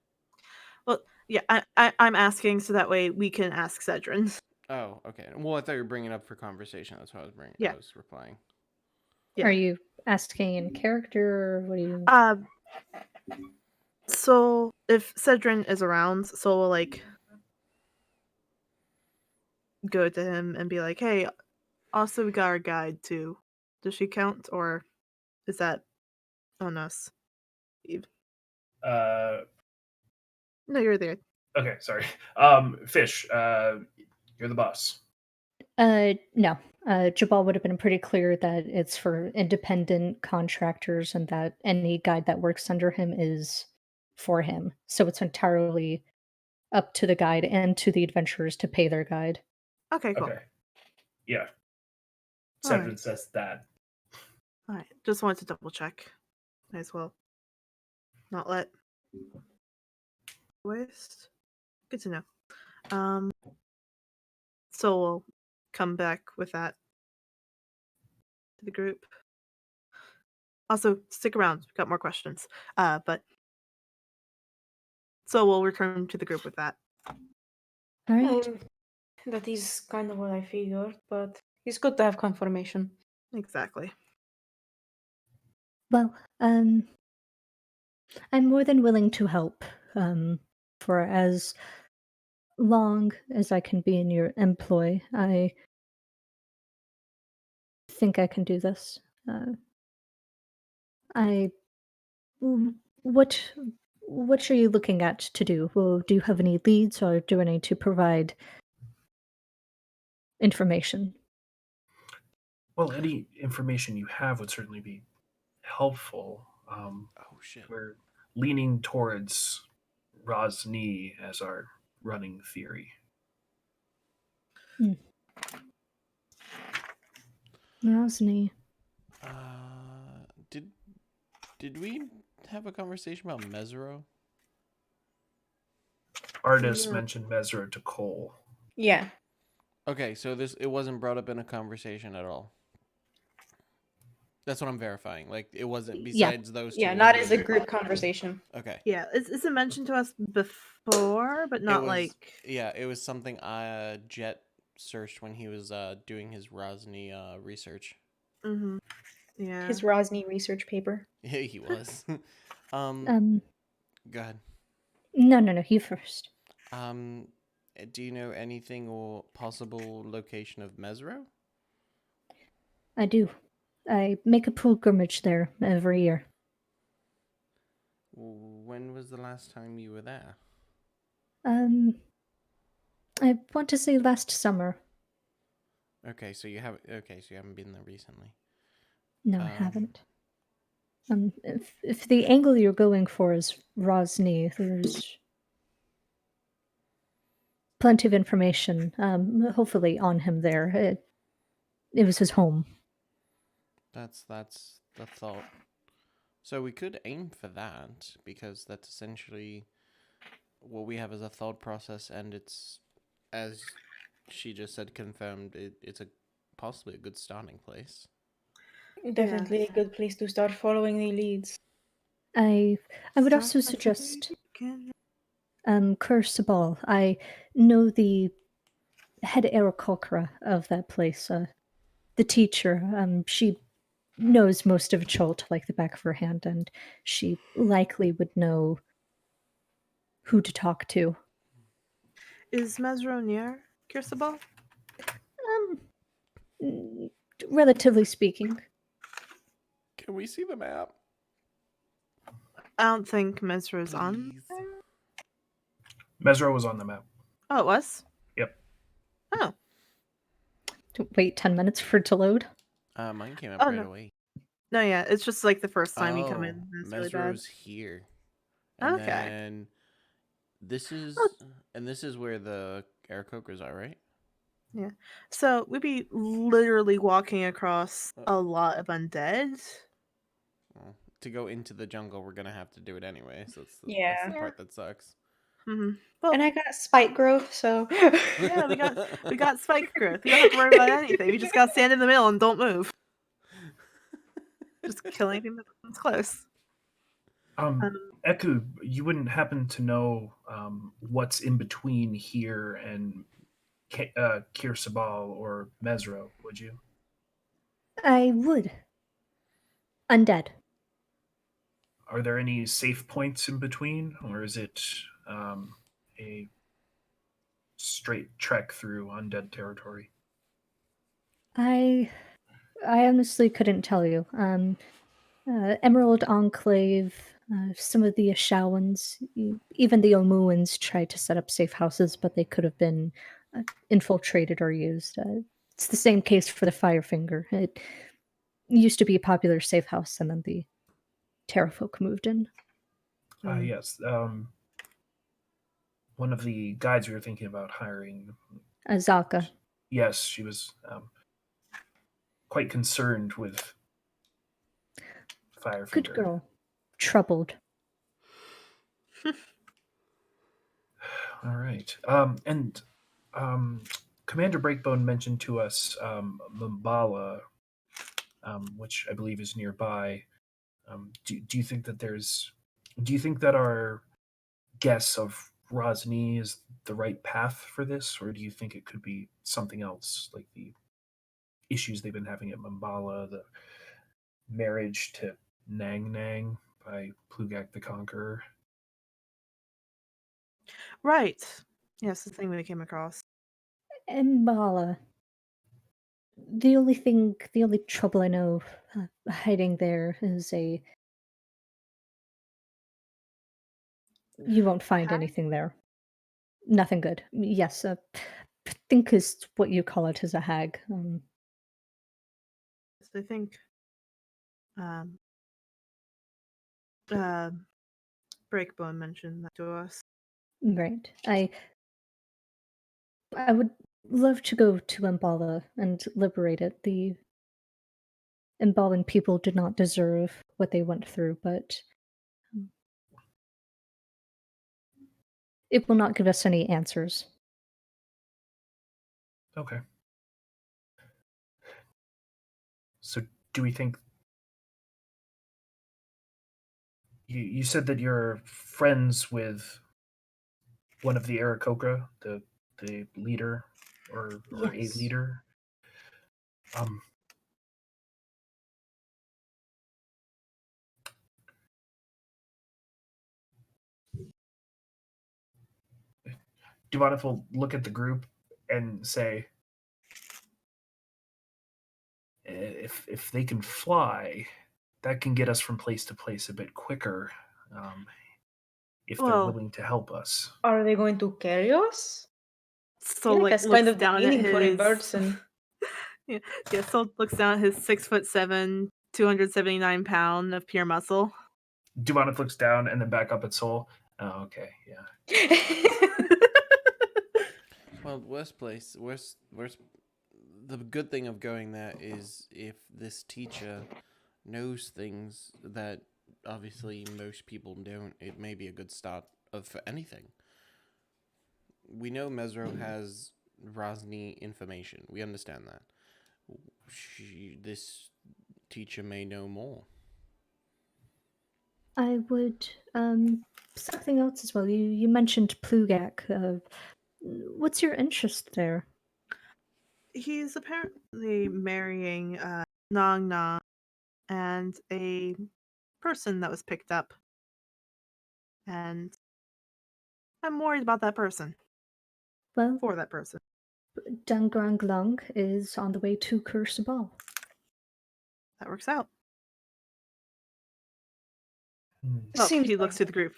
well, yeah, I'm asking so that way we can ask Cedrin.
Oh, okay. Well, I thought you were bringing it up for conversation. That's why I was bringing.
Yeah.
I was replying.
Yeah.
Are you asking in character, or what do you?
So if Cedrin is around, Sol will like go to him and be like, "Hey, also we got our guide too. Does she count, or is that on us?" Eve?
Uh,
No, you're there.
okay, sorry. Fish, you're the boss.
No. Jabal would have been pretty clear that it's for independent contractors and that any guide that works under him is for him. So it's entirely up to the guide and to the adventurers to pay their guide.
Okay, cool.
Okay. Yeah.
All
Cedrin
right.
says that.
All right. Just wanted to double check. Might as well not let waste. Good to know. So we'll come back with that to the group. Also, stick around. We've got more questions. But so we'll return to the group with that.
All right.
That is kind of what I figured, but it's good to have confirmation.
Exactly.
Well, I'm more than willing to help. For as long as I can be in your employ, I think I can do this. I what are you looking at to do? Well, do you have any leads, or do I need to provide information?
Well, any information you have would certainly be helpful.
Oh shit.
We're leaning towards Rosny as our running theory.
Rosny.
Did we have a conversation about Mesero?
Artis
Yeah.
mentioned Mesra to Cole.
Yeah.
Okay, so it wasn't brought up in a conversation at all. That's what I'm verifying. Like it wasn't besides those two.
Yeah,
it
not
wasn't
as a
even-
group conversation.
Okay.
Yeah, it's been mentioned to us before, but not
it was,
like.
Yeah, it was something Jet searched when he was doing his Rosny research.
Mm-hmm. Yeah.
His Rosny research paper.
Yeah, he was.
Um,
Go ahead.
no, you first.
Do you know anything or possible location of Mesro?
I do. I make a pilgrimage there every year.
When was the last time you were there?
I want to say last summer.
Okay, so you haven't been there recently.
No, I haven't. If the angle you're going for is Rosny, there's plenty of information, hopefully on him there. It was his home.
That's the thought. So we could aim for that because that's essentially what we have as a thought process, and it's, as she just said, confirmed. It's possibly a good starting place.
Definitely a good place to start following the leads.
I would also suggest Kursabal. I know the head Aarakocra of that place, the teacher. She knows most of Chult like the back of her hand, and she likely would know who to talk to.
Is Mesro near Kirsabal?
Relatively speaking.
Can we see the map?
I don't think Mesro's on
Please.
Mesro was on the map.
Oh, it was?
Yep.
Oh.
Wait 10 minutes for it to load?
Mine came up
Oh,
right
no.
away.
No, yeah, it's just like the first time you come
Oh,
in. It's really bad.
Mesro's here. And
Okay.
then this
Oh,
is where the Aarakocras are, right?
yeah. So we'd be literally walking across
Uh,
a lot of undead.
Well, to go into the jungle, we're gonna have to do it anyway. So that's the
Yeah.
part that sucks.
Mm-hmm. Well,
And I got spike growth, so
yeah, we got spike growth. You don't have to worry about anything. You just gotta stand in the middle and don't move. Just kill anything that's close.
Eku, you wouldn't happen to know what's in between here and Kir Sabal or Mesro, would you?
I would. Undead.
Are there any safe points in between, or is it a straight trek through undead territory?
I honestly couldn't tell you. Emerald Enclave, some of the Ashawans, even the Omuans tried to set up safe houses, but they could have been infiltrated or used. It's the same case for the Firefinger. It used to be a popular safe house, and then the Terrafolk moved in.
Yes. One of the guides we were thinking about hiring.
Azaka.
Yes, she was quite concerned with Firefinger.
Good girl. Troubled.
All right. And Commander Breakbone mentioned to us Mumbala, which I believe is nearby. Do you think that do you think that our guess of Rosny is the right path for this, or do you think it could be something else, like the issues they've been having at Mumbala, the marriage to Nang Nang by Plugak the Conqueror?
Right. Yes, the thing we came across.
Mbala. The only trouble I know hiding there is a. You won't find
Hag?
anything there. Nothing good. Yes, think is what you call it is a hag.
I think um uh Breakbone mentioned that to us.
Right. I would love to go to Mbala and liberate it. The Mbalan people did not deserve what they went through, but it will not give us any answers.
Okay. So do we think you said that you're friends with one of the Aarakocra, the leader or a
Yes.
leader? Um Duvanif will look at the group and say, if they can fly, that can get us from place to place a bit quicker. If they're
Well,
willing to help us.
are they going to carry us?
so
Like
like
that's
looks
kind of
down at
meaning for a
his
person.
yeah, so looks down at his 6'7", 279-pound of pure muscle.
Duvanif looks down and then back up at Soul. Oh, okay, yeah.
Well, worst. The good thing of going there is if this teacher knows things that obviously most people don't, it may be a good start for anything. We know Mesro has Rosny information. We understand that. This teacher may know more.
I would something else as well. You mentioned Plugak. What's your interest there?
He's apparently marrying Nong Na and a person that was picked up. And I'm worried about that person.
Well,
For that person.
Dangrang Lung is on the way to Kursabal.
That works out.
Hmm.
Oh,
Seems
he
like
looks to the group,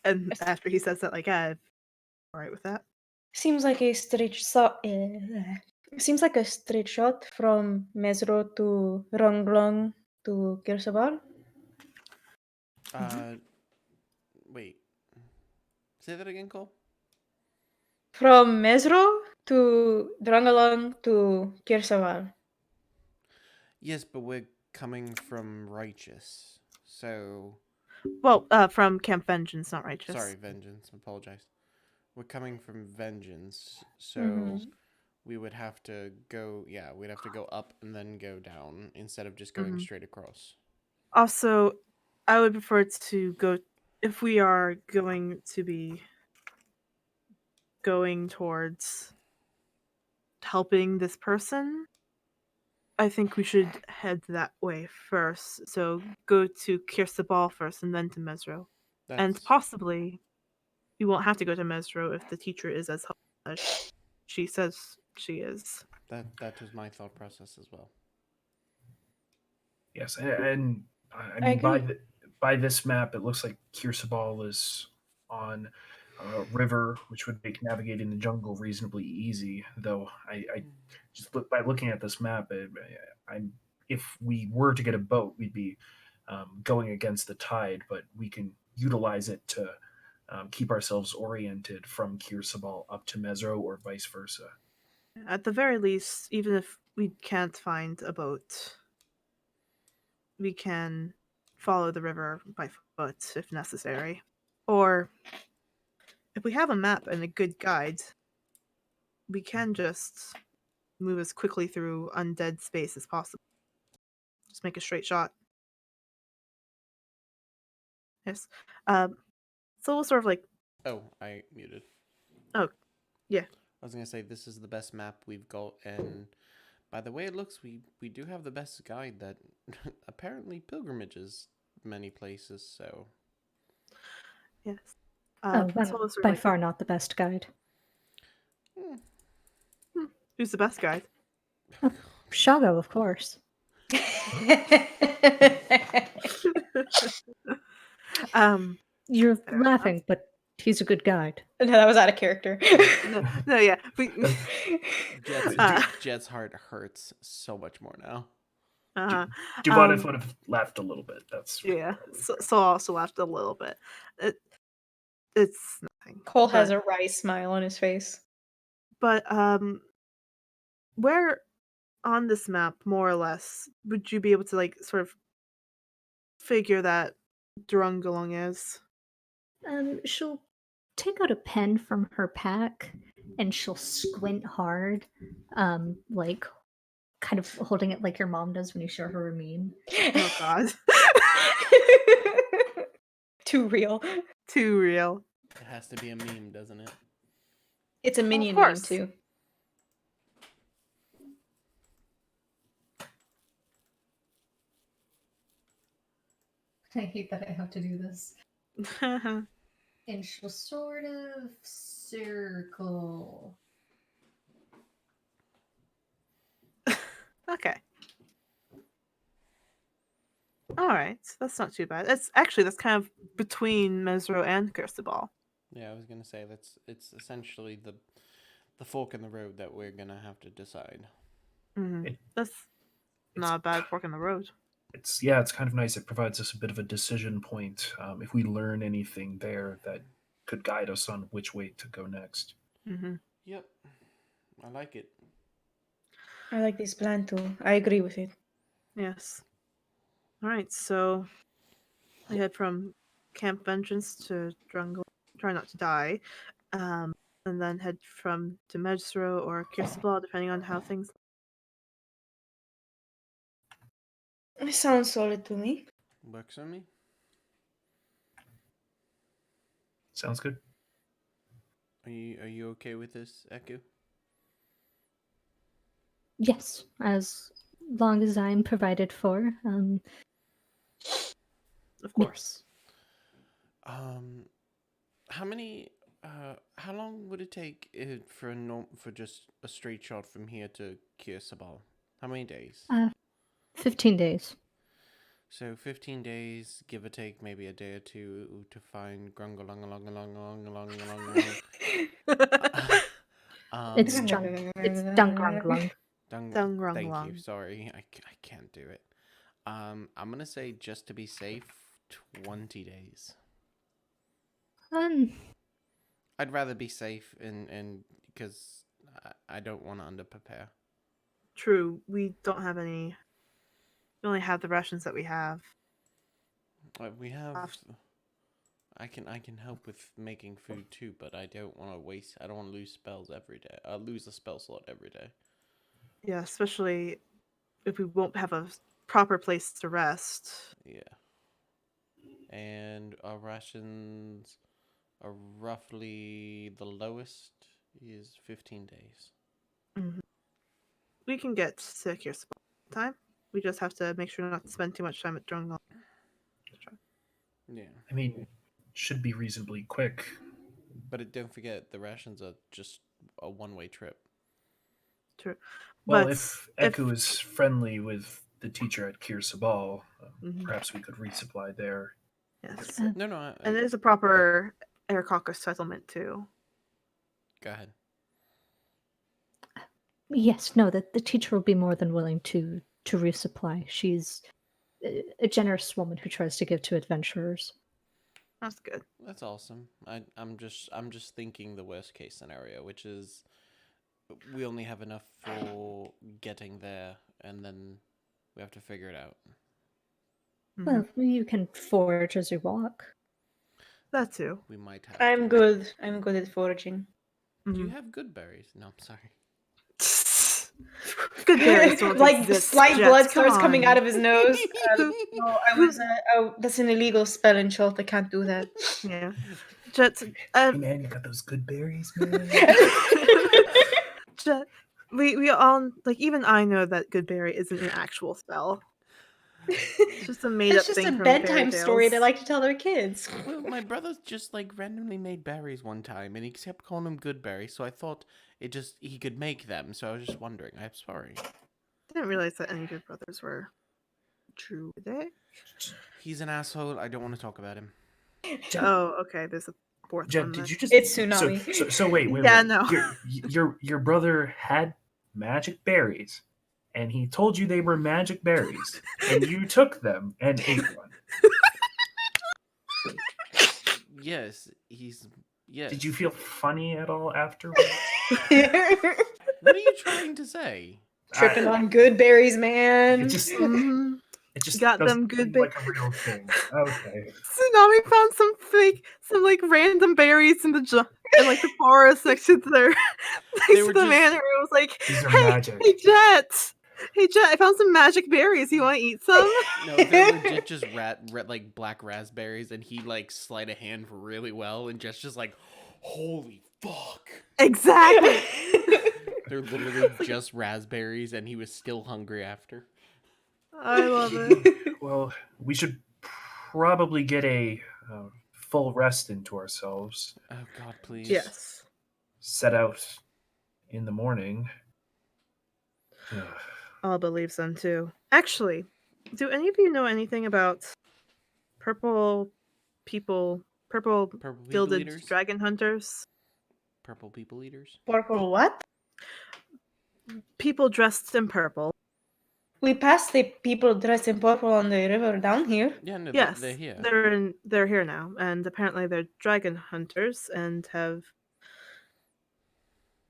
and after he says that, like, All right with that.
Seems like a straight shot. Seems like a straight shot from Mesro to Ronglong to Kirsabal.
Wait. Say that again, Cole?
From Mesro to Drangalong to Kirsabal.
Yes, but we're coming from Righteous. So...
Well, from Camp Vengeance, not Righteous.
Sorry, Vengeance. Apologize. We're coming from Vengeance, so
Mhm.
we would have to go... Yeah, we'd have to go up and then go down instead of just going straight across.
Also, I would prefer to go if we are going to be going towards helping this person. I think we should head that way first. So go to Kirsabal first and then to Mesro. And
That's...
possibly we won't have to go to Mesro if the teacher is as helpful as she says she is.
That was my thought process as well.
Yes, and I mean
agree.
by this map, it looks like Kirsabal is on a river, which would make navigating the jungle reasonably easy. Though I just by looking at this map, if we were to get a boat, we'd be going against the tide, but we can utilize it to keep ourselves oriented from Kirsabal up to Mesro or vice versa.
At the very least, even if we can't find a boat, we can follow the river by foot if necessary. Or if we have a map and a good guide, we can just move as quickly through undead space as possible. Just make a straight shot. Yes. So we'll sort of like.
Oh, I muted.
Oh, yeah.
I was gonna say this is the best map we've got, and by the way it looks, we do have the best guide that apparently pilgrimages many places. So
Yes.
Oh,
So
I'm
we'll sort of
by
like.
far not the best guide.
Who's the best guide?
Shago, of course.
um.
You're
Fair enough.
laughing, but he's a good guide.
No, that was out of character.
No, yeah.
Jet's heart hurts so much more now.
Duvatif would have laughed a little bit. That's
yeah. So I also laughed a little bit. It's nothing.
Cole has a wry smile on his face.
But where on this map, more or less, would you be able to like sort of figure that Drungalong is?
She'll take out a pen from her pack and she'll squint hard, like kind of holding it like your mom does when you show her a meme.
Oh God.
Too real.
Too real.
It has to be a meme, doesn't it?
It's a minion meme
course.
too.
I hate that I have to do this. And she'll sort of circle.
Okay. All right, that's not too bad. That's kind of between Mesro and Kirstabal.
Yeah, I was gonna say it's essentially the fork in the road that we're gonna have to decide.
Mm-hmm. That's not a bad fork in the road.
It's kind of nice. It provides us a bit of a decision point if we learn anything there that could guide us on which way to go next.
Mm-hmm.
Yep, I like it.
I like this plan too. I agree with it.
Yes. All right, so I head from Camp Vengeance to Drungal, try not to die, and then head to Mesro or Kirstabal, depending on how things.
It sounds solid to me.
Works on me.
Sounds good.
Are you okay with this, Echo?
Yes, as long as I'm provided for.
Of course.
How many? How long would it take for just a straight shot from here to Kirsabal? How many days?
15 days.
So 15 days, give or take, maybe a day or two to find grungalong.
It's
Um,
junk. It's dungrunglung.
Thank you.
Dungrunglung.
Sorry, I can't do it. I'm gonna say just to be safe, 20 days.
Um,
I'd rather be safe and because I don't want to underprepare.
True, we don't have any. We only have the rations that we have.
We have.
Off-
I can help with making food too, but I don't want to waste. I don't want to lose spells every day. Lose a spell slot every day.
Yeah, especially if we won't have a proper place to rest.
Yeah. And our rations are roughly the lowest is 15 days.
Mhm. We can get sick here time. We just have to make sure not to spend too much time at Drungal.
Yeah.
I mean, should be reasonably quick.
But don't forget, the rations are just a one-way trip.
True.
Well,
But
if Eku is friendly with the teacher at Kir Sabal,
Mhm.
perhaps we could resupply there.
Yes,
No.
and there's a proper Aircocker settlement too.
Go ahead.
yes, no, the teacher will be more than willing to resupply. She's a generous woman who tries to give to adventurers.
That's good.
That's awesome. I'm just thinking the worst case scenario, which is we only have enough for getting there, and then we have to figure it out.
Mhm.
Well, you can forage as you walk.
That too.
We might have.
I'm
to.
good. I'm good at foraging.
Do you
Mhm.
have good berries? No, I'm sorry.
Good berries don't
Like
exist,
slight
Jet,
blood
come
starts coming
on.
out of his nose. No, I was. That's an illegal spell in Chult. I can't do that.
Yeah. Jet,
Hey man, you got those good berries, man.
Jet, we all like. Even I know that good berry isn't an actual spell. It's just a made
It's
up
just
thing
a
from fairy
bedtime story they
tales.
like to tell their kids.
Well, my brother just like randomly made berries one time, and he kept calling them good berries. So I thought he could make them. So I was just wondering. I'm sorry.
Didn't realize that any of your brothers were druidic.
He's an asshole. I don't want to talk about him.
Oh, okay. There's a fourth
Jed,
one.
did
Then.
you just
It's tsunami.
So wait.
Yeah, no.
Your brother had magic berries, and he told you they were magic berries, and you took them and ate one.
Yes, he's. Yes.
Did you feel funny at all afterwards?
What are you trying to say?
Tripping on good berries, man.
It just
Mhm.
it just
Got
doesn't
them good
seem like a real thing. Okay.
Tsunami found some random berries in the forest next to their
They
next to
were
the
just-
manor. It was like,
These are
hey,
magic.
hey Jet, I found some magic berries. You want to eat some?
No, they're legit just like black raspberries, and he like sleight of hand really well, and just like, holy fuck!
Exactly.
They're literally just raspberries, and he was still hungry after.
I love it.
Well, we should probably get a full rest into ourselves.
Oh God, please.
Yes.
Set out in the morning. Ugh.
I'll believe them too. Actually, do any of you know anything about purple
Purple people
gilded
eaters.
dragon hunters?
Purple people eaters.
Purple what?
People dressed in purple.
We passed the people dressed in purple on the river down here.
Yeah, no,
Yes,
they're here.
They're here now, and apparently they're dragon hunters and have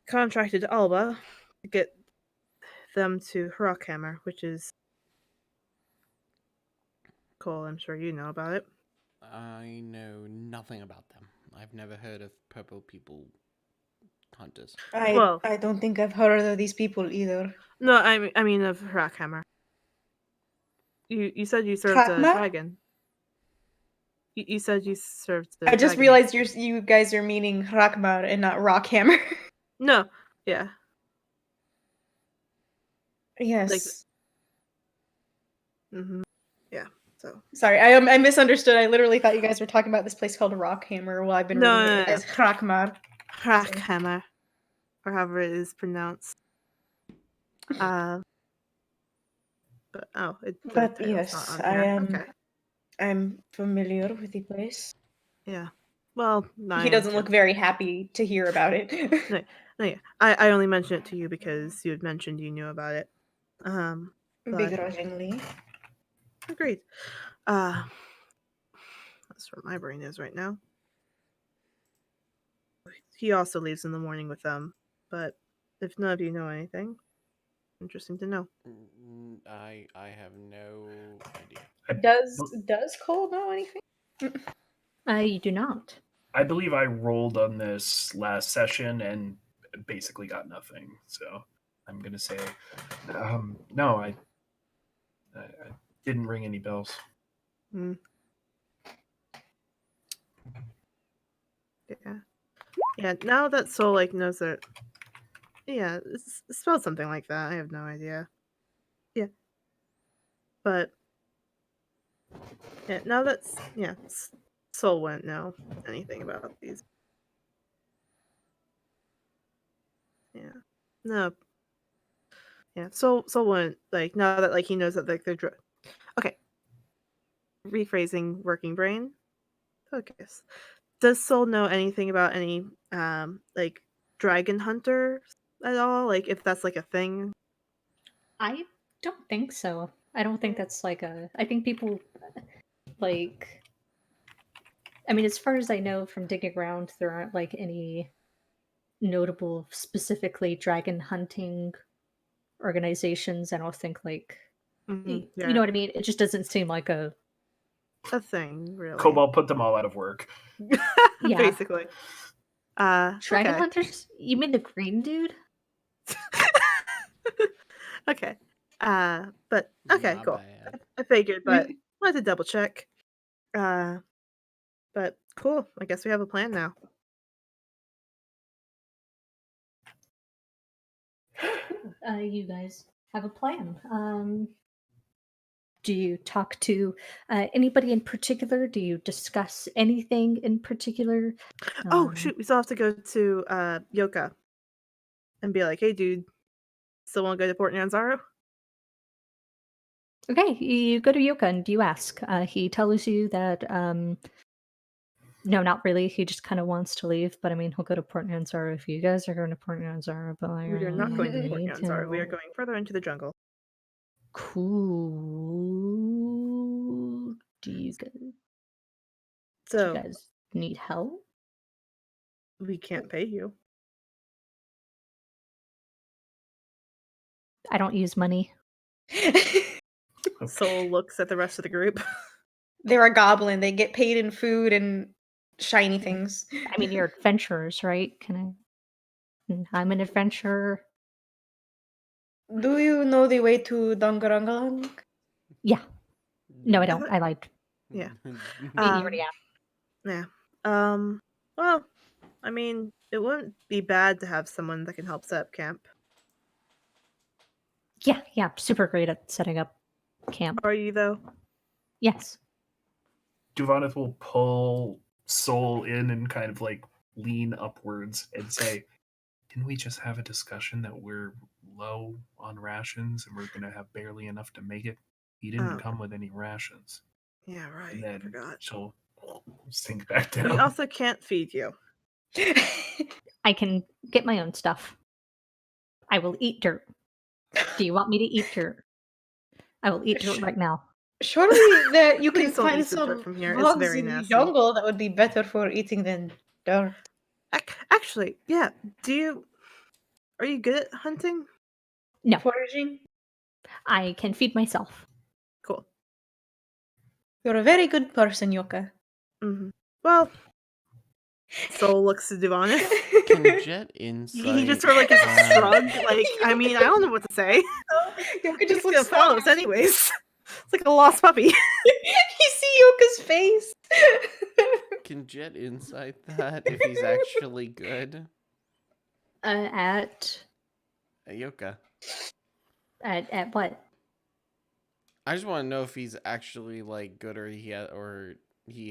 contracted Alba to get them to Rockhammer, which is cool. I'm sure you know about it.
I know nothing about them. I've never heard of purple people hunters.
Well-
I don't think I've heard of these people either.
No, I mean of Rockhammer. You said you served a
Rockhammer?
dragon. You said you served a
I just
dragon.
realized you guys are meaning Rakmar and not Rockhammer.
No, yeah.
Yes.
Mm-hmm. Yeah. So
Sorry, I misunderstood. I literally thought you guys were talking about this place called Rockhammer. Well, I've been
No,
reading
no,
it
no.
as Rakmar.
Rockhammer, or however it is pronounced. But the
But
title's not
yes,
on
I
here.
am.
Okay.
I'm familiar with the place.
Yeah. Well,
He doesn't look very happy to hear about it.
No, yeah. I only mentioned it to you because you had mentioned you knew about it. But
Begrudgingly.
agreed. That's where my brain is right now. He also leaves in the morning with them, but if none of you know anything, interesting to know.
I have no idea.
Does Cole know anything?
You do not.
I believe I rolled on this last session and basically got nothing. So I'm gonna say, no, I didn't ring any bells.
Mm. Yeah. Yeah, now that Soul knows that. Yeah, it spelled something like that. I have no idea. Yeah. But yeah, now that's Soul wouldn't know anything about these. Yeah. No. Yeah. Soul wouldn't now that he knows that they're okay. Rephrasing working brain. Focus. Does Soul know anything about any dragon hunters at all? If that's a thing?
I don't think so. I don't think that's I think people I mean, as far as I know from digging around, there aren't any notable specifically dragon hunting organizations. I don't think you know what I mean? It just doesn't seem like a
thing, really.
Cobalt put them all out of work.
Yeah.
Basically.
Dragon
okay.
hunters? You mean the green dude?
Okay. But okay,
My
cool.
bad.
I figured, but wanted to double check. But cool. I guess we have a plan now.
You guys have a plan. Do you talk to anybody in particular? Do you discuss anything in particular?
Oh shoot, we still have to go to Yoka and be like, hey dude, still wanna go to Port Nyanzaru?
Okay, you go to Yoka and you ask. He tells you that no, not really. He just kind of wants to leave, but I mean, he'll go to Port Nyanzaru if you guys are going to Port Nyanzaru. But
We are not going to Port
need
Nyanzaru. We are
to-
going further into the jungle.
Cool. Do you
So
guys need help?
we can't pay you.
I don't use money.
Soul looks at the rest of the group.
They're a goblin. They get paid in food and shiny things.
I mean, you're adventurers, right? I'm an adventurer.
Do you know the way to Dangarangalang?
Yeah. No, I don't. I lied.
Yeah.
You already asked.
Yeah. Well, I mean, it wouldn't be bad to have someone that can help set up camp.
Yeah. Super great at setting up camp.
Are you though?
Yes.
Duvaneth will pull Soul in and kind of lean upwards and say, didn't we just have a discussion that we're low on rations and we're going to have barely enough to make it? He didn't come with any rations.
Yeah, right.
And then
I forgot.
she'll sink back down.
We also can't feed you.
I can get my own stuff. I will eat dirt. Do you want me to eat dirt? I will eat dirt right now.
Surely you can
Please don't
find
eat the dirt
some
from here. It's
bugs
very
in the
nasty.
jungle that would be better for eating than dirt.
Actually, yeah. Are you good at hunting?
No,
Foraging?
I can feed myself.
Cool.
You're a very good person, Yoka.
Mm-hmm. Well, Soul looks to Duvaneth.
Can Jet insight?
He just sort of is shrugged. I mean, I don't know what to say.
Yoka
Just
just
gonna
looks
follow us anyways. It's like a lost puppy.
You see Yoka's face.
Can Jet insight that if he's actually good?
At
Yoka.
at what?
I just want to know if he's actually good, or he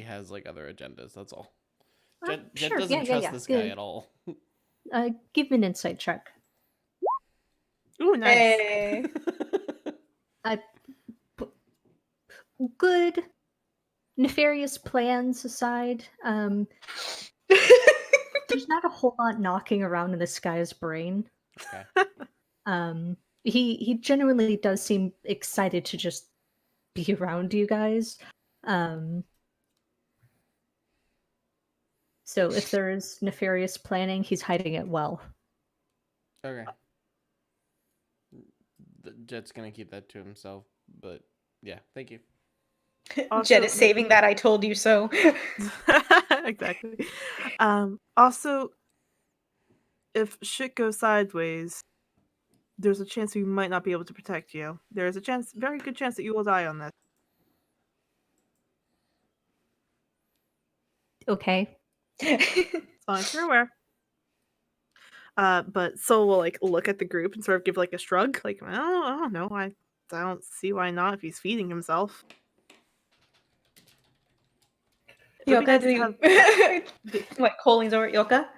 has other agendas. That's all. Jet
Sure.
doesn't trust this guy at all.
Give me an insight check.
Ooh, nice.
Hey.
good nefarious plans aside, there's not a whole lot knocking around in this guy's brain.
Okay.
He genuinely does seem excited to just be around you guys. So if there is nefarious planning, he's hiding it well.
Okay. Jet's gonna keep that to himself, but yeah, thank you.
Also-
Jet is saving that I told you so.
Exactly. Also, if shit goes sideways, there's a chance we might not be able to protect you. There is a chance, very good chance, that you will die on this.
Okay.
As long as you're aware. But Soul will like look at the group and sort of give like a shrug, like, well, I don't know, I don't see why not if he's feeding himself. It would be
Yoka,
nice
do
to
you
have-
like calling's over? Yoka,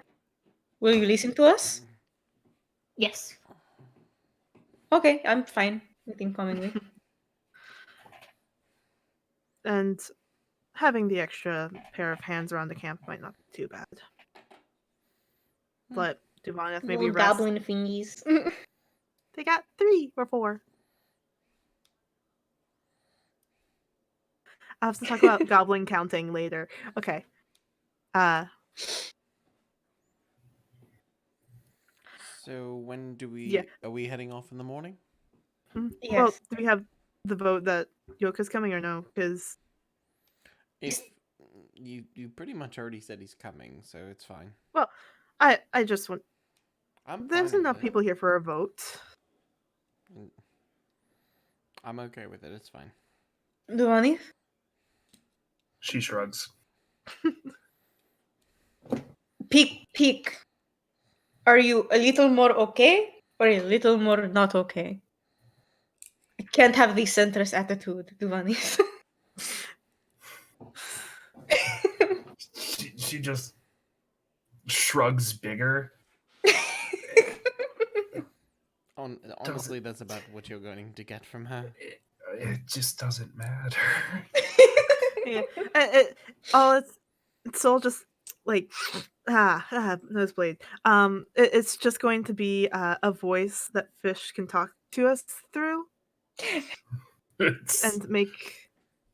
will you listen to us?
Yes.
Okay, I'm fine with him coming with.
And having the extra pair of hands around the camp might not be too bad. Let Duvaneth maybe
Little
rest.
goblin thingies.
They got 3 or 4. I'll have to talk about goblin counting later. Okay.
So when do we?
Yeah.
Are we heading off in the morning?
Well,
Yes.
do we have the vote that Yoka's coming or no? Because
If you pretty much already said he's coming, so it's fine.
I just want.
I'm
There's
fine with
enough
it.
people here for a vote.
I'm okay with it. It's fine.
Duani?
She shrugs.
Peek. Are you a little more okay or a little more not okay? I can't have the centrist attitude, Duani.
She just shrugs bigger.
Honestly, that's about what you're going to get from her.
It just doesn't matter.
Yeah. It's all just like nosebleed. It's just going to be a voice that fish can talk to us through and make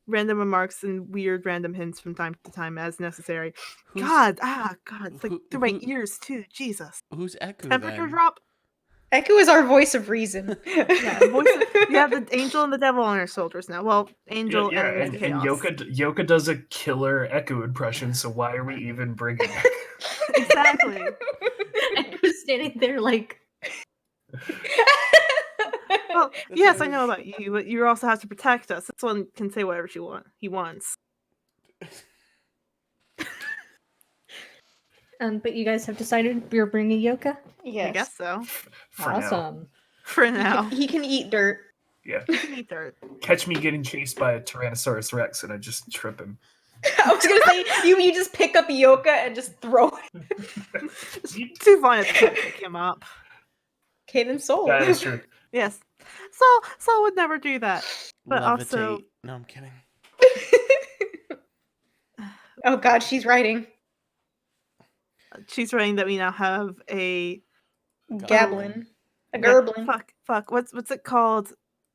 random remarks and weird random hints from time to time as necessary. God, it's like through my ears too. Jesus.
Who's Echo
Temperature
then?
drop.
Echo is our voice of reason.
Yeah, we have the angel and the devil on our shoulders now. Well, angel and chaos.
Yoka does a killer Echo impression, so why are we even bringing it?
Exactly.
I was standing there like,
Well,
That's
yes,
what
I know about you, but you also have to protect us. This one can say whatever he wants.
but you guys have decided you're bringing Yoka?
Yes.
I guess so.
For now.
Awesome.
For now.
He can eat dirt.
Yeah.
He can eat dirt.
Catch me getting chased by a Tyrannosaurus Rex and I just trip him.
I was gonna say you just pick up Yoka and just throw it.
It's too fun to pick him up.
Okay, then Soul.
That is true.
Yes. Saul would never do that. But
Levitate.
also,
No, I'm kidding.
Oh god, she's writing.
she's writing that we now have a
Gablin. A
yeah,
gerblin.
fuck. What's it called?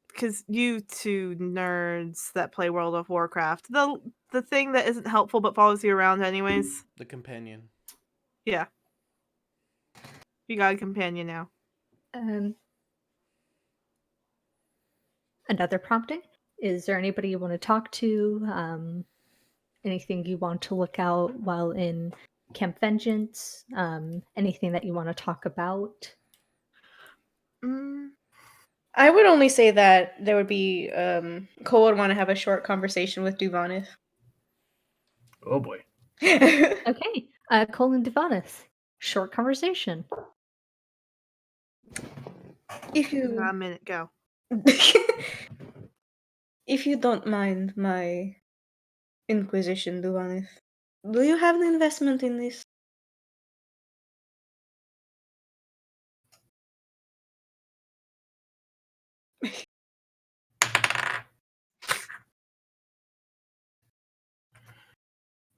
Because you two nerds that play World of Warcraft, the thing that isn't helpful but follows you around anyways.
The companion.
Yeah. You got a companion now.
Another prompting. Is there anybody you want to talk to? Anything you want to look out while in Camp Vengeance? Anything that you want to talk about?
I would only say that there would be Cole would want to have a short conversation with Duvanith.
Oh boy.
Okay. Colin Devanith. Short conversation.
If
You
you
got a minute, go.
if you don't mind my inquisition, Duvanith, do you have an investment in this?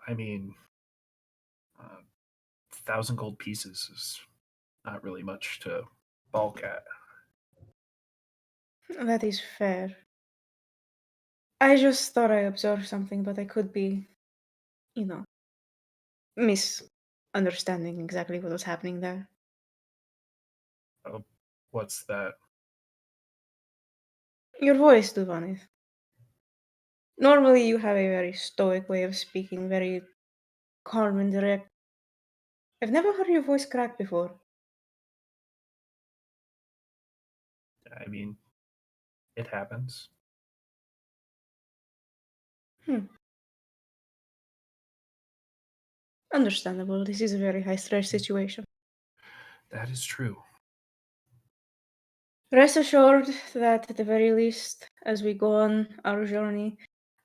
I mean, 1,000 gold pieces is not really much to balk at.
That is fair. I just thought I observed something, but I could be, misunderstanding exactly what was happening there.
What's that?
Your voice, Duvanith. Normally you have a very stoic way of speaking, very calm and direct. I've never heard your voice crack before.
I mean, it happens.
Understandable. This is a very high stress situation.
That is true.
Rest assured that at the very least, as we go on our journey,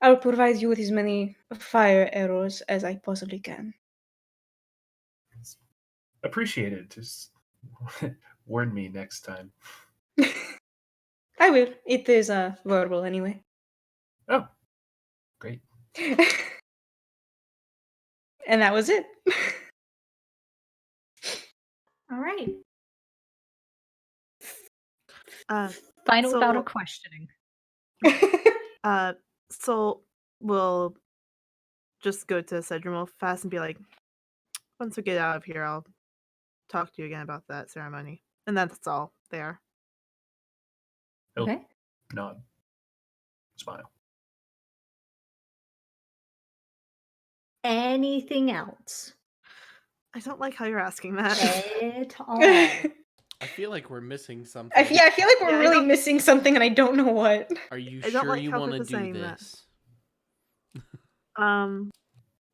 I'll provide you with as many fire arrows as I possibly can.
Appreciate it. Just warn me next time.
I will. It is verbal anyway.
Oh, great.
And that was it.
All right. Final
So-
bout of questioning.
So we'll just go to Cedric real fast and be like, once we get out of here, I'll talk to you again about that ceremony. And that's all there.
He'll
Okay.
nod. Smile.
Anything else
I don't like how you're asking that.
at all?
I feel like we're missing something.
I feel like we're
Yeah, I
really
don't-
missing something and I don't know what.
Are you
I don't
sure
like
you
how
want to
Pippa's
do
saying that.
this?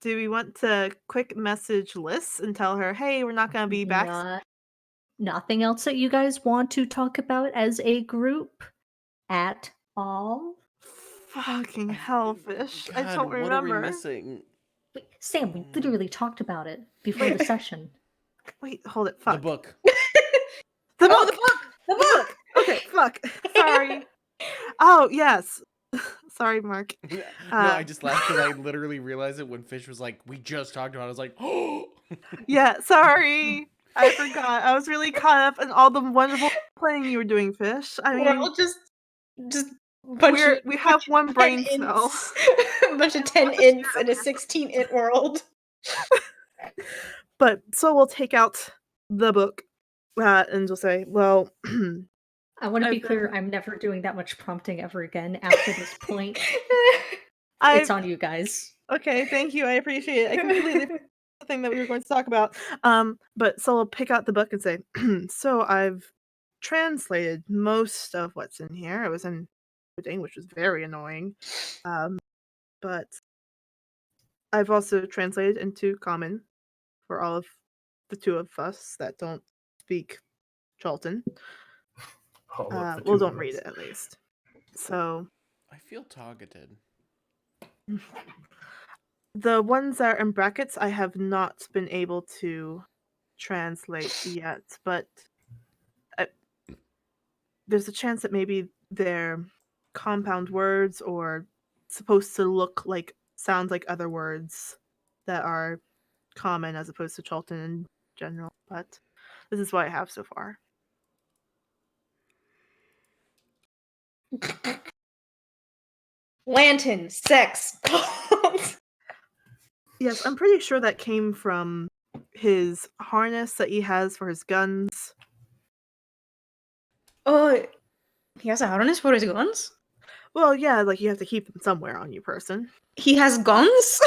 Do we want to quick message Liz and tell her, hey, we're not going to be back?
Nothing else that you guys want to talk about as a group at all?
Fucking hellfish. I
God,
don't
what are
remember.
we missing?
Wait, Sam, we literally talked about it before the session.
Wait, hold it. Fuck.
The book.
The
Oh,
book!
the book!
Okay, fuck. Sorry. Oh, yes. Sorry, Mark.
No, I just laughed because I literally realized it when Fish was like, we just talked about it. I was like, oh!
Yeah, sorry. I forgot. I was really caught up in all the wonderful planning you were doing, Fish. I
We're
mean,
all just bunch of
we have one
10
brain cell.
ints. A bunch of 10 ints in a 16 int world.
But so we'll take out the book and we'll say, well,
I want to be
I've
clear,
been-
I'm never doing that much prompting ever again after this point.
I've
It's on you guys.
okay, thank you. I appreciate it. I completely forgot the thing that we were going to talk about. But so we'll pick out the book and say, so I've translated most of what's in here. It was in which was very annoying. But I've also translated into common for all of the two of us that don't speak Chulten.
All of the
Well,
two
don't
of
read
us.
it at least. So
I feel targeted.
the ones that are in brackets, I have not been able to translate yet, but there's a chance that maybe they're compound words or supposed to sound like other words that are common as opposed to Chulten in general. But this is what I have so far.
Lantern, sex.
Yes, I'm pretty sure that came from his harness that he has for his guns.
Oh, he has a harness for his guns?
Well, yeah, like you have to keep them somewhere on you, person.
He has guns?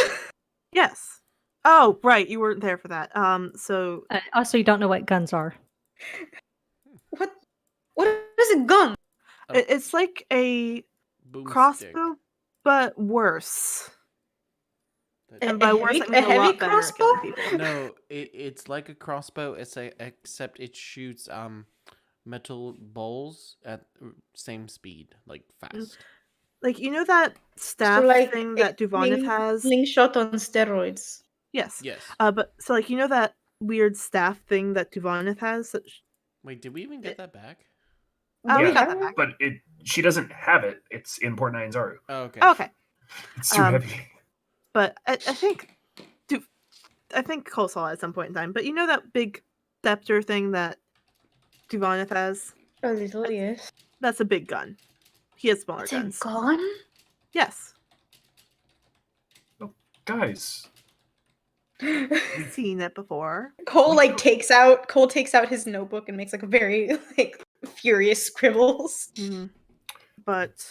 Yes. Oh, right, you weren't there for that. So
Also, you don't know what guns are.
What is a gun?
it's like a
Boomstick.
crossbow, but worse. And by worse, I mean
a
a
heavy
lot better at killing
crossbow?
people.
No, it's like a crossbow, except it shoots metal balls at same speed, like fast.
Like, you know that staff thing that Duvanith has?
Slingshot on steroids.
Yes.
Yes.
But so like you know that weird staff thing that Duvanith has?
Wait, did we even get that back?
We
Yeah,
got that back.
But she doesn't have it. It's in Port Nine's Zaru.
Oh, okay.
Okay.
It's too heavy.
But I think I think Cole saw it at some point in time. But you know that big scepter thing that Duvanith has?
A little, yes.
That's a big gun. He has smaller
It's a
guns.
gun?
Yes.
Guys,
Seen it before.
Cole takes out his notebook and makes like a very like furious scribbles.
Mhm. But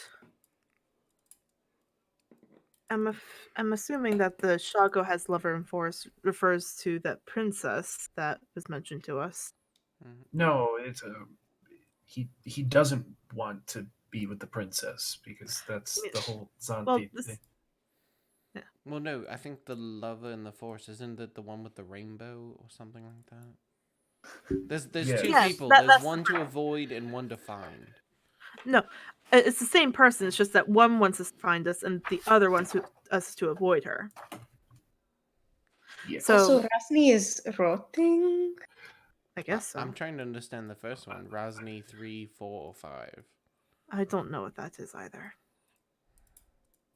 I'm assuming that the Shago has lover in force refers to that princess that was mentioned to us.
no, it's he doesn't want to be with the princess because that's the whole
Well,
Zanthi
this,
thing.
Well, no, I think the lover in the force, isn't it the one with the rainbow or something like that? There's
Yeah.
two
Yes,
people.
that's
There's
the
one to avoid and one to find.
no, it's the same person. It's just that one wants us to find us, and the other wants us to avoid her.
Yeah.
So
Also, Rasni is rotting.
I guess so.
I'm trying to understand the first one. Rasni 3, 4, or 5.
I don't know what that is either.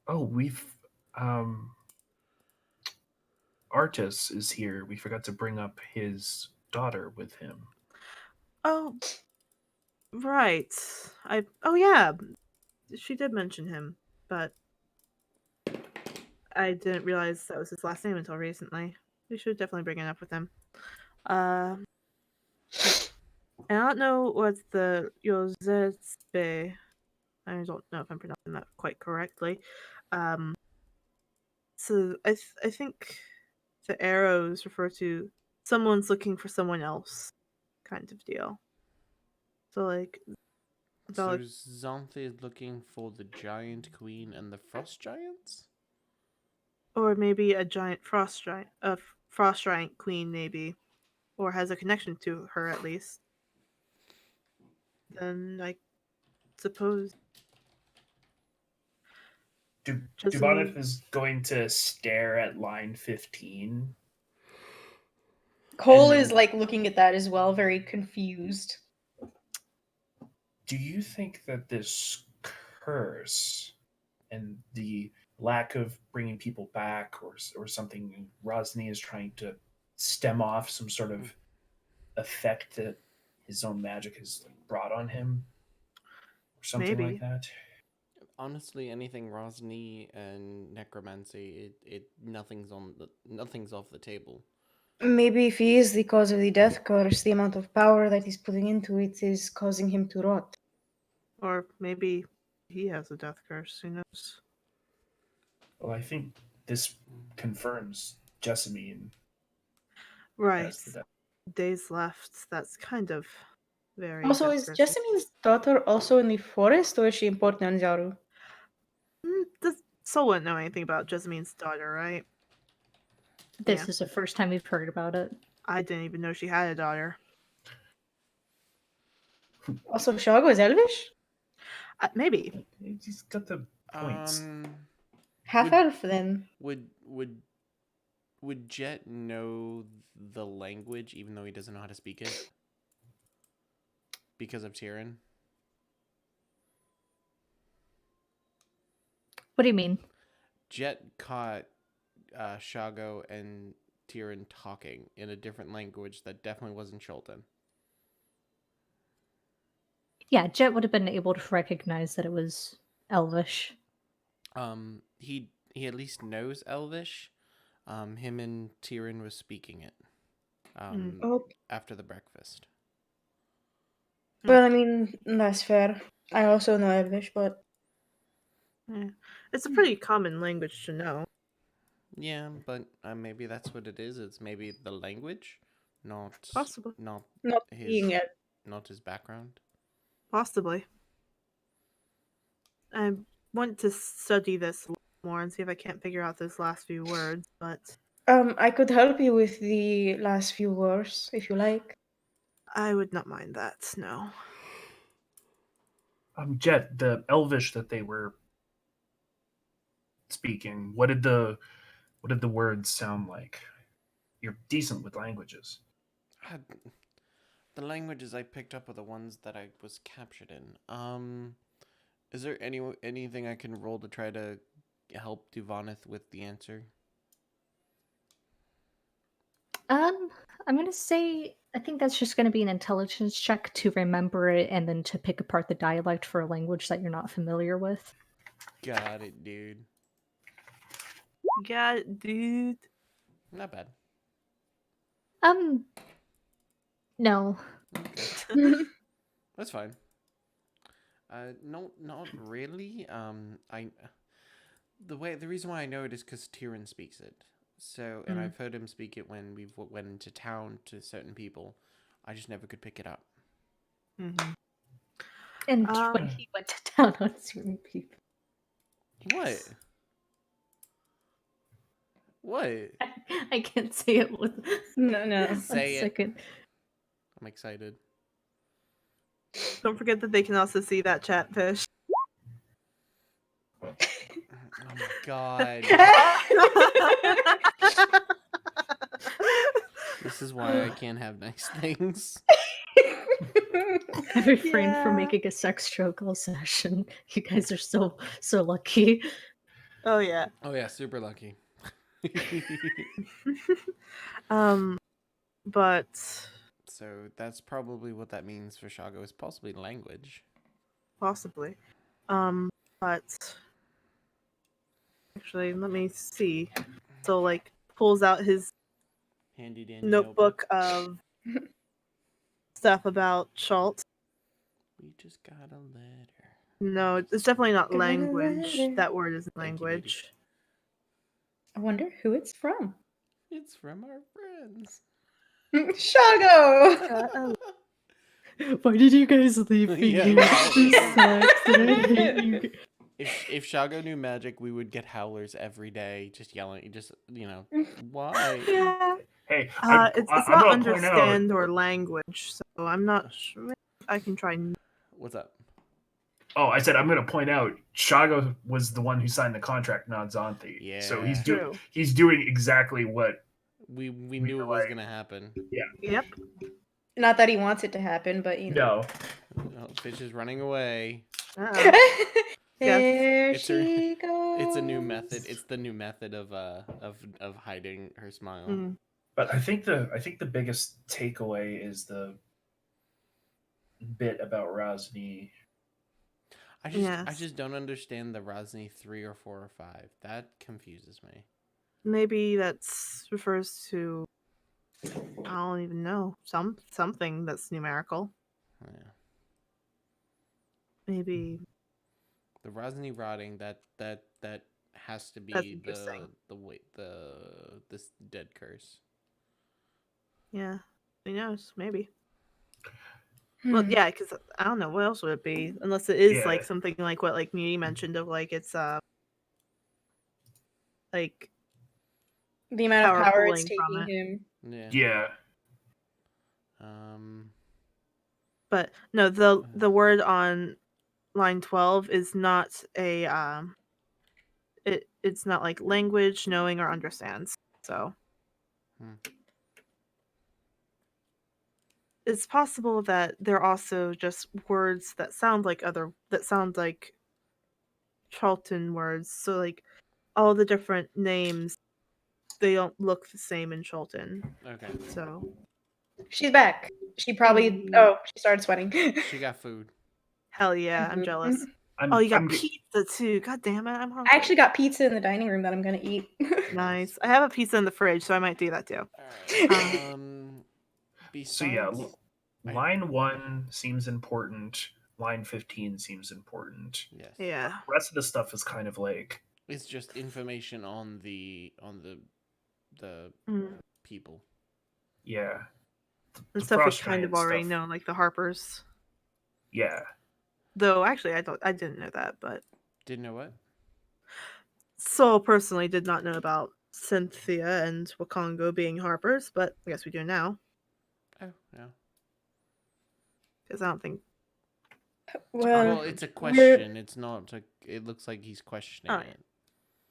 Oh, we've Artis is here. We forgot to bring up his daughter with him.
Oh, right. Oh yeah, she did mention him, but I didn't realize that was his last name until recently. We should definitely bring it up with him. And I don't know what the Yozetsube. I don't know if I'm pronouncing that quite correctly. So I think the arrows refer to someone's looking for someone else, kind of deal. So like,
So Xanthi is looking for the giant queen and the frost giants?
or maybe a frost giant queen, maybe, or has a connection to her at least. Then I suppose
Dubanov is going to stare at line 15.
Cole
then-
is like looking at that as well, very confused.
Do you think that this curse and the lack of bringing people back or something Rosny is trying to stem off some sort of effect that his own magic has brought on him or something
Maybe.
like that?
Honestly, anything Rosny and necromancy, nothing's off the table.
Maybe if he is the cause of the death curse, the amount of power that he's putting into it is causing him to rot.
Or maybe he has a death curse. Who knows?
Well, I think this confirms Jessamine
Right.
has the death.
Days left. That's kind of very.
Also, is
death cursey.
Jessamine's daughter also in the forest, or is she important on Zaru?
Soul wouldn't know anything about Jessamine's daughter, right?
This
Yeah.
is the first time we've heard about it.
I didn't even know she had a daughter.
Also, Shago is Elvish?
Maybe.
He's got the points.
Half elf then.
Would Jet know the language even though he doesn't know how to speak it? Because of Tyrion?
What do you mean?
Jet caught Shago and Tyrion talking in a different language that definitely wasn't Chultan.
Yeah, Jet would have been able to recognize that it was Elvish.
He at least knows Elvish. Him and Tyrion was speaking it. After the breakfast.
Well, I mean, that's fair. I also know Elvish, but
Yeah. It's a pretty common language to know.
Yeah, but maybe that's what it is. It's maybe the language,
Possibly.
not his
being it.
not his background.
Possibly. I want to study this a little more and see if I can't figure out those last few words, but
I could help you with the last few words if you like.
I would not mind that, no.
Jet, the Elvish that they were speaking, what did the words sound like? You're decent with languages.
The languages I picked up are the ones that I was captured in. Is there anything I can roll to try to help Duvanith with the answer?
I'm gonna say I think that's just gonna be an intelligence check to remember it and then to pick apart the dialect for a language that you're not familiar with.
Got it, dude.
Got it, dude.
Not bad.
No.
Okay. That's fine. No, not really. The reason why I know it is because Tyrion speaks it. So, and I've heard him speak it when we've went into town to certain people. I just never could pick it up.
Mm-hmm.
And when he went to town on certain people.
What? What?
I can't say it with
No.
Say it.
second.
I'm excited.
Don't forget that they can also see that chat, Fish.
Oh my god. This is why I can't have nice things.
I refrained from making a sex joke all session. You guys are so lucky.
Oh yeah.
Oh yeah, super lucky.
But
So that's probably what that means for Shago, is possibly language.
possibly. But actually, let me see. So like pulls out his
Handy dandy
notebook of stuff about Chult.
We just got a letter.
No, it's definitely not
Got a
language.
letter.
That word isn't
Thank you,
language.
I wonder who it's from.
It's from our friends.
Shago!
Why did you guys leave me
Yeah,
here? This sucks, and I hate you.
If Shago knew magic, we would get howlers every day, just yelling, why?
Yeah.
Hey,
It's
I'm
not
gonna point out.
understand or language, so I'm not sure. I can try.
What's up?
Oh, I said I'm going to point out. Shago was the one who signed the contract, not Zonthi.
Yeah.
So
True.
he's doing exactly what
We knew it was gonna happen.
Yep.
Not that he wants it to happen, but you know.
No.
Oh, Fish is running away.
There
It's
she goes.
It's a new method. It's the new method of hiding her smile.
Mm.
But I think the biggest takeaway is the bit about Rosny.
I
Yes.
just don't understand the Rosny 3 or 4 or 5. That confuses me.
Maybe that's refers to I don't even know something that's numerical.
Yeah.
Maybe
The Rosny rotting, that has to
that's
be
interesting.
this dead curse.
Yeah, who knows? Maybe. Well, yeah, because I don't know what else would it be unless it is
Yeah.
like something like what like Muni mentioned of like it's like
The amount
power
of power it's
pulling from
taking
it.
him.
Yeah.
Yeah.
But no, the word on line 12 is not a it's not like language, knowing, or understands. So it's possible that they're also just words that sound like Charlton words. So like all the different names, they don't look the same in Chulton.
Okay.
So
She's back. She probably. Oh, she started sweating.
She got food.
hell yeah, I'm jealous.
I'm,
Oh, you got
I'm,
pizza too. God damn it, I'm hungry.
I actually got pizza in the dining room that I'm gonna eat.
Nice. I have a pizza in the fridge, so I might do that too.
Alright. Besides,
So yeah, line 1 seems important. Line 15 seems important.
yes.
Yeah.
The rest of the stuff is kind of like
It's just information on the people.
yeah.
And
The
stuff we
Frost
kind of
Giant
already
stuff.
know, like the Harpers.
Yeah.
Though actually, I didn't know that, but
Didn't know what?
Sol personally did not know about Cynthia and Wakongo being Harpers, but I guess we do now
Oh, yeah.
because I don't think.
Well, it's a question. It's not. It looks like he's questioning it.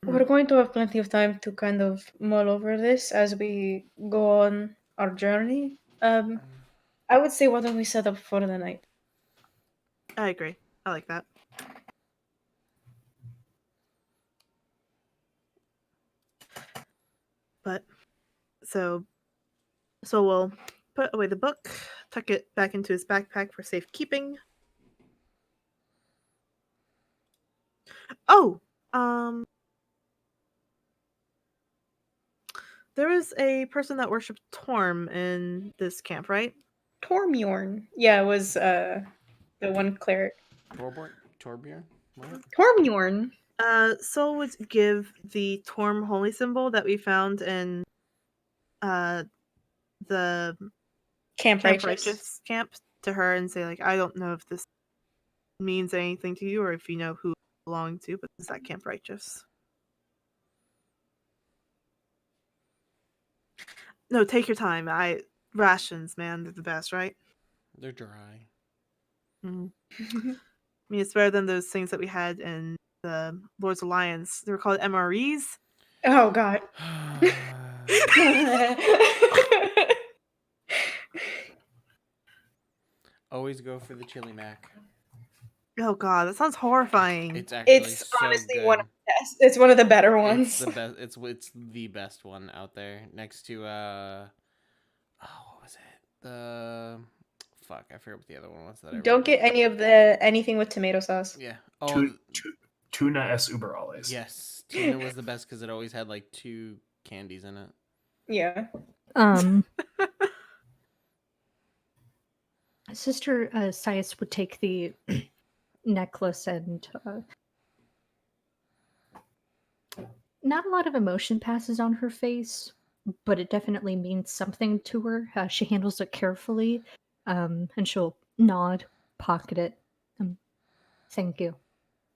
We're going to have plenty of time to kind of mull over this as we go on our journey. I would say, why don't we set up for the night?
I agree. I like that. But so So we'll put away the book, tuck it back into his backpack for safekeeping. Oh, there is a person that worshipped Torm in this camp, right?
Tormjorn. Yeah, it was the one cleric.
Torbjorn? What?
Tormjorn.
Sol would give the Torm holy symbol that we found in the
Camp
Camp
Righteous.
Righteous camp to her and say, like, I don't know if this means anything to you or if you know who it belonged to, but is that Camp Righteous? No, take your time. Rations, man, they're the best, right?
They're dry.
Mm. I mean, it's better than those things that we had in the Lord's Alliance. They were called MREs.
Oh God.
Always go for the chili mac.
Oh God, that sounds horrifying.
It's actually
It's
so
honestly
good.
one of the best. It's one of the better ones.
It's the best. It's the best one out there. Next to what was it? Fuck, I forget what the other one was that I
Don't get anything with tomato sauce.
Yeah. Oh,
Tuna es überalles.
yes. Tuna was the best because it always had like 2 candies in it.
Yeah.
Sister Sias would take the necklace and not a lot of emotion passes on her face, but it definitely means something to her. She handles it carefully, and she'll nod, pocket it. Thank you.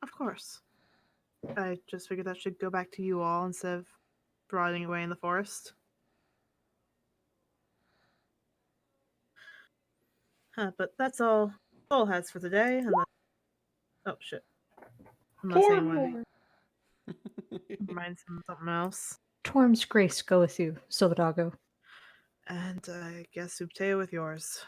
Of course. I just figured that should go back to you all instead of rotting away in the forest. But that's all Soul has for today. Unless... Oh shit! Unless anyone reminds him of something else.
Torm's grace go with you, Soldago.
And I guess Upteo with yours.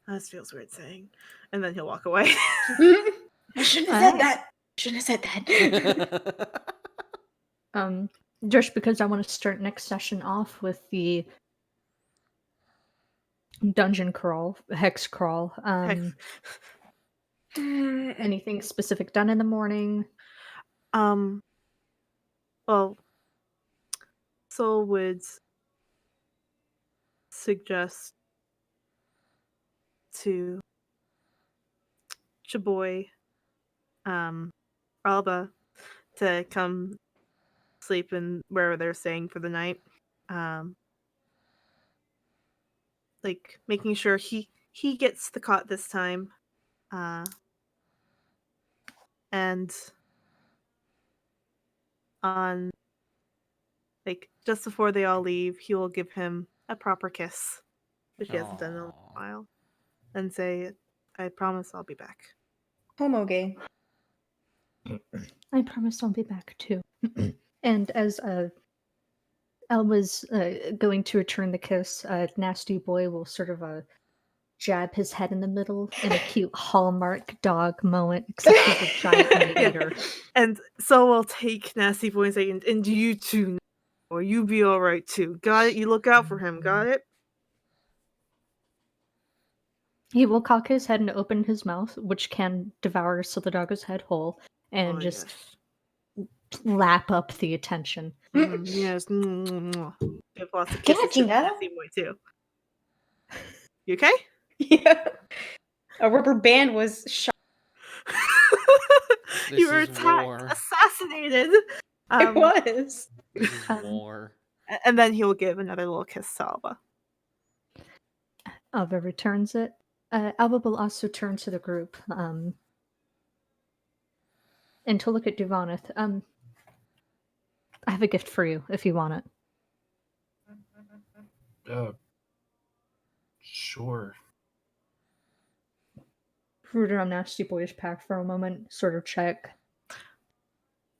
That feels weird saying. And then he'll walk away.
I shouldn't have said that. Shouldn't have said that.
Just because I want to start next session off with the dungeon crawl, hex crawl. Anything specific done in the morning?
Well, Soul would suggest to Chaboy, Alba, to come sleep in wherever they're staying for the night. Like making sure he gets the cot this time. And on like just before they all leave, he will give him a proper kiss, which he hasn't done in a while, and say, I promise I'll be back.
Homo gay.
I promise I'll be back too. And as Elma's going to return the kiss, Nasty Boy will sort of jab his head in the middle in a cute Hallmark dog moment, except he's a giant meat eater.
And so we'll take Nasty Boy and say, and you too, or you be alright too. Got it? You look out for him, got it?
He will cock his head and open his mouth, which can devour Soldago's head whole, and just lap up the attention.
Yes. Give lots of kisses to Nasty Boy too. You okay?
Yeah. A rubber band was shot.
You were attacked, assassinated.
It was.
This is war.
And then he will give another little kiss to Alba.
Alba returns it. Alba will also turn to the group and to look at Duvaneth. I have a gift for you if you want it.
Sure.
Root around Nasty Boy's pack for a moment, sort of check.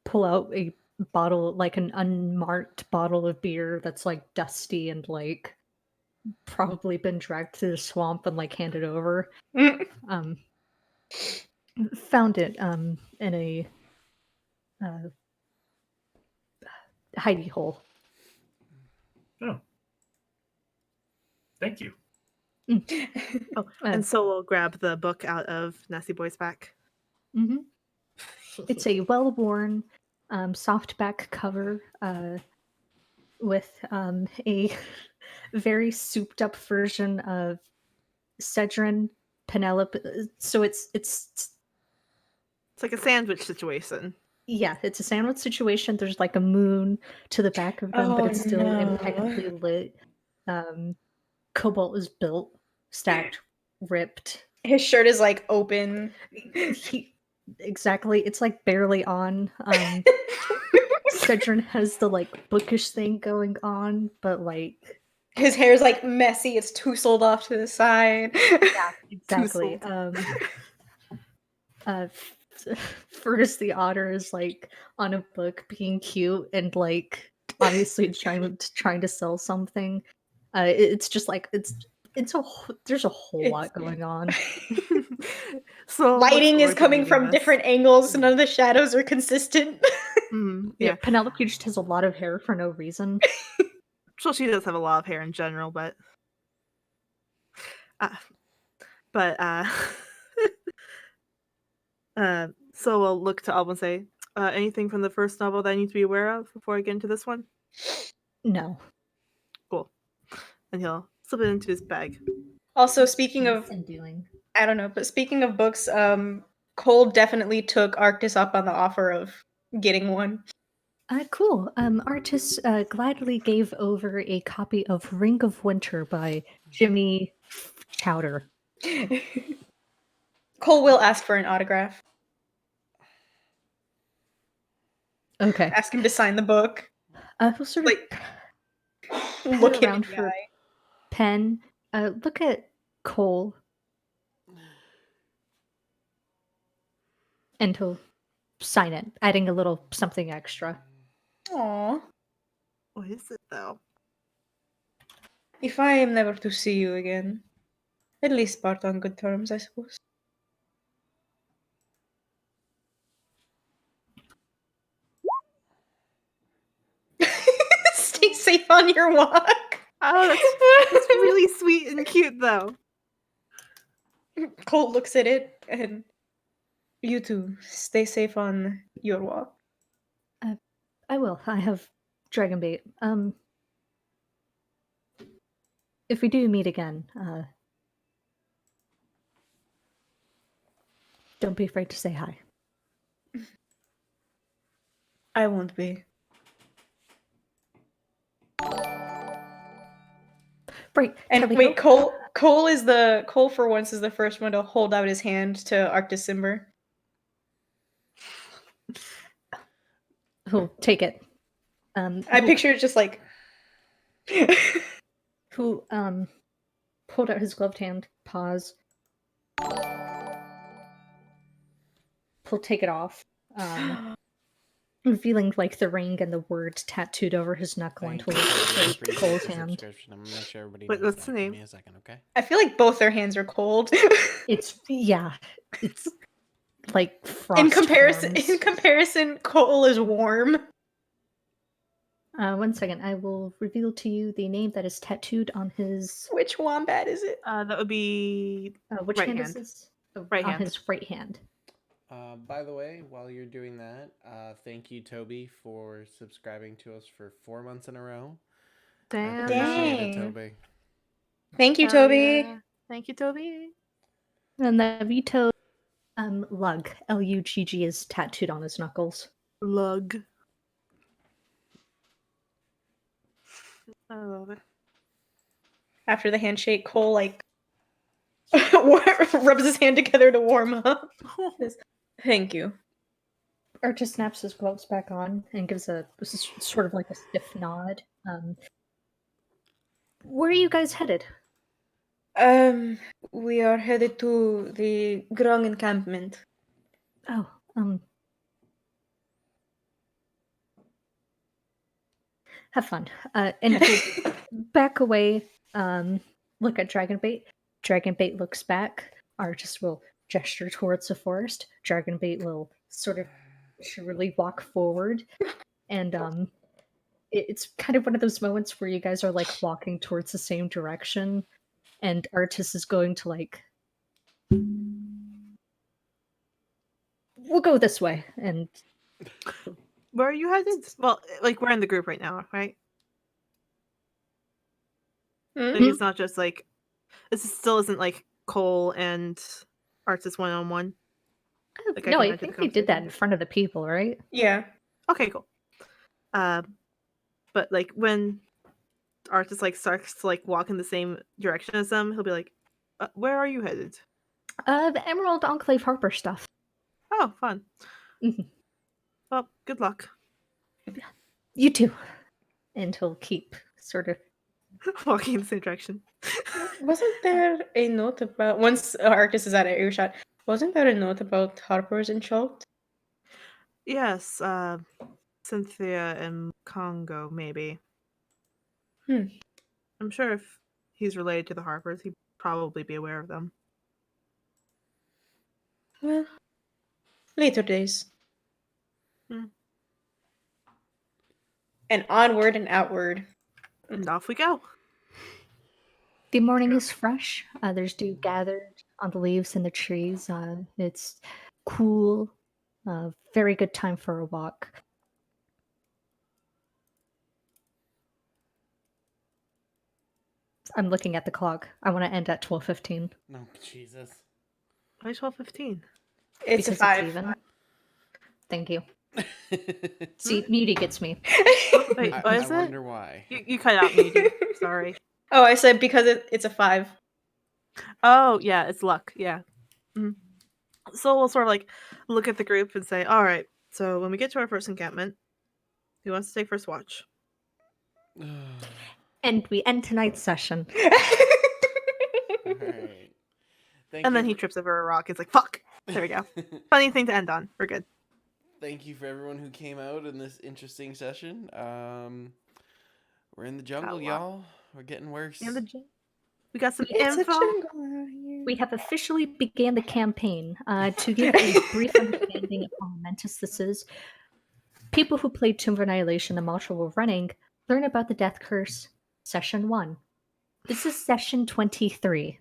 Pull out a bottle, like an unmarked bottle of beer that's like dusty and like probably been dragged through the swamp and like handed over. Found it in a hidey hole.
Oh. Thank you.
Oh, and so we'll grab the book out of Nasty Boy's back.
Mhm. It's a well-worn, softback cover with a very souped-up version of Cedrin, Penelope. So it's
It's like a sandwich situation.
yeah, it's a sandwich situation. There's like a moon to the back of them, but
Oh,
it's still
no.
impeccably lit. Cobalt is built, stacked, ripped.
His shirt is like open.
Exactly, it's like barely on. Cedrin has the like bookish thing going on, but like
His hair's like messy. It's tousled off to the side.
yeah, exactly.
Tousled.
First the otter is like on a book being cute and like obviously trying to sell something. It's just like there's a whole lot going on.
So
Lighting is coming from different angles. None of the shadows are consistent.
Yeah, Penelope just has a lot of hair for no reason.
So she does have a lot of hair in general, but so we'll look to Alba and say, anything from the first novel that I need to be aware of before I get into this one?
No.
Cool. And he'll slip it into his bag.
Also, speaking of, I don't know, but speaking of books, Cole definitely took Arctis up on the offer of getting one.
Cool. Artis gladly gave over a copy of Ring of Winter by Jimmy Chowder.
Cole will ask for an autograph.
Okay.
Ask him to sign the book.
He'll sort of
look him in
around
the
for
eye.
pen. Look at Cole. And he'll sign it, adding a little something extra.
Aww.
What is it, though?
If I am never to see you again, at least part on good terms, I suppose. Stay safe on your walk.
Oh, that's really sweet and cute, though.
Cole looks at it, and you too. Stay safe on your walk.
I will. I have dragon bait. If we do meet again, don't be afraid to say hi.
I won't be.
Right.
And wait, Cole for once is the first one to hold out his hand to Arctis Simber.
Who'll take it.
I picture it just like
who pulled out his gloved hand, pause. He'll take it off. Revealing like the ring and the words tattooed over his knuckle until it's like Cole's hand.
I'm gonna make sure everybody
Wait,
knows
what's
that.
the name?
Give me a second, okay?
I feel like both their hands are cold.
It's like frost.
In comparison, Cole is warm.
1 second, I will reveal to you the name that is tattooed on his.
Which wombat is it?
That would be
which
right
hand
hand.
is this?
Right
on
hand.
his right hand.
By the way, while you're doing that, thank you, Toby, for subscribing to us for 4 months in a row.
Damn.
I appreciate it,
Dang.
Toby.
Thank you,
Hell
Toby.
yeah. Thank you, Toby.
And the Vito Lug, Lugg, is tattooed on his knuckles.
Lug. I love it.
After the handshake, Cole like rubs his hand together to warm up. Thank you.
Archer snaps his gloves back on and gives a sort of like a stiff nod. Where are you guys headed?
We are headed to the Grung encampment.
Oh, have fun. And he'll back away, look at Dragonbait. Dragonbait looks back. Argus will gesture towards the forest. Dragonbait will sort of surely walk forward and it's kind of one of those moments where you guys are like walking towards the same direction, and Artis is going to like, we'll go this way, and
Where are you headed? Well, like we're in the group right now, right? Like
Hmm?
it's not just like this still isn't like Cole and Artis 1-on-1. Like
no,
can
I
enter the
think we did that in
conversation.
front of the people, right?
Yeah.
Okay, cool. But like when Artis like starts to like walk in the same direction as them, he'll be like, "Where are you headed?"
The Emerald Enclave Harper stuff.
Oh, fun.
Mhm.
Well, good luck.
You too. And he'll keep sort of.
Walking in the same direction.
Wasn't there a note about once Arcus is out of earshot? Wasn't there a note about Harper's in Chult?
Yes, Cynthia and Congo, maybe.
Hmm.
I'm sure if he's related to the Harpers, he'd probably be aware of them.
Well, later days.
Hmm.
And onward and outward.
And off we go.
The morning is fresh. There's dew gathered on the leaves in the trees. It's cool. Very good time for a walk. I'm looking at the clock. I want to end at 12:15
No, Jesus.
Why 12:15?
It's
because
a
it's
5.
even. Thank you. See, Muty gets me.
Wait,
I,
what
I
is it?
wonder why.
You cut out Muji. Sorry.
Oh, I said because it's a 5.
Oh, yeah, it's luck. Yeah. Mhm. So we'll sort of like look at the group and say, all right, so when we get to our first encampment, who wants to take first watch?
And we end tonight's session.
All right. Thank
And
you
then he
for-
trips over a rock. It's like, fuck. There we go. Funny thing to end on. We're good.
Thank you for everyone who came out in this interesting session. We're in the jungle,
wow.
y'all. We're getting worse.
And we got some
It's a
info.
jungle out here.
We have officially began the campaign. To give a brief understanding of how momentous this is, people who played Tomb of Annihilation and Module were running learn about the Death Curse, Session 1. This is Session 23.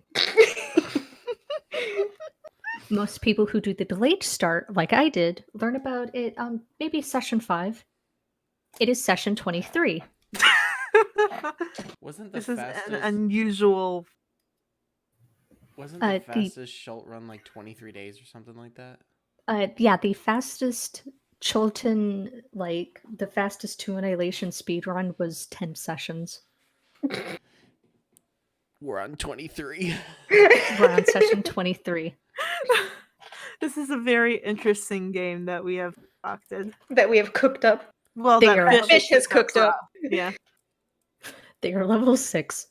Most people who do the delayed start, like I did, learn about it maybe Session 5. It is Session 23.
Wasn't the
This is
fastest?
an unusual.
Wasn't the
the-
fastest Chult run like 23 days or something like that?
Yeah, the fastest Chilton, like the fastest Tomb of Annihilation speedrun was 10 sessions.
We're on 23.
We're on Session 23.
This is a very interesting game that we have concocted.
That we have cooked up.
Well,
They
that
are-
Fish has cooked
for
up.
us. Yeah.
They are level 6.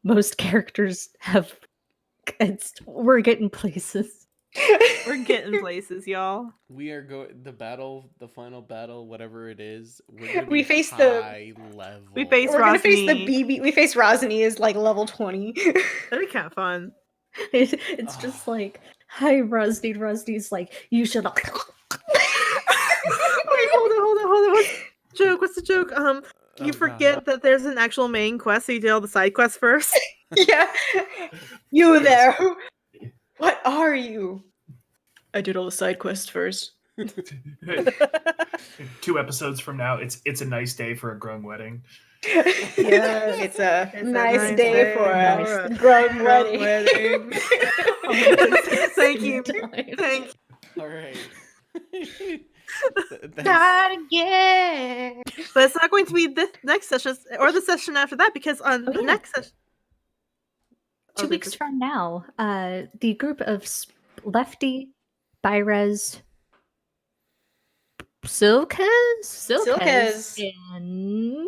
Most characters have. We're getting places.
We're getting places, y'all.
We are going the final battle, whatever it is. We're gonna
We
be
face the-
high level.
We face
We're gonna face the
Rosny.
BB. We face Rosny as like level 20.
That'd be kind of fun.
It's just like, hi, Rusty. Rusty's like, you should.
Wait, hold on. What's the joke? You
Oh,
forget that there's an actual main quest, so you did all the side quests first.
Yeah. You there. What are you? I did all the side quests first.
2 episodes from now, it's a nice day for a grung wedding.
Yeah, it's a nice day for
nice
a
day.
grung wedding.
Thank you. Thank you.
All right. Thanks.
Not again.
But it's not going to be this next session or the session after that because on the
yeah.
next session.
2 weeks from now, the group of Lefty, Byrez, Silkes, and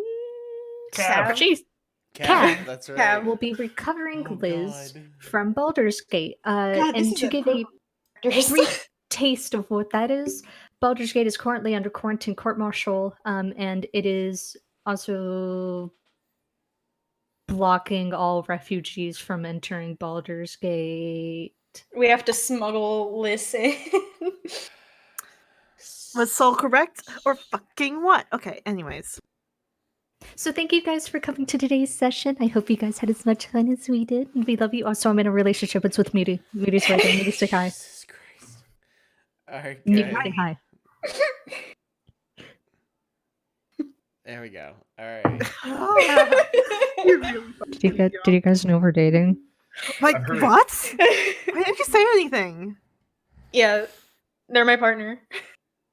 Cav.
Jeez,
Cav, that's right.
Cav
will be recovering
Oh,
Liz
God.
from Baldur's Gate.
God, this
And
is
to
a
give a
There's-
brief taste of what that is, Baldur's Gate is currently under quarantine court-martial, and it is also blocking all refugees from entering Baldur's Gate.
We have to smuggle Liz in.
Was Soul correct or fucking what? Okay, anyways.
So thank you guys for coming to today's session. I hope you guys had as much fun as we did. And we love you. Also, I'm in a relationship. It's with Moody. Moody's right there. Moody, say hi.
Jesus Christ. All right,
Moody,
guys.
say hi.
There we go. All right.
You're really fucking
Did you guys know we're dating?
Like,
I've heard it.
what? Why didn't you say anything?
Yeah, they're my partner.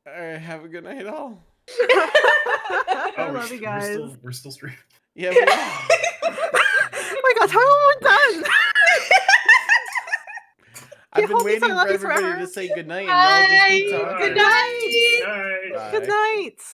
All right. Have a good night, all.
I love you guys.
We're still streaming.
Yeah. We are.
Oh my god, tell me when we're done!
I've been
hold these
waiting for
unlucky
everybody
forever.
to say goodnight, and y'all just keep
Bye.
talking.
Good night.
Night.
Bye.
Good night!